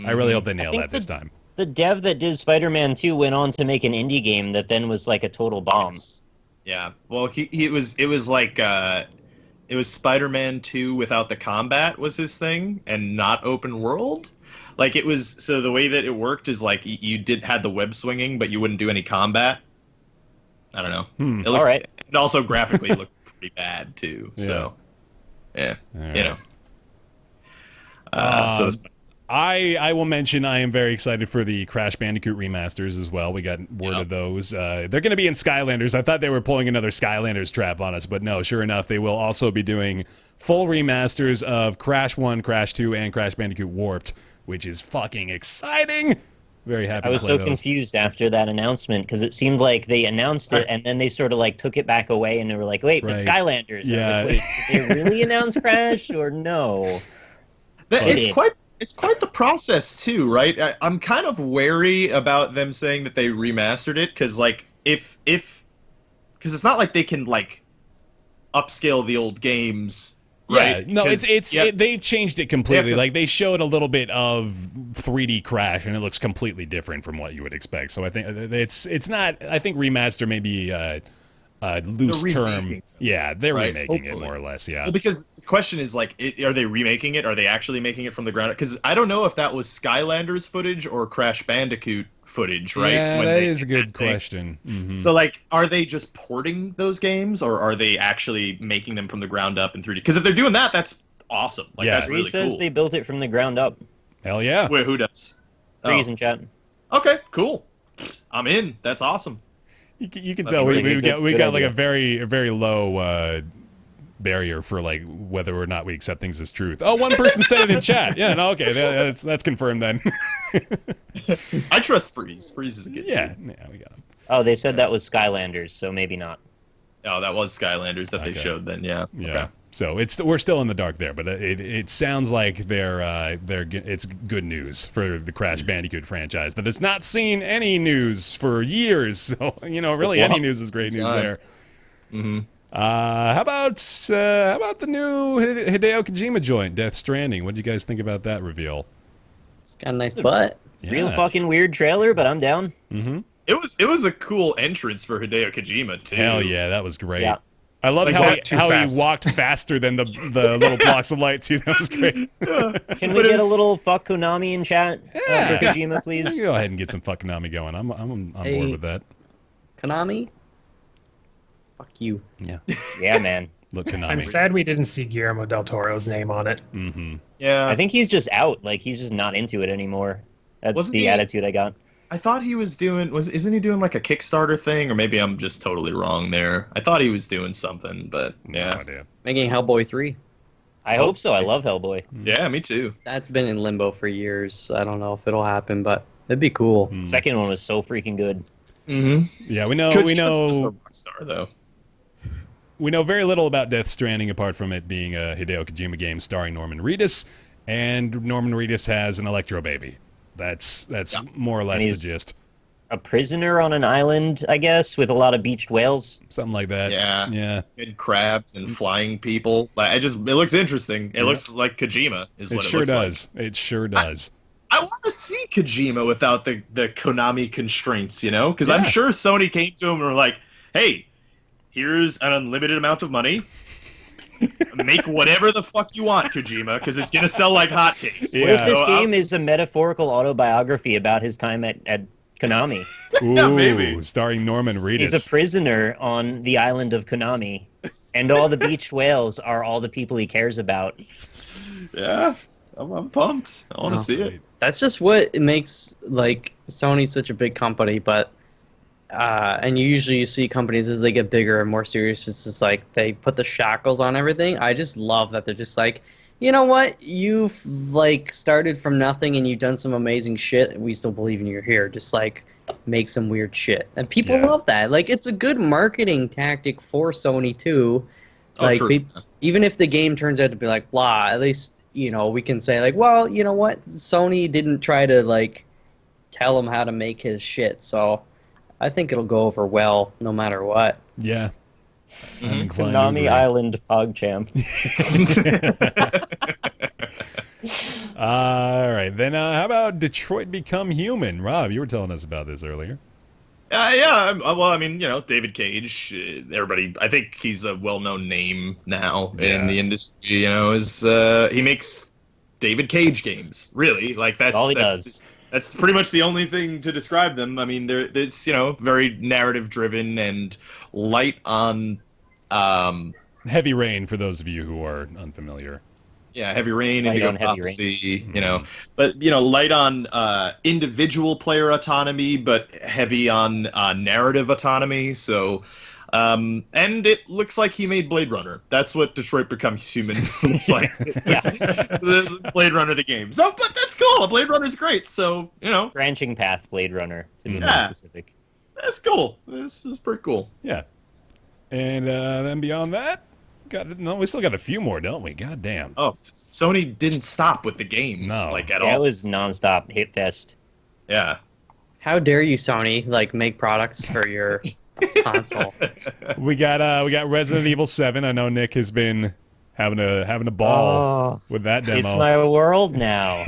I really hope they nail that this time. The dev that did Spider-Man 2 went on to make an indie game that then was like a total bomb. Yeah. Well, it was like it was Spider-Man 2 without the combat was his thing and not open world. Like, it was, so the way that it worked is like you had the web swinging, but you wouldn't do any combat. I don't know. All right. And also graphically it looked pretty bad too. Yeah. So yeah. Right. So I will mention I am very excited for the Crash Bandicoot remasters as well. We got word of those. They're going to be in Skylanders. I thought they were pulling another Skylanders trap on us, but no, sure enough, they will also be doing full remasters of Crash 1, Crash 2, and Crash Bandicoot Warped, which is fucking exciting. Very happy to play I was so those. confused after that announcement because it seemed like they announced it and then they sort of like took it back away and they were like, wait, but Skylanders. Yeah. I was like, wait, did they really announce Crash or no? It's quite the process too, right? I'm kind of wary about them saying that they remastered it because, like, because it's not like they can like upscale the old games, right? Yeah, no, they've changed it completely. Like, they showed a little bit of 3D Crash, and it looks completely different from what you would expect. So I think it's not. I think remaster may be a loose term. Yeah, they're remaking it more or less. Yeah. Well, because the question is, like, are they remaking it? Are they actually making it from the ground up? Because I don't know if that was Skylanders footage or Crash Bandicoot footage, right? Yeah, that is a good question. Mm-hmm. So, like, are they just porting those games, or are they actually making them from the ground up in 3D? Because if they're doing that, that's awesome. Like, that's really cool. He says they built it from the ground up. Hell yeah. Wait, who does? Trees in chat. Okay, cool. I'm in. That's awesome. You can tell we got like a very low barrier for like whether or not we accept things as truth. Oh, one person said it in chat. Yeah, no, okay, that's confirmed then. I trust Freeze. Freeze is a good. Yeah, dude. we got him. Oh, they said that was Skylanders, so maybe not. Oh, that was Skylanders that they Okay. showed then. Yeah. Yeah. Okay. So we're still in the dark there, but it sounds like it's good news for the Crash Bandicoot franchise that has not seen any news for years. So really any news is great news there. Mm-hmm. How about the new Hideo Kojima joint, Death Stranding? What do you guys think about that reveal? It's got a nice butt. Real fucking weird trailer, but I'm down. Mm-hmm. It was a cool entrance for Hideo Kojima too. Hell yeah, that was great. Yeah. I love Like, how not too fast. he walked faster than the little blocks of light too. That was great. Can we get a little fuck Konami in chat Yeah. for Kojima, please? Go ahead and get some fucking Konami going. I'm on Hey. board with that. Konami? Fuck you. Yeah. Yeah, man. Look, Konami. I'm sad we didn't see Guillermo del Toro's name on it. Mm-hmm. Yeah. I think he's just out. Like, he's just not into it anymore. That's Wasn't the he- attitude I got. I thought he was doing isn't he doing like a Kickstarter thing, or maybe I'm just totally wrong there. I thought he was doing something, but No yeah. idea. Making Hellboy 3. I hope so. I love Hellboy. Yeah, me too. That's been in limbo for years. I don't know if it'll happen, but it'd be cool. Mm. Second one was so freaking good. Mm-hmm. Yeah, we know Just a rock star though. we know very little about Death Stranding apart from it being a Hideo Kojima game starring Norman Reedus, and Norman Reedus has an Electro baby. That's more or less the he's- gist. A prisoner on an island, I guess, with a lot of beached whales. Something like that. Yeah. Yeah. And crabs and flying people. Like, it looks interesting. It looks like Kojima is It what it sure looks does. like. It sure does. I want to see Kojima without the Konami constraints, because Yeah. I'm sure Sony came to him and were like, "Hey, here's an unlimited amount of money. Make whatever the fuck you want, Kojima, because it's gonna sell like hotcakes." Yeah. What if this So, game is a metaphorical autobiography about his time at Konami? Yeah, Ooh, maybe. starring Norman Reedus. He's a prisoner on the island of Konami, and all the beached whales are all the people he cares about. Yeah, I'm pumped. I want to see it. That's just what makes like Sony such a big company, but and you see companies as they get bigger and more serious, it's just like they put the shackles on everything. I just love that they're just like, you know what, you've like started from nothing and you've done some amazing shit, and we still believe in you're here. Just like make some weird shit, and people Yeah. love that. Like, it's a good marketing tactic for Sony too. Oh, Like, true. even if the game turns out to be like blah, at least we can say like, well, you know what, Sony didn't try to like tell him how to make his shit, so I think it'll go over well no matter what. Yeah. I'm inclined to Konami agree. Island PogChamp. All right. Then how about Detroit Become Human? Rob, you were telling us about this earlier. Yeah. Well, I mean, David Cage. Everybody, I think he's a well-known name now in the industry. He makes David Cage games. Really, like that's All he does. That's pretty much the only thing to describe them. I mean, there's very narrative-driven and light on. Heavy Rain, for those of you who are unfamiliar. Yeah, Heavy Rain, Light Indigo on Heavy Prophecy, but light on individual player autonomy, but heavy on narrative autonomy. So, and it looks like he made Blade Runner. That's what Detroit Becomes Human looks like. This is Blade Runner the game. So, but that's cool. Blade Runner's great. So, Branching Path Blade Runner, to be more Yeah. specific. that's cool. This is pretty cool. Yeah. And then beyond that, we still got a few more, don't we? God damn. Oh, Sony didn't stop with the games No. at That all. was nonstop hit fest. Yeah. How dare you, Sony, like make products for your console? We got Resident Evil 7. I know Nick has been having a ball with that demo. It's my world now.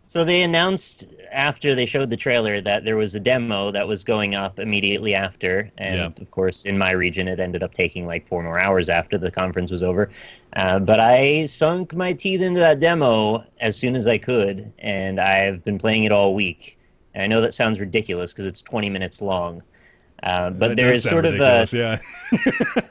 So they announced after they showed the trailer that there was a demo that was going up immediately after, and of course in my region it ended up taking like 4 more hours after the conference was over. But I sunk my teeth into that demo as soon as I could, and I've been playing it all week. And I know that sounds ridiculous because it's 20 minutes long. But That there does is sound sort ridiculous,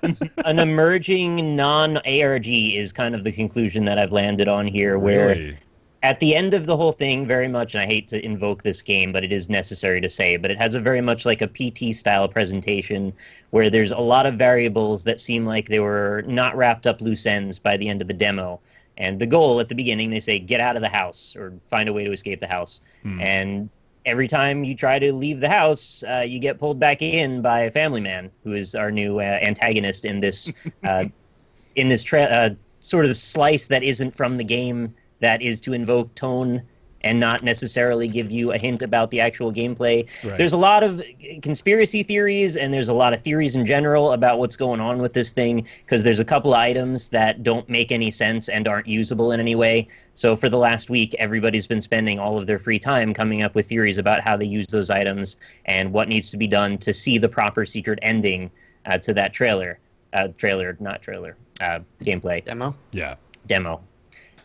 of an emerging non-ARG is kind of the conclusion that I've landed on here, where Really? At the end of the whole thing, very much, and I hate to invoke this game, but it is necessary to say, but it has a very much like a PT-style presentation where there's a lot of variables that seem like they were not wrapped up loose ends by the end of the demo. And the goal at the beginning, they say, get out of the house or find a way to escape the house. And every time you try to leave the house, you get pulled back in by a family man, who is our new antagonist in this sort of slice that isn't from the game, that is to invoke tone and not necessarily give you a hint about the actual gameplay. Right. There's a lot of conspiracy theories, and there's a lot of theories in general about what's going on with this thing, because there's a couple of items that don't make any sense and aren't usable in any way. So for the last week, everybody's been spending all of their free time coming up with theories about how they use those items and what needs to be done to see the proper secret ending to that gameplay. Demo? Yeah. Demo.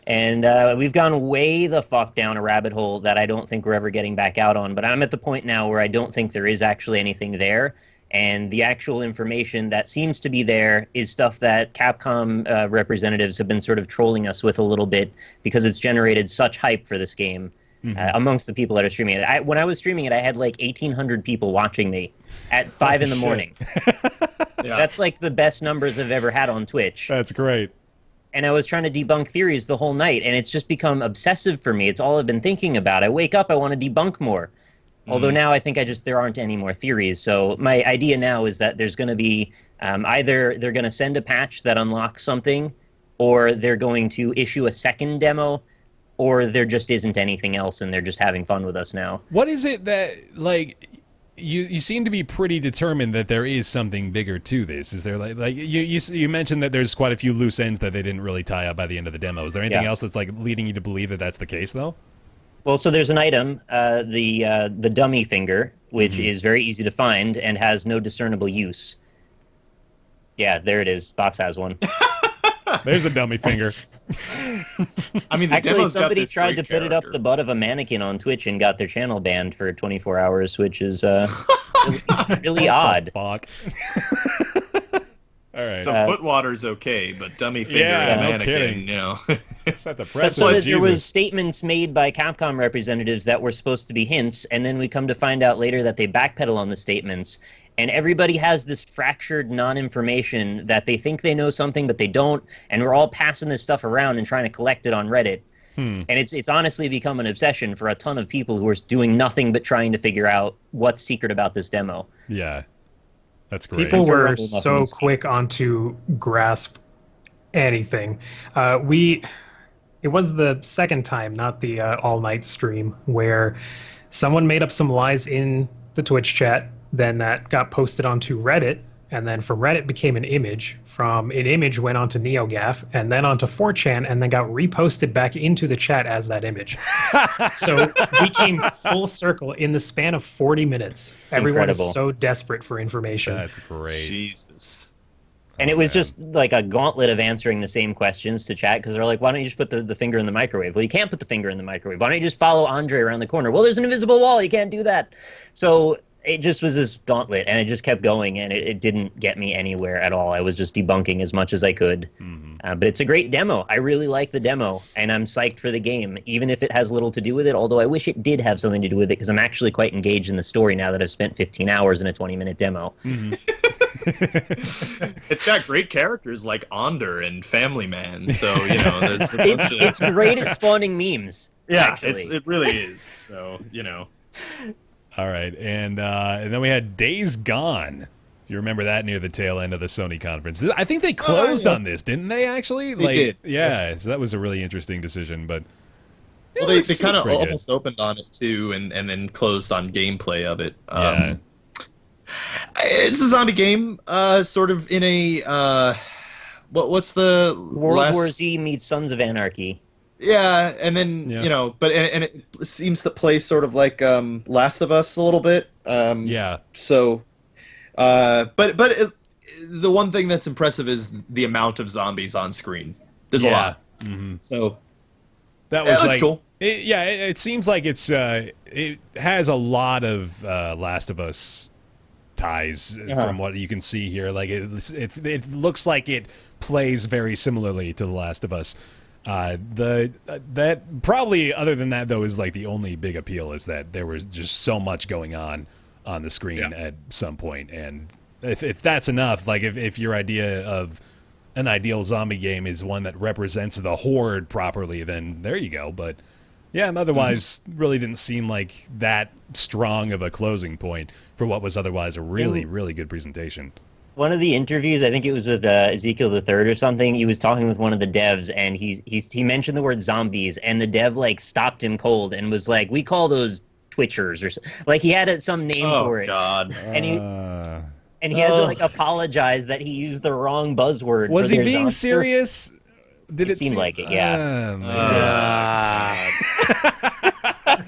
And we've gone way the fuck down a rabbit hole that I don't think we're ever getting back out on. But I'm at the point now where I don't think there is actually anything there. And the actual information that seems to be there is stuff that Capcom representatives have been sort of trolling us with a little bit, because it's generated such hype for this game amongst the people that are streaming it. When I was streaming it, I had like 1,800 people watching me at 5 in the morning. That's like the best numbers I've ever had on Twitch. That's great. And I was trying to debunk theories the whole night, and it's just become obsessive for me. It's all I've been thinking about. I wake up, I want to debunk more. Although now I think there aren't any more theories. So my idea now is that there's going to be either they're going to send a patch that unlocks something, or they're going to issue a second demo, or there just isn't anything else, and they're just having fun with us now. What is it that, like... You seem to be pretty determined that there is something bigger to this. Is there like you mentioned that there's quite a few loose ends that they didn't really tie up by the end of the demo. Is there anything else that's like leading you to believe that that's the case, though? Well, so there's an item, the dummy finger, which is very easy to find and has no discernible use. Yeah, there it is. Box has one. There's a dummy finger. I mean, actually, somebody tried to put it up the butt of a mannequin on Twitch and got their channel banned for 24 hours, which is really odd. Fuck. All right. So Footwater's okay, but dummy finger and mannequin, kidding. you know. Set the precedent. So there was statements made by Capcom representatives that were supposed to be hints, and then we come to find out later that they backpedal on the statements. And everybody has this fractured non-information that they think they know something, but they don't. And we're all passing this stuff around and trying to collect it on Reddit. And it's honestly become an obsession for a ton of people who are doing nothing but trying to figure out what's secret about this demo. Yeah, that's great. People were so quick on to grasp anything. It was the second time, not the all-night stream, where someone made up some lies in the Twitch chat. Then that got posted onto Reddit, and then from Reddit became an image. From an image went onto NeoGAF, and then onto 4chan, and then got reposted back into the chat as that image. So we came full circle in the span of 40 minutes. Everyone is so desperate for information. That's great. Jesus. And it was just like a gauntlet of answering the same questions to chat, because they're like, why don't you just put the finger in the microwave? Well, you can't put the finger in the microwave. Why don't you just follow Andre around the corner? Well, there's an invisible wall. You can't do that. So it just was this gauntlet, and it just kept going, and it didn't get me anywhere at all. I was just debunking as much as I could. But it's a great demo. I really like the demo, and I'm psyched for the game, even if it has little to do with it, although I wish it did have something to do with it, because I'm actually quite engaged in the story now that I've spent 15 hours in a 20-minute demo. It's got great characters like Onder and Family Man, so, you know, there's a bunch of... It's great at spawning memes. Yeah, actually. it really is, so, you know... All right, and then we had Days Gone. You remember that near the tail end of the Sony conference? I think they closed on this, didn't they? Actually, they did. Yeah, so that was a really interesting decision. But well, they kind of almost opened on it too, and then closed on gameplay of it. It's a zombie game, sort of in a what's the World War Z meets Sons of Anarchy. Yeah, and then you know, but and it seems to play sort of like Last of Us a little bit. So, but the one thing that's impressive is the amount of zombies on screen. There's a lot. So that was like cool. It seems like it has a lot of Last of Us ties from what you can see here. Like it looks like it plays very similarly to The Last of Us. That probably, other than that though, is like the only big appeal is that there was just so much going on the screen at some point, and if that's enough, like if your idea of an ideal zombie game is one that represents the horde properly, then there you go. But yeah, otherwise really didn't seem like that strong of a closing point for what was otherwise a really, really good presentation. One of the interviews, I think it was with Ezekiel the Third or something, he was talking with one of the devs, and he mentioned the word zombies, and the dev like stopped him cold and was like, "We call those twitchers," or like he had some name for it. Oh God! And he had to like apologize that he used the wrong buzzword. Was he being serious? Did it seem like it? Yeah.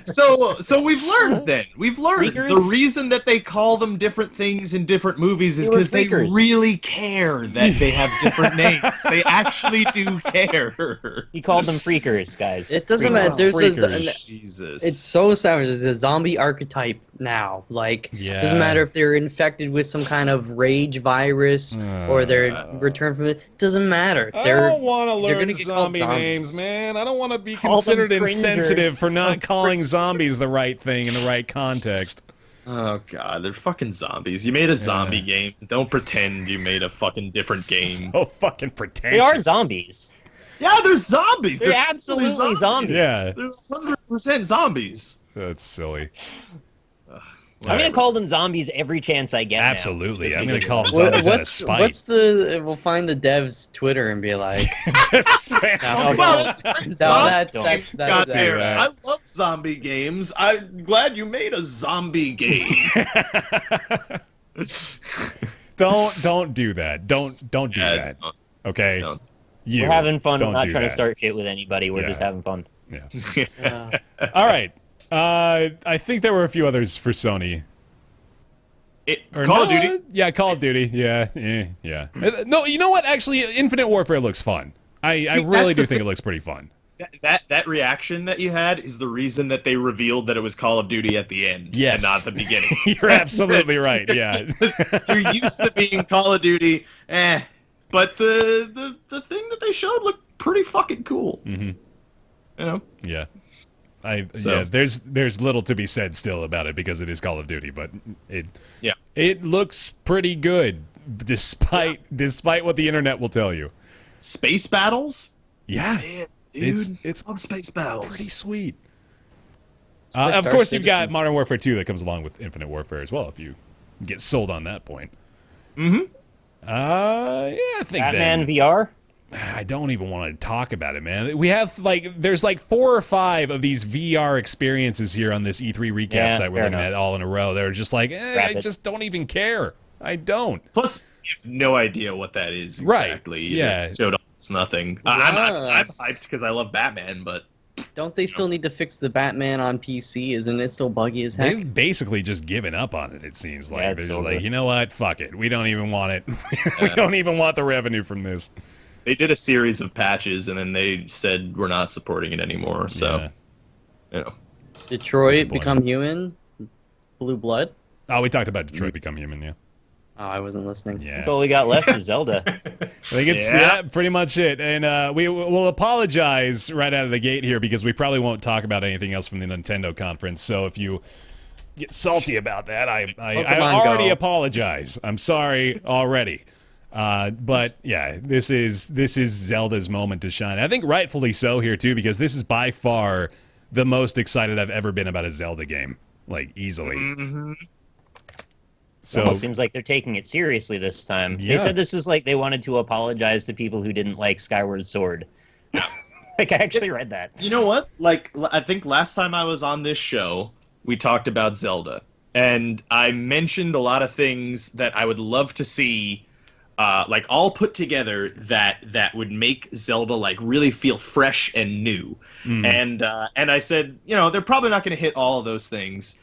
So we've learned then. We've learned Freakers? the reason that they call them different things in different movies is because they really care that they have different names. They actually do care. He called them freakers, guys. It doesn't matter. Freakers. Jesus. It's so savage. There's a zombie archetype now. Like, it doesn't matter if they're infected with some kind of rage virus or they're returned from it. It doesn't matter. I don't want to learn zombie names, man. I don't want to be considered insensitive for not calling zombies the right thing in the right context. Oh God, they're fucking zombies. You made a zombie game. Don't pretend you made a fucking different game. So fucking pretentious. They are zombies. Yeah, they're zombies. They're absolutely zombies. Yeah. They're 100% zombies. That's silly. I'm going to call them zombies every chance I get. Absolutely. Now. I'm going to call them zombies out of spite. We'll find the dev's Twitter and be like, Just spam. that's I love zombie games. I'm glad you made a zombie game. Don't do that. Don't do that. Okay. Don't. We're having fun. We're not trying to start shit with anybody. We're just having fun. Yeah. All right. I think there were a few others for Sony. Call of Duty? Yeah, Call of Duty. Yeah. No, you know what? Actually, Infinite Warfare looks fun. I really do think it looks pretty fun. That reaction that you had is the reason that they revealed that it was Call of Duty at the end and not the beginning. You're absolutely right, yeah. You're used to being Call of Duty, but the thing that they showed looked pretty fucking cool. Mm-hmm. You know? Yeah. There's little to be said still about it because it is Call of Duty, but it looks pretty good despite what the internet will tell you. Space battles? Yeah. Man, dude, it's on space battles. Pretty sweet. Of course, you've got Modern Warfare 2 that comes along with Infinite Warfare as well, if you get sold on that point. Mm-hmm. I think Batman VR? I don't even want to talk about it, man. We have there's 4 or 5 of these VR experiences here on this E3 recap site we're looking at all in a row. They're just like, I just don't even care. I don't. Plus, you have no idea what that is exactly. Right. Yeah. It showed almost nothing. I'm hyped because I love Batman, but don't they still need to fix the Batman on PC? Isn't it still buggy as heck? They've basically just given up on it, it seems like. Yeah, They're just like, you know what? Fuck it. We don't even want it. We don't even want the revenue from this. They did a series of patches, and then they said we're not supporting it anymore. So, Detroit Become Human, Blue Blood. Oh, we talked about Detroit Become Human, yeah. Oh, I wasn't listening. Yeah. All we got left is Zelda. I think it's pretty much it. And we will apologize right out of the gate here because we probably won't talk about anything else from the Nintendo conference. So if you get salty about that, I already apologize. I'm sorry already. But yeah, this is Zelda's moment to shine. I think rightfully so here too, because this is by far the most excited I've ever been about a Zelda game, like easily. Mm-hmm. So it seems like they're taking it seriously this time. Yeah. They said this is like they wanted to apologize to people who didn't like Skyward Sword. Like I actually read that. You know what? Like I think last time I was on this show, we talked about Zelda, and I mentioned a lot of things that I would love to see. Like all put together that would make Zelda like really feel fresh and new, and I said, you know, they're probably not going to hit all of those things.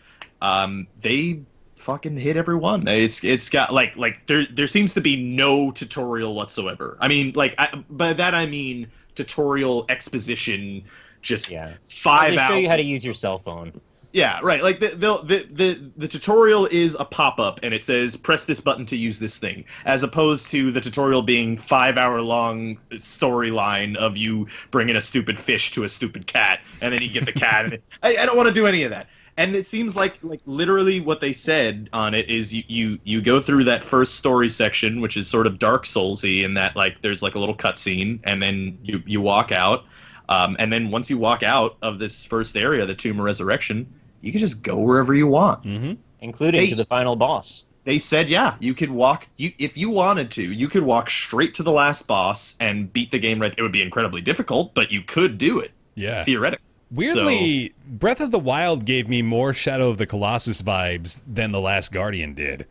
They fucking hit every one. It's got like there seems to be no tutorial whatsoever. I mean, by that I mean tutorial exposition, just 5 hours. They show you how to use your cell phone. Yeah, right. Like the tutorial is a pop-up and it says press this button to use this thing, as opposed to the tutorial being 5-hour long storyline of you bringing a stupid fish to a stupid cat and then you get the cat. And I don't want to do any of that. And it seems like literally what they said on it is you go through that first story section, which is sort of Dark Souls-y, in that like there's like a little cutscene and then you walk out. And then once you walk out of this first area, the Tomb of Resurrection, you can just go wherever you want. Mm-hmm. Including to the final boss. They said, yeah, you could walk, if you wanted to, you could walk straight to the last boss and beat the game right. It would be incredibly difficult, but you could do it. Yeah. Theoretically. Weirdly, Breath of the Wild gave me more Shadow of the Colossus vibes than The Last Guardian did.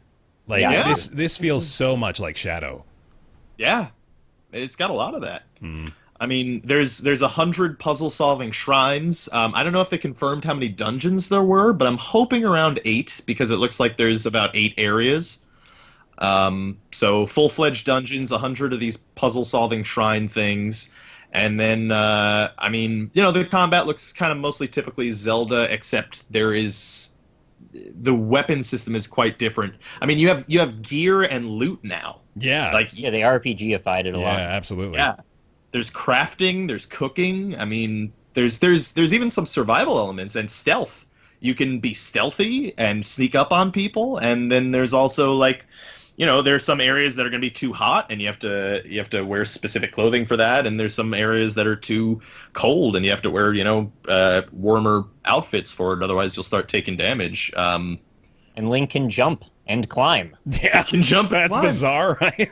Like, Yeah. this feels so much like Shadow. Yeah. It's got a lot of that. Hmm. I mean, there's 100 puzzle-solving shrines. I don't know if they confirmed how many dungeons there were, but I'm hoping around 8, because it looks like there's about 8 areas. So full-fledged dungeons, 100 of these puzzle-solving shrine things. And then, I mean, you know, the combat looks kind of mostly typically Zelda, except the weapon system is quite different. I mean, you have gear and loot now. Yeah. Yeah, they RPGified it a lot. Yeah, absolutely. Yeah. There's crafting, there's cooking. I mean, there's even some survival elements and stealth. You can be stealthy and sneak up on people, and then there's also like, you know, there's some areas that are going to be too hot and you have to wear specific clothing for that, and there's some areas that are too cold and you have to wear, you know, warmer outfits for it, otherwise you'll start taking damage. And Link can jump and climb. Yeah. Can jump and That's climb. bizarre, right?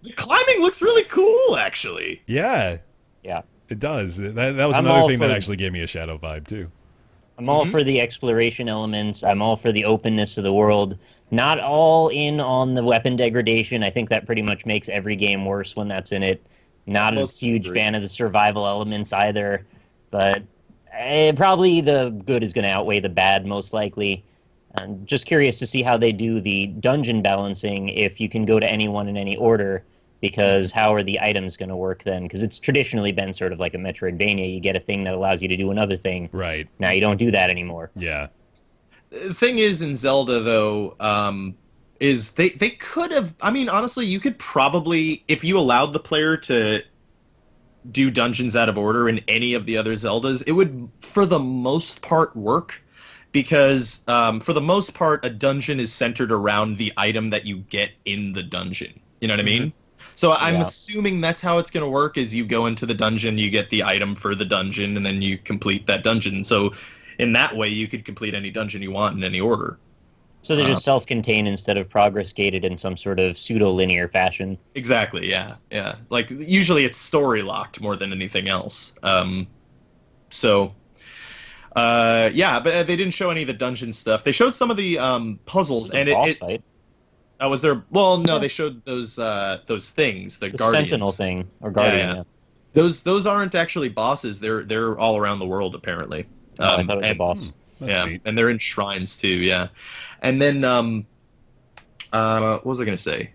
The climbing looks really cool, actually. Yeah. Yeah. It does. That was I'm another all thing that for- actually gave me a Shadow vibe, too. I'm all for the exploration elements. I'm all for the openness of the world. Not all in on the weapon degradation. I think that pretty much makes every game worse when that's in it. Not a Most huge agree. fan of the survival elements either. But probably the good is going to outweigh the bad, most likely. I'm just curious to see how they do the dungeon balancing if you can go to anyone in any order. Because how are the items going to work then? Because it's traditionally been sort of like a Metroidvania. You get a thing that allows you to do another thing. Right. Now you don't do that anymore. Yeah. The thing is, in Zelda, though, is they could have... I mean, honestly, you could probably... If you allowed the player to do dungeons out of order in any of the other Zeldas, it would, for the most part, work. Because, for the most part, a dungeon is centered around the item that you get in the dungeon. You know what I mean? So I'm assuming that's how it's going to work, is you go into the dungeon, you get the item for the dungeon, and then you complete that dungeon. So in that way, you could complete any dungeon you want in any order. So they're just self-contained instead of progress-gated in some sort of pseudo-linear fashion. Exactly, yeah. Like, usually it's story-locked more than anything else. Yeah, but they didn't show any of the dungeon stuff. They showed some of the puzzles, and Boss fight. was there... Well, no, they showed those things, the Guardians. Sentinel thing, or Guardian, yeah. Those aren't actually bosses. They're all around the world, apparently. I thought it was a boss. That's Yeah, sweet. and they're in shrines too. Yeah, and then what was I gonna say?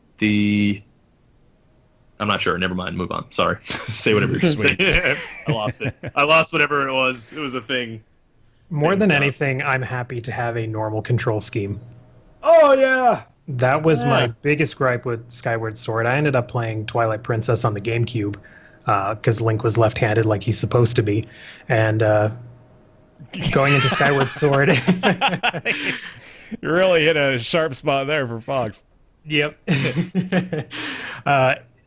I'm not sure. Never mind. Move on. Sorry. Say whatever you're saying. I lost it. I lost whatever it was. It was a thing. More than Things, anything, I'm happy to have a normal control scheme. Oh yeah. That was Yeah. my biggest gripe with Skyward Sword. I ended up playing Twilight Princess on the GameCube because Link was left-handed like he's supposed to be. And going into Skyward Sword... You really hit a sharp spot there for Fox. Yep.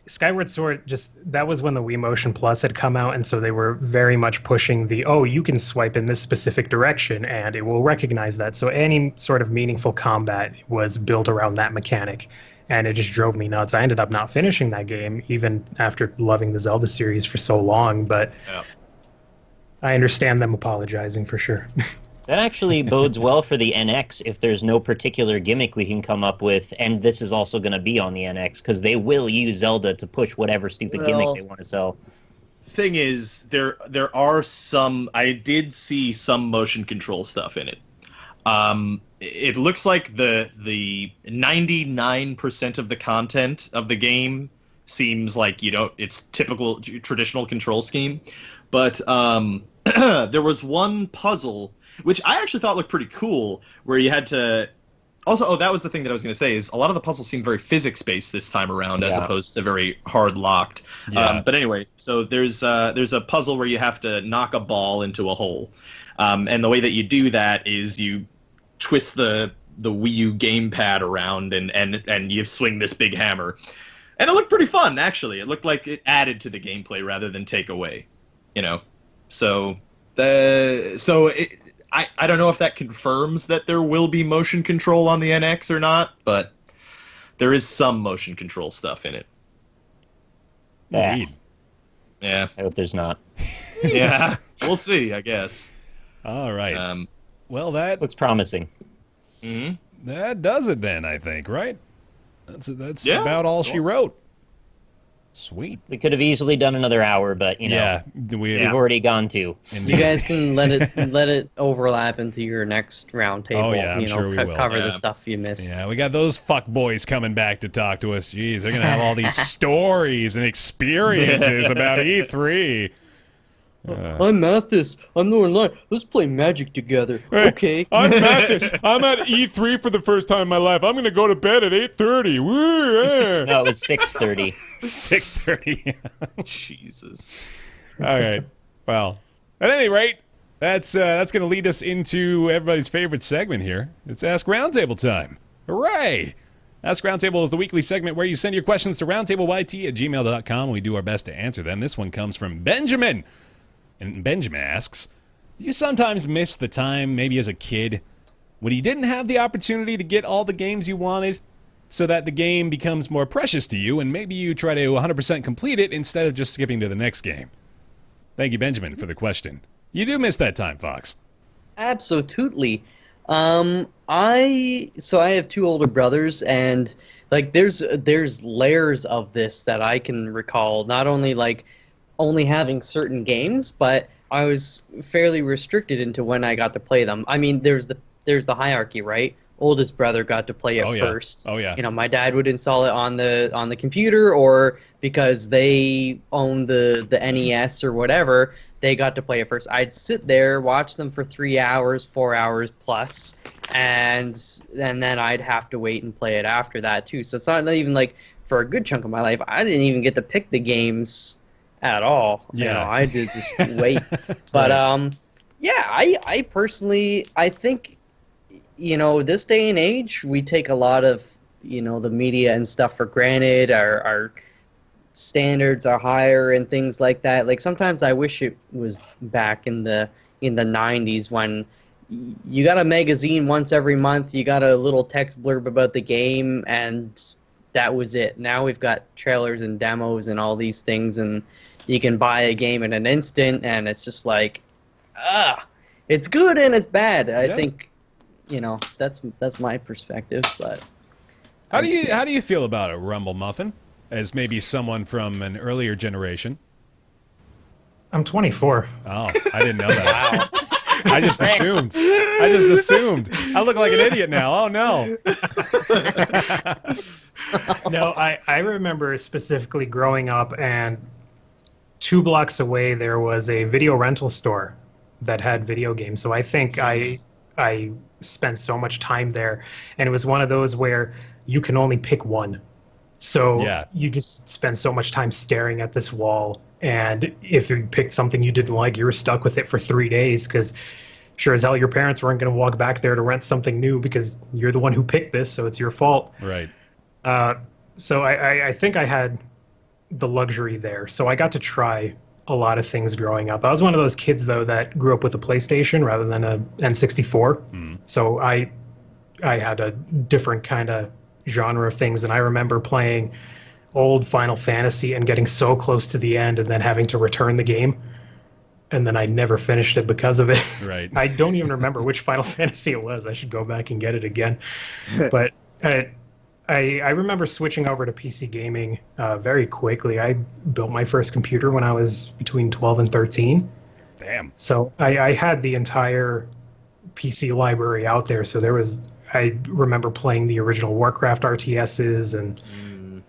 Skyward Sword, that was when the Wii Motion Plus had come out, and so they were very much pushing you can swipe in this specific direction, and it will recognize that. So any sort of meaningful combat was built around that mechanic, and it just drove me nuts. I ended up not finishing that game, even after loving the Zelda series for so long, but Yeah. I understand them apologizing for sure. That actually bodes well for the NX if there's no particular gimmick we can come up with, and this is also going to be on the NX, because they will use Zelda to push whatever stupid gimmick they want to sell. Thing is, there are some... I did see some motion control stuff in it. It looks like the 99% of the content of the game seems like, it's typical traditional control scheme, but there was one puzzle which I actually thought looked pretty cool, where you had to. Also, that was the thing that I was going to say, is a lot of the puzzles seem very physics-based this time around, as opposed to very hard-locked. Yeah. But anyway, so there's a puzzle where you have to knock a ball into a hole. And the way that you do that is you twist the Wii U gamepad around and you swing this big hammer. And it looked pretty fun, actually. It looked like it added to the gameplay rather than take away, you know? I don't know if that confirms that there will be motion control on the NX or not, but there is some motion control stuff in it. Indeed. Yeah. I hope there's not. Yeah. We'll see, I guess. All right. Well, that Looks promising. that does it then, I think, right? That's Yeah. about all she wrote. Sweet. We could have easily done another hour, but, you know, Yeah. we've already gone to. You guys can let it overlap into your next roundtable. Oh, yeah, I'm sure we will. Cover Yeah. the stuff you missed. Yeah, we got those fuck boys coming back to talk to us. Jeez, they're gonna have all these stories and experiences about E3. I'm Mathas. I'm the online. Let's play Magic together. Hey, Okay. I'm Mathas. I'm at E3 for the first time in my life. I'm gonna go to bed at 8:30. Woo! Yeah. No, it was 6:30. 6:30. Jesus. All right. Well, at any rate, that's going to lead us into everybody's favorite segment here. It's Ask Roundtable time. Hooray! Ask Roundtable is the weekly segment where you send your questions to roundtableyt@gmail.com. We do our best to answer them. This one comes from Benjamin. And Benjamin asks, do you sometimes miss the time, maybe as a kid, when you didn't have the opportunity to get all the games you wanted, so that the game becomes more precious to you, and maybe you try to 100% complete it instead of just skipping to the next game? Thank you, Benjamin, for the question. You do miss that time, Fox. Absolutely. I have two older brothers, and like there's layers of this that I can recall. Not only like only having certain games, but I was fairly restricted into when I got to play them. I mean, there's the hierarchy, right? Oldest brother got to play it first. Oh yeah. You know, my dad would install it on the computer, or because they own the NES or whatever, they got to play it first. I'd sit there, watch them for 3 hours, 4 hours plus, and then I'd have to wait and play it after that too. So it's not even like, for a good chunk of my life, I didn't even get to pick the games at all. Yeah. You know, I did just wait. But yeah, I personally, I think, you know, this day and age, we take a lot of, you know, the media and stuff for granted. Our standards are higher and things like that. Like sometimes I wish it was back in the 90s when you got a magazine once every month, you got a little text blurb about the game, and that was it. Now we've got trailers and demos and all these things, and you can buy a game in an instant, and it's just like, it's good and it's bad. I think, you know, that's my perspective. But how do you feel about it, RumbleMuffin, as maybe someone from an earlier generation? I'm 24. Oh, I didn't know that. Wow. I just assumed. I look like an idiot now. Oh no. No, I remember specifically growing up, and 2 blocks away there was a video rental store that had video games. So I think I spent so much time there, and it was one of those where you can only pick one. So you just spend so much time staring at this wall, and if you picked something you didn't like, you were stuck with it for 3 days, because sure as hell your parents weren't going to walk back there to rent something new because you're the one who picked this, so it's your fault. Right. So I think I had the luxury there. So I got to try a lot of things growing up. I was one of those kids, though, that grew up with a PlayStation rather than a N64. So I had a different kind of genre of things, and I remember playing old Final Fantasy and getting so close to the end and then having to return the game, and then I never finished it because of it. Right. I don't even remember which Final Fantasy it was. I should go back and get it again. But I remember switching over to PC gaming very quickly. I built my first computer when I was between 12 and 13. Damn. So I had the entire PC library out there. So I remember playing the original Warcraft RTSs and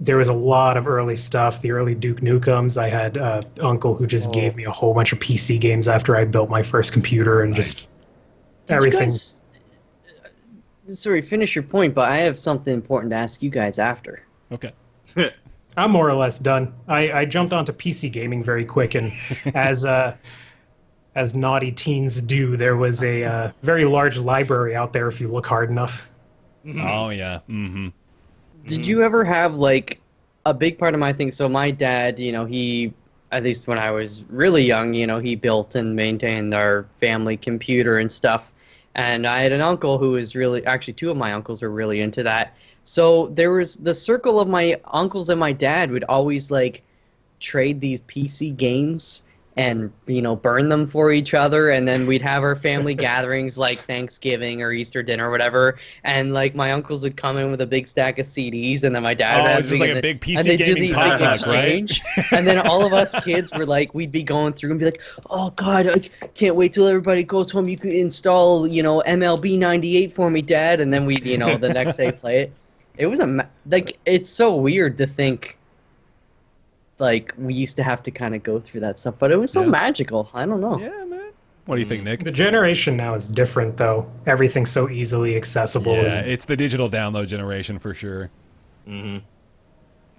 there was a lot of early stuff, the early Duke Nukems. I had an uncle who just gave me a whole bunch of PC games after I built my first computer, and just everything. Sorry, finish your point, but I have something important to ask you guys after. Okay. I'm more or less done. I jumped onto PC gaming very quick, and as naughty teens do, there was a very large library out there if you look hard enough. Oh, yeah. Mm-hmm. Did you ever have, like, a big part of my thing? So my dad, he, at least when I was really young, he built and maintained our family computer and stuff. And I had an uncle who was really, actually two of my uncles were really into that. So there was the circle of my uncles and my dad would always, like, trade these PC games and, burn them for each other. And then we'd have our family gatherings like Thanksgiving or Easter dinner or whatever. And, like, my uncles would come in with a big stack of CDs, and then my dad would have just like a big PC and they'd do gaming the big potluck, exchange. And then all of us kids were like, we'd be going through and be like, oh, God, I can't wait till everybody goes home. You can install, MLB 98 for me, Dad. And then we'd, the next day play it. It was it's so weird to think, like, we used to have to kind of go through that stuff, but it was so magical. I don't know. Yeah, man. What do you think, Nick? The generation now is different, though. Everything's so easily accessible. Yeah, it's the digital download generation for sure. Mm-hmm.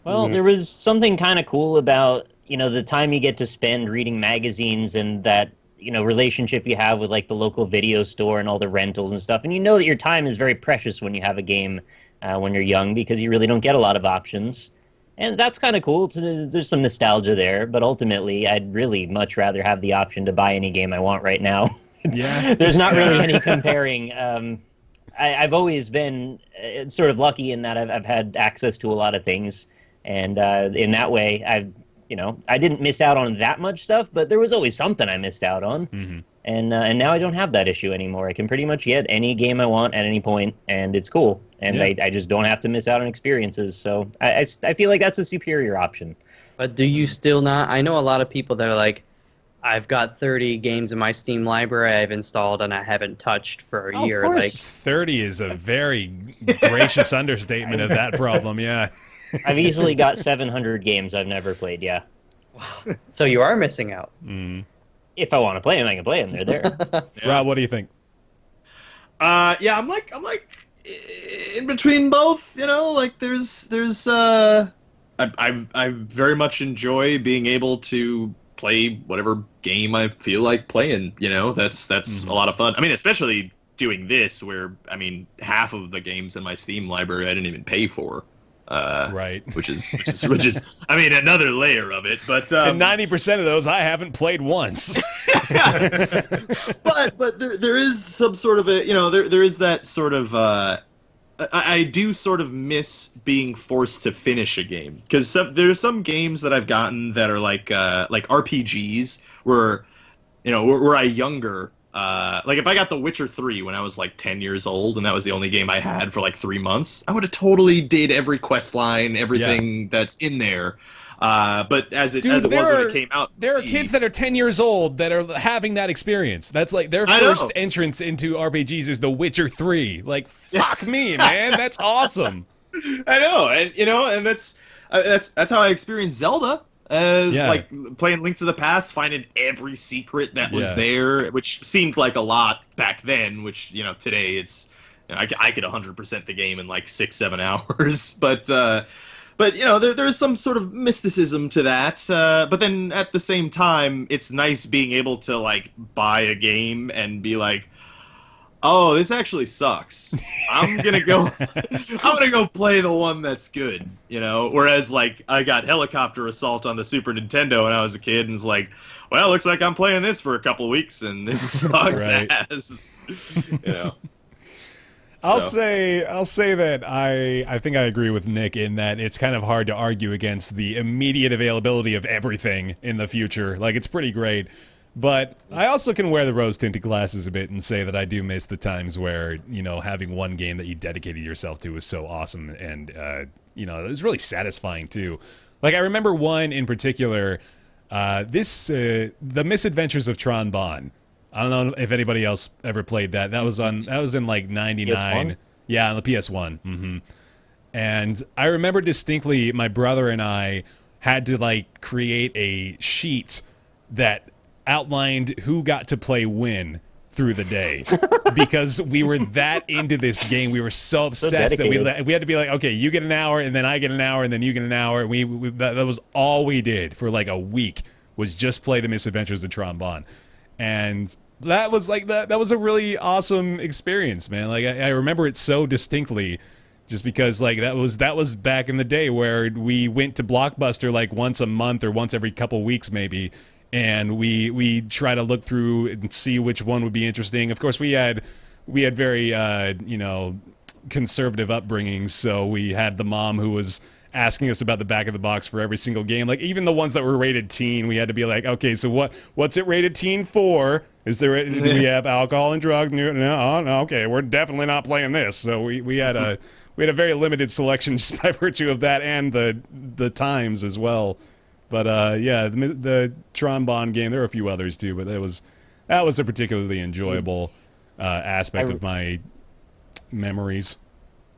Well, there was something kind of cool about, the time you get to spend reading magazines and that, relationship you have with, like, the local video store and all the rentals and stuff. And you know that your time is very precious when you have a game when you're young, because you really don't get a lot of options. And that's kind of cool. There's some nostalgia there, but ultimately, I'd really much rather have the option to buy any game I want right now. Yeah. There's not really any comparing. I've always been sort of lucky in that I've had access to a lot of things. And in that way, I didn't miss out on that much stuff, but there was always something I missed out on. Mm-hmm. And now I don't have that issue anymore. I can pretty much get any game I want at any point, and it's cool. And I just don't have to miss out on experiences. So I feel like that's a superior option. But do you still not? I know a lot of people that are like, I've got 30 games in my Steam library I've installed and I haven't touched for a year. Of course. Like 30 is a very gracious understatement of that problem, yeah. I've easily got 700 games I've never played, yeah. So you are missing out. Mm. If I want to play them, I can play them. They're there. Rob, what do you think? Yeah, I'm like in between both. Like I very much enjoy being able to play whatever game I feel like playing. That's a lot of fun. I mean, especially doing this, where half of the games in my Steam library I didn't even pay for. Right. Which is another layer of it, but and 90% of those I haven't played once. but there is some sort of a there is that sort of I do sort of miss being forced to finish a game, because there's some games that I've gotten that are like RPGs where were I younger. Like if I got The Witcher 3 when I was like 10 years old and that was the only game I had for like 3 months, I would have totally did every quest line, everything that's in there. But as it was when it came out, there are kids that are 10 years old that are having that experience. That's like their first entrance into RPGs is The Witcher 3. Like, fuck me, man, that's awesome. I know, and that's how I experienced Zelda. Like playing Link to the Past, finding every secret that was there, which seemed like a lot back then, which today it's I could 100% the game in like 6-7 hours, but there's some sort of mysticism to that, but then at the same time it's nice being able to like buy a game and be like, oh, this actually sucks. I'm gonna go play the one that's good, Whereas like I got Helicopter Assault on the Super Nintendo when I was a kid, and it's like, well, looks like I'm playing this for a couple weeks, and this sucks ass. I'll say that I think I agree with Nick in that it's kind of hard to argue against the immediate availability of everything in the future. Like, it's pretty great. But I also can wear the rose-tinted glasses a bit and say that I do miss the times where, having one game that you dedicated yourself to was so awesome, and, it was really satisfying, too. Like, I remember one in particular, The Misadventures of Tron Bonne. I don't know if anybody else ever played that. That was in, like, 99. PS1? Yeah, on the PS1. Mm-hmm. And I remember distinctly my brother and I had to like create a sheet that outlined who got to play when through the day because we were that into this game. We were so obsessed that we had to be like, okay, you get an hour and then I get an hour and then you get an hour. And that was all we did for like a week, was just play the Misadventures of Trombone. And that was like that was a really awesome experience, man. Like I remember it so distinctly, just because like that was back in the day where we went to Blockbuster like once a month or once every couple weeks maybe, and we try to look through and see which one would be interesting. Of course, we had very conservative upbringings, so we had the mom who was asking us about the back of the box for every single game. Like even the ones that were rated teen, we had to be like, okay, so what's it rated teen for? Do we have alcohol and drugs? No, okay, we're definitely not playing this. So we had a very limited selection just by virtue of that and the times as well. But yeah, the Trombone game, there were a few others too, but that was a particularly enjoyable aspect of my memories.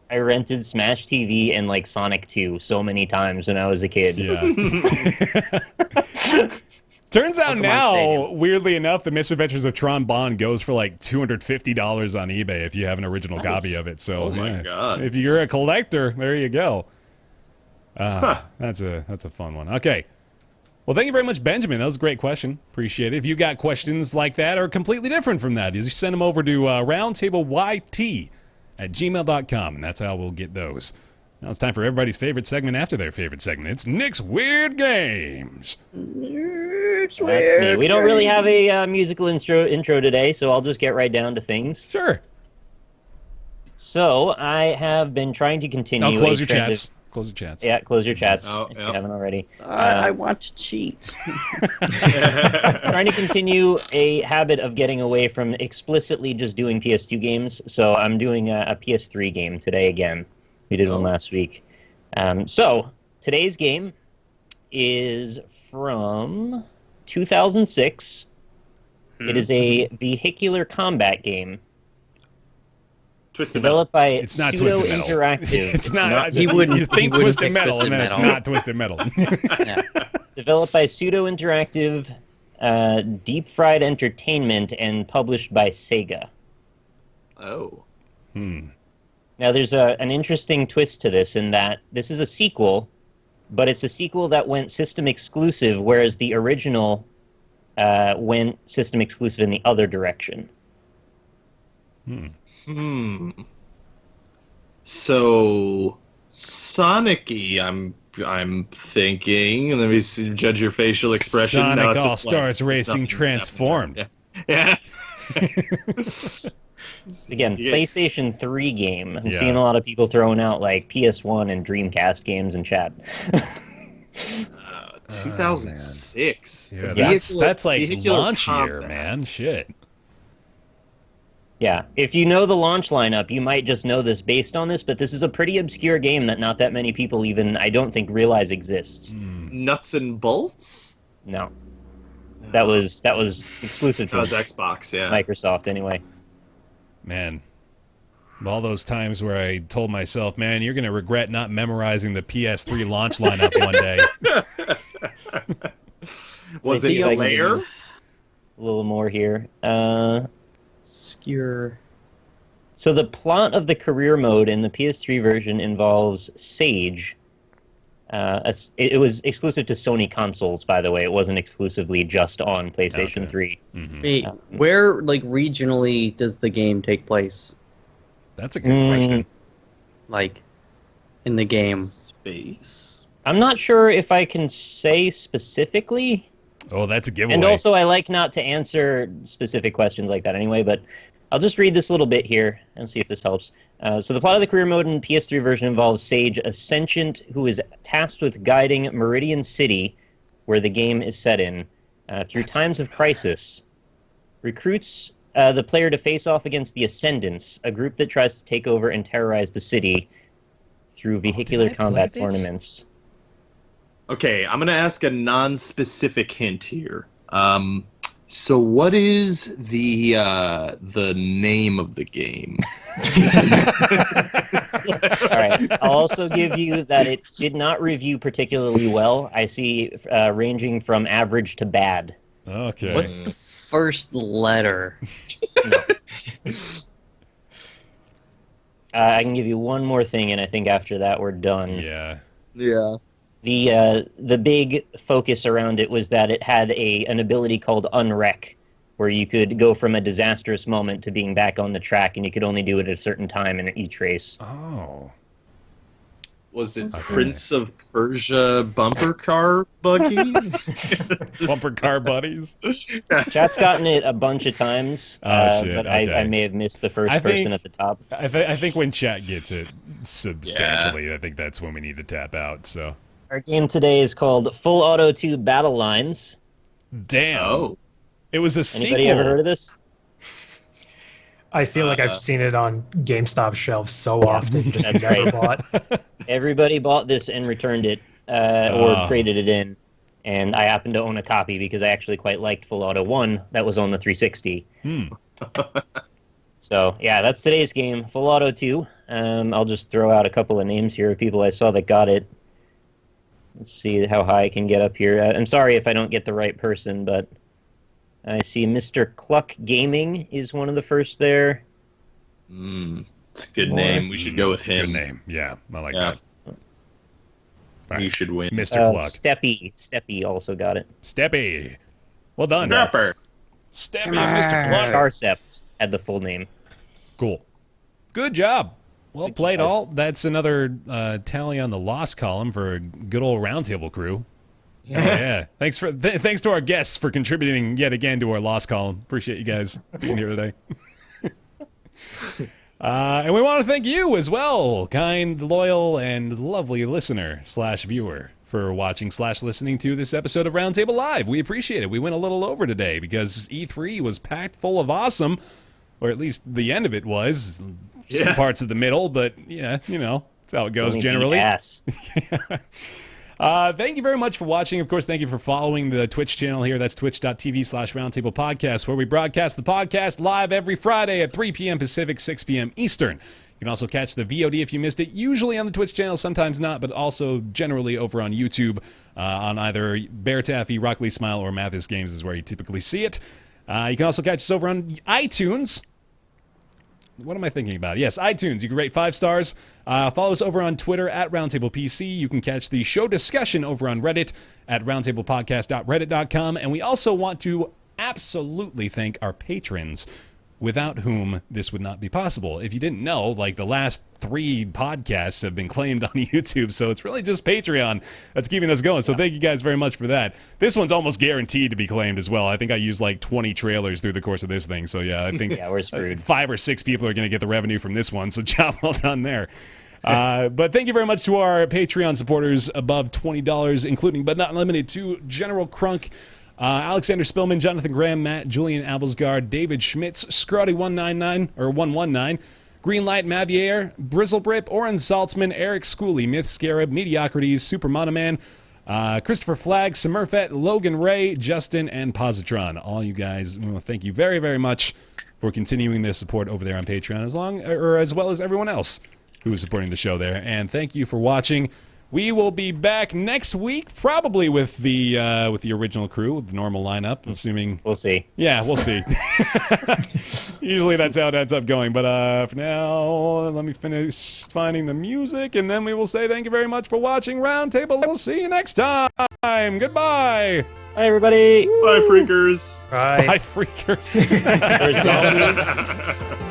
I rented Smash TV and like Sonic 2 so many times when I was a kid. Yeah. Turns out now, weirdly enough, the Misadventures of Trombone goes for like $250 on eBay if you have an original copy of it. So, oh my God. If you're a collector, there you go. That's a fun one. Okay. Well, thank you very much, Benjamin. That was a great question. Appreciate it. If you got questions like that or completely different from that, you send them over to roundtableyt@gmail.com, and that's how we'll get those. Now it's time for everybody's favorite segment after their favorite segment. It's Nick's Weird Games. That's me. We don't really have a musical intro today, so I'll just get right down to things. Sure. So I have been trying to continue. Oh, close your chats. Close your chats. Yeah, close your chats if you haven't already. I want to cheat. Trying to continue a habit of getting away from explicitly just doing PS2 games. So I'm doing a PS3 game today again. We did one last week. So today's game is from 2006. It is a vehicular combat game. Twisted Metal. Developed by It's not Twisted Metal. Interactive. It's not. He wouldn't- You think he wouldn't Twisted pick Metal, Twisted and then it's Metal. not Twisted Metal. Yeah. Developed by Pseudo Interactive, Deep Fried Entertainment, and published by Sega. Oh. Now, there's an interesting twist to this in that this is a sequel, but it's a sequel that went system exclusive, whereas the original went system exclusive in the other direction. So Sonic-y, I'm thinking. Let me see, judge your facial expression. Sonic No, it's just All-Stars blank. It's Racing nothing Transformed. Yeah. Again, Yeah. PlayStation 3 game. I'm Yeah. seeing a lot of people throwing out like PS1 and Dreamcast games in chat. 2006. Yeah, that's like vehicular launch year, combat. man. Shit. Yeah, if you know the launch lineup, you might just know this based on this, but this is a pretty obscure game that not that many people even, I don't think, realize exists. Nuts and bolts. No. That was exclusive to That was Xbox. Yeah. Microsoft anyway. Man. All those times where I told myself, man, you're going to regret not memorizing the PS3 launch lineup one day. Was I it think a I can- layer? A little more here. Obscure. So the plot of the career mode in the PS3 version involves Sage. It was exclusive to Sony consoles, by the way. It wasn't exclusively just on PlayStation Okay. 3. Wait, where, like, regionally does the game take place? That's a good question. Like, in the game? Space. I'm not sure if I can say specifically. Oh, that's a giveaway. And also, I like not to answer specific questions like that anyway, but I'll just read this little bit here and see if this helps. So the plot of the career mode in PS3 version involves Sage, a sentient who is tasked with guiding Meridian City, where the game is set in, through times of crisis. Recruits the player to face off against the Ascendants, a group that tries to take over and terrorize the city through vehicular I play combat this? tournaments. Okay, I'm gonna ask a non-specific hint here. So what is the name of the game? All right. I'll also give you that it did not review particularly well. I see ranging from average to bad. Okay. What's the first letter? No. I can give you one more thing, and I think after that we're done. Yeah. Yeah. The big focus around it was that it had an ability called Unwreck, where you could go from a disastrous moment to being back on the track, and you could only do it at a certain time in each race. Oh. Was it Prince of Persia bumper car buggy? Bumper car buddies. Chat's gotten it a bunch of times, Shit, but okay. I may have missed the first person at the top. I think when chat gets it substantially, I think that's when we need to tap out. So. Our game today is called Full Auto 2 Battle Lines. Damn. Oh. It was a sequel. Anybody ever heard of this? I feel like I've seen it on GameStop shelves so often. Just That's never right. bought. Everybody bought this and returned it, or traded it in. And I happen to own a copy because I actually quite liked Full Auto 1 that was on the 360. So, yeah, that's today's game, Full Auto 2. I'll just throw out a couple of names here of people I saw that got it. Let's see how high I can get up here. I'm sorry if I don't get the right person, but I see Mr. Cluck Gaming is one of the first there. It's a good name. We should go with him. Good name. Yeah, I like that. All He right. should win. Mr. Cluck. Steppy also got it. Steppy. Well done. Stepper. Steppy and Mr. Cluck. Charcept had the full name. Cool. Good job. Well Thank you, played, guys. all. That's another tally on the loss column for a good old Roundtable crew. Yeah. Thanks to our guests for contributing yet again to our loss column. Appreciate you guys being here today. And we want to thank you as well, kind, loyal, and lovely listener / viewer, for watching / listening to this episode of Roundtable Live. We appreciate it. We went a little over today because E3 was packed full of awesome, or at least the end of it was. Some parts of the middle, but yeah, you know, that's how it goes Sony generally. ass. Thank you very much for watching. Of course, thank you for following the Twitch channel here. That's twitch.tv/Roundtable Podcast, where we broadcast the podcast live every Friday at 3 p.m. Pacific, 6 p.m. Eastern. You can also catch the VOD if you missed it, usually on the Twitch channel, sometimes not, but also generally over on YouTube on either Bear Taffy, Rockley Smile, or Mathas Games is where you typically see it. You can also catch us over on iTunes. What am I thinking about? Yes, iTunes. You can rate 5 stars. Follow us over on Twitter at RoundtablePC. You can catch the show discussion over on Reddit at roundtablepodcast.reddit.com. And we also want to absolutely thank our patrons, without whom this would not be possible. If you didn't know, like, the last 3 podcasts have been claimed on YouTube, so it's really just Patreon that's keeping us going. So thank you guys very much for that. This one's almost guaranteed to be claimed as well. I think I used like 20 trailers through the course of this thing. So yeah, I think Yeah, we're screwed. 5 or 6 people are going to get the revenue from this one. So job well done there. But thank you very much to our Patreon supporters above $20, including but not limited to General Crunk, Alexander Spillman, Jonathan Graham, Matt, Julian Avelsgaard, David Schmitz, Scrotty199 or 119, Greenlight Mavier, Brizzlebrip, Oren Saltzman, Eric Schooley, Myth Scarab, Mediocrities, Super Monoman, Christopher Flagg, Smurfette, Logan Ray, Justin, and Positron. All you guys, well, thank you very, very much for continuing their support over there on Patreon, as well as everyone else who is supporting the show there. And thank you for watching. We will be back next week, probably with the original crew, with the normal lineup, assuming... We'll see. Yeah, we'll see. Usually that's how it ends up going. But for now, let me finish finding the music, and then we will say thank you very much for watching Roundtable. We'll see you next time. Goodbye. Bye, everybody. Bye, freakers. Bye. Bye, freakers. Or zombies.